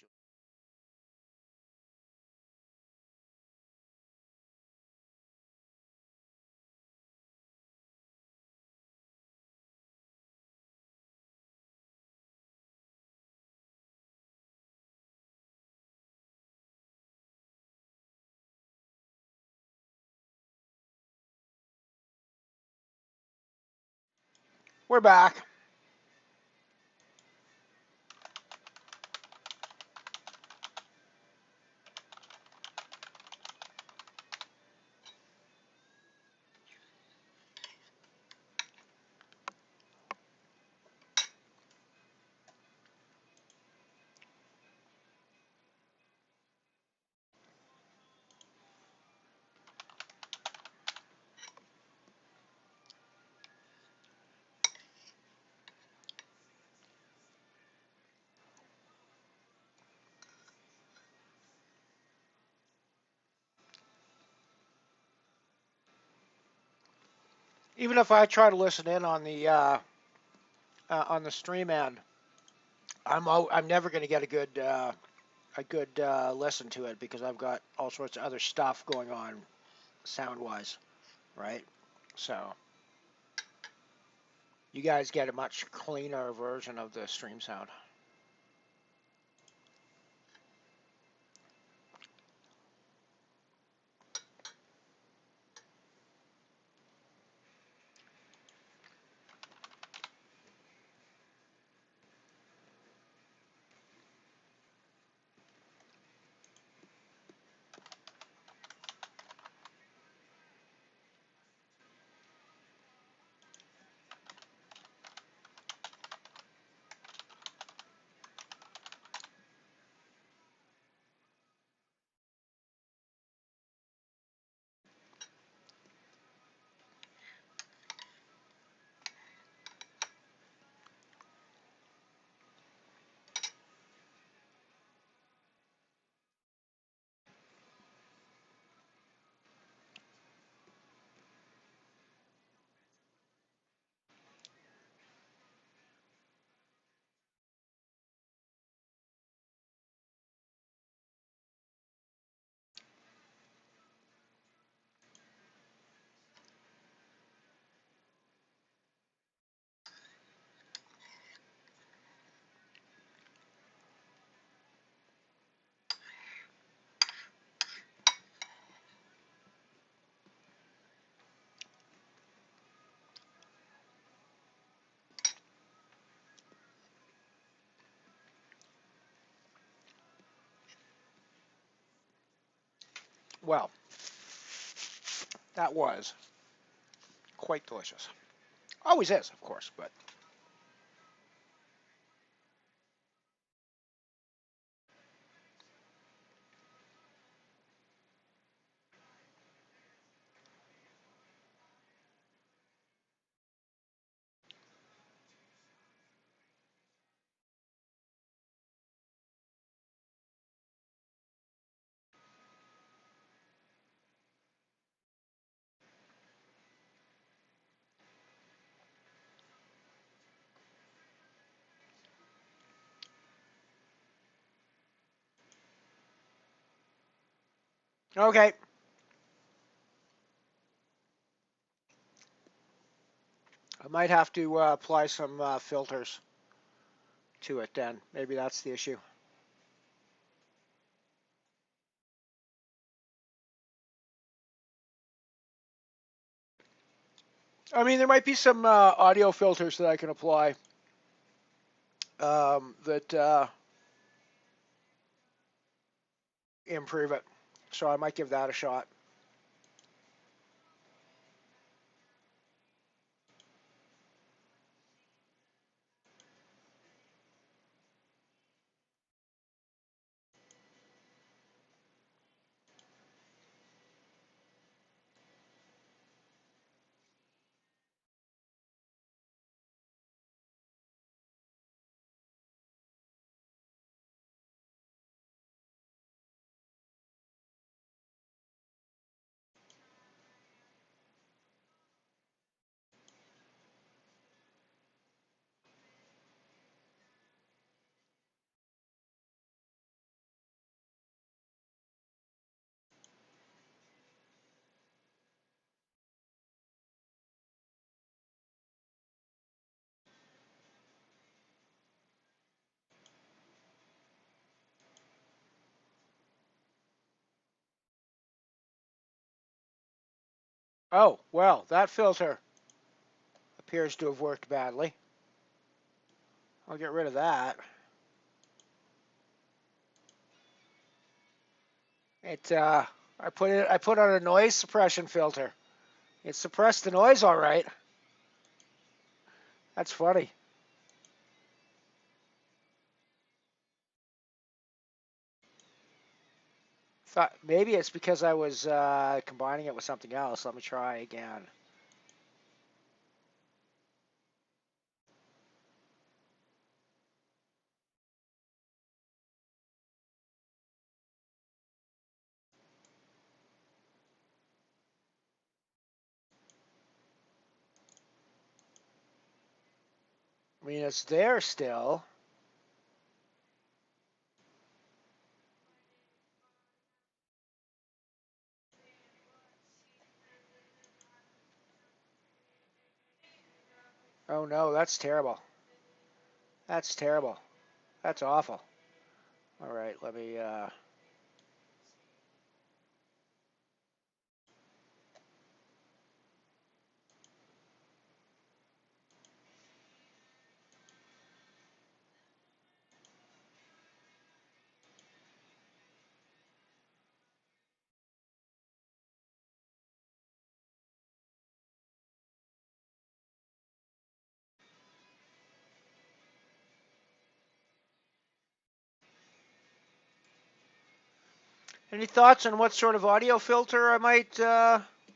we're back. Even if I try to listen in on the stream end, I'm never going to get a good listen to it because I've got all sorts of other stuff going on sound wise, right? So you guys get a much cleaner version of the stream sound. Well, that was quite delicious. Always is, of course, but Okay. I might have to apply some filters to it then. Maybe that's the issue. I mean, there might be some audio filters that I can apply that improve it. So I might give that a shot. Oh, well, that filter appears to have worked badly. I'll get rid of that. I put on a noise suppression filter. It suppressed the noise all right. That's funny. Thought maybe it's because I was combining it with something else. Let me try again. I mean, it's there still. Oh no, that's terrible. That's terrible. That's awful. All right, let me. Any thoughts on what sort of audio filter I might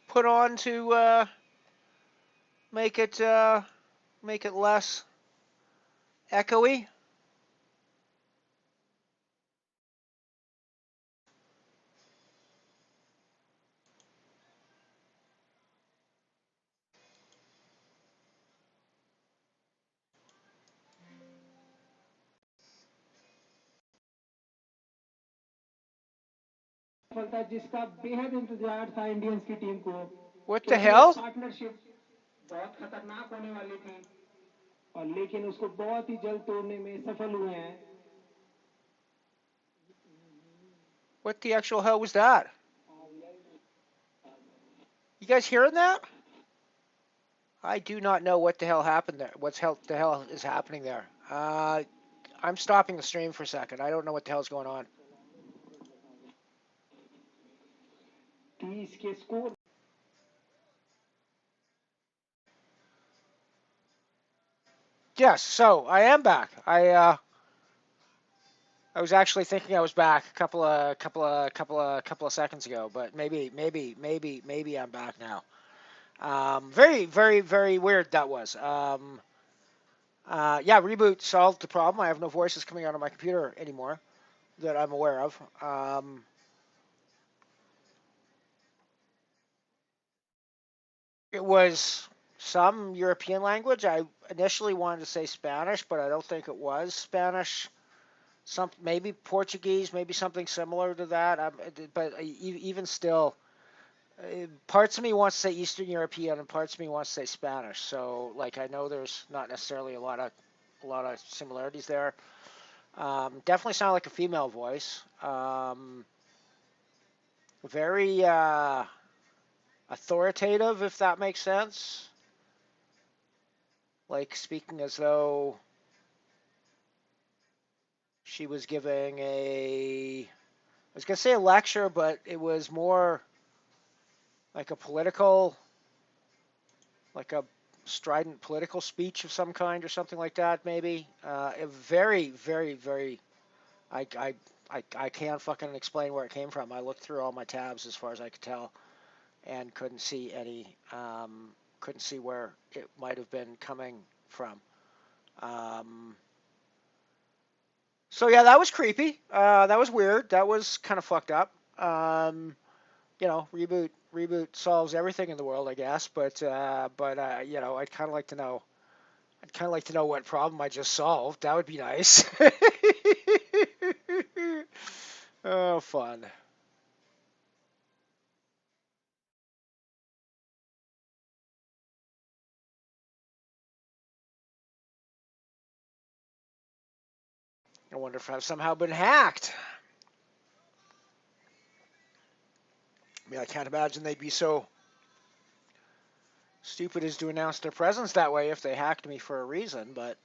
put on to make it make it less echoey? सफलता जिसका बेहद इंतजार था Indians की team को What the क्योंकि ये hell? Partnership बहुत खतरनाक होने वाली थी और लेकिन उसको बहुत ही जल्द तोड़ने में सफल हुए हैं. What the actual hell was that? You guys hearing that? I do not know what the hell happened there. The hell is happening there? I'm stopping the stream for a second. I don't know what the hell's going on. 30 के score. Yes, so I am back. I was actually thinking I was back a couple of seconds ago, but maybe I'm back now. Very weird that was. Yeah, reboot solved the problem. I have no voices coming out of my computer anymore that I'm aware of. It was some European language. I initially wanted to say Spanish, but I don't think it was Spanish. some maybe Portuguese, maybe something similar to that. But even still, parts of me wants to say Eastern European, and parts of me wants to say Spanish. So like I know there's not necessarily a lot of similarities there. Definitely sound like a female voice. Very authoritative, if that makes sense. Like speaking as though she was giving I was gonna say a lecture, but it was more like like a strident political speech of some kind or something like that, maybe. Very, very, very. I can't fucking explain where it came from. I looked through all my tabs as far as I could tell, and couldn't see couldn't see where it might have been coming from. So yeah, that was creepy. That was weird. That was kind of fucked up. Reboot solves everything in the world, I guess. But I'd kind of like to know. I'd kind of like to know what problem I just solved. That would be nice. Oh, fun. I wonder if I've somehow been hacked. I mean, I can't imagine they'd be so stupid as to announce their presence that way if they hacked me for a reason, but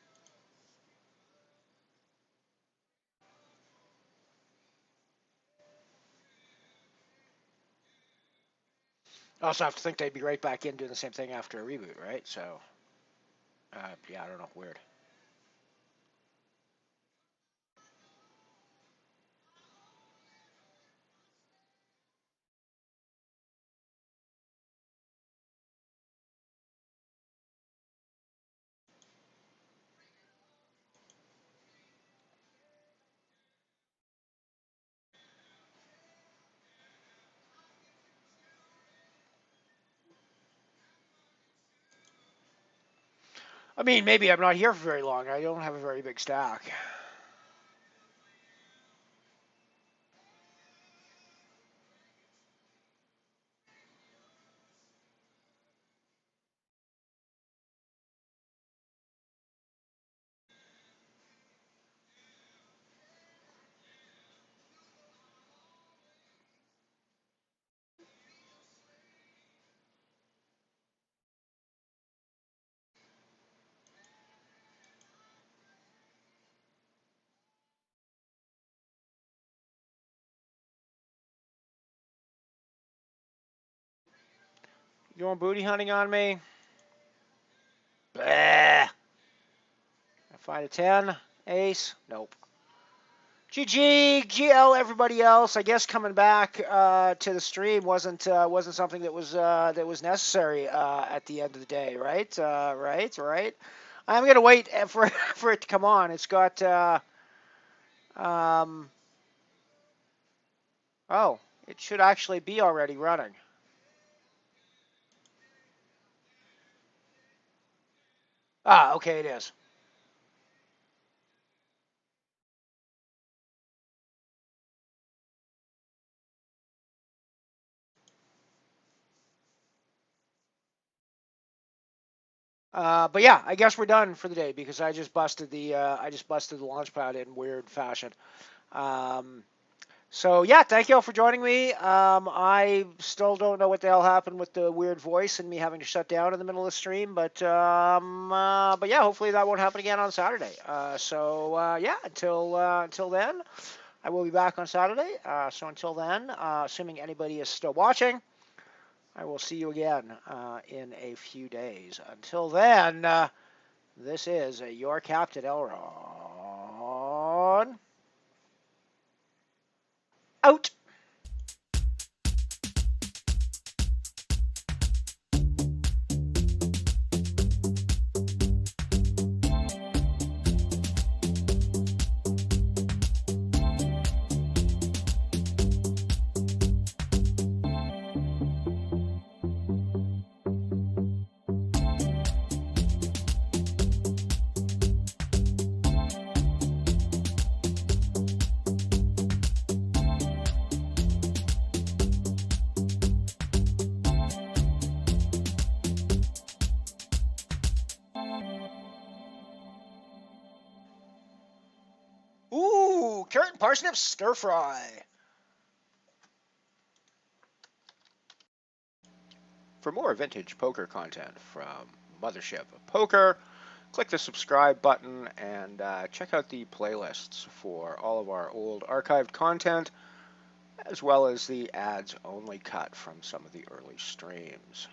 I also have to think they'd be right back in doing the same thing after a reboot, right? So, yeah, I don't know. Weird. I mean, maybe I'm not here for very long. I don't have a very big stack. You going booty hunting on me? Bleh. I find a 10. Ace. Nope. GG, GL, everybody else. I guess coming back to the stream wasn't something that was necessary at the end of the day, right? Right. I'm gonna wait for for it to come on. It's got oh, it should actually be already running. Ah, okay, it is. But yeah, I guess we're done for the day because I just busted the launchpad in weird fashion. So yeah, thank you all for joining me. I still don't know what the hell happened with the weird voice and me having to shut down in the middle of the stream, but yeah, hopefully that won't happen again on Saturday. Yeah, until then, I will be back on Saturday. So until then, assuming anybody is still watching, I will see you again in a few days. Until then, this is your Captain Elron out. carrot and parsnip stir fry. For more vintage poker content from MotherShip Poker, click the subscribe button and check out the playlists for all of our old archived content, as well as the ads only cut from some of the early streams.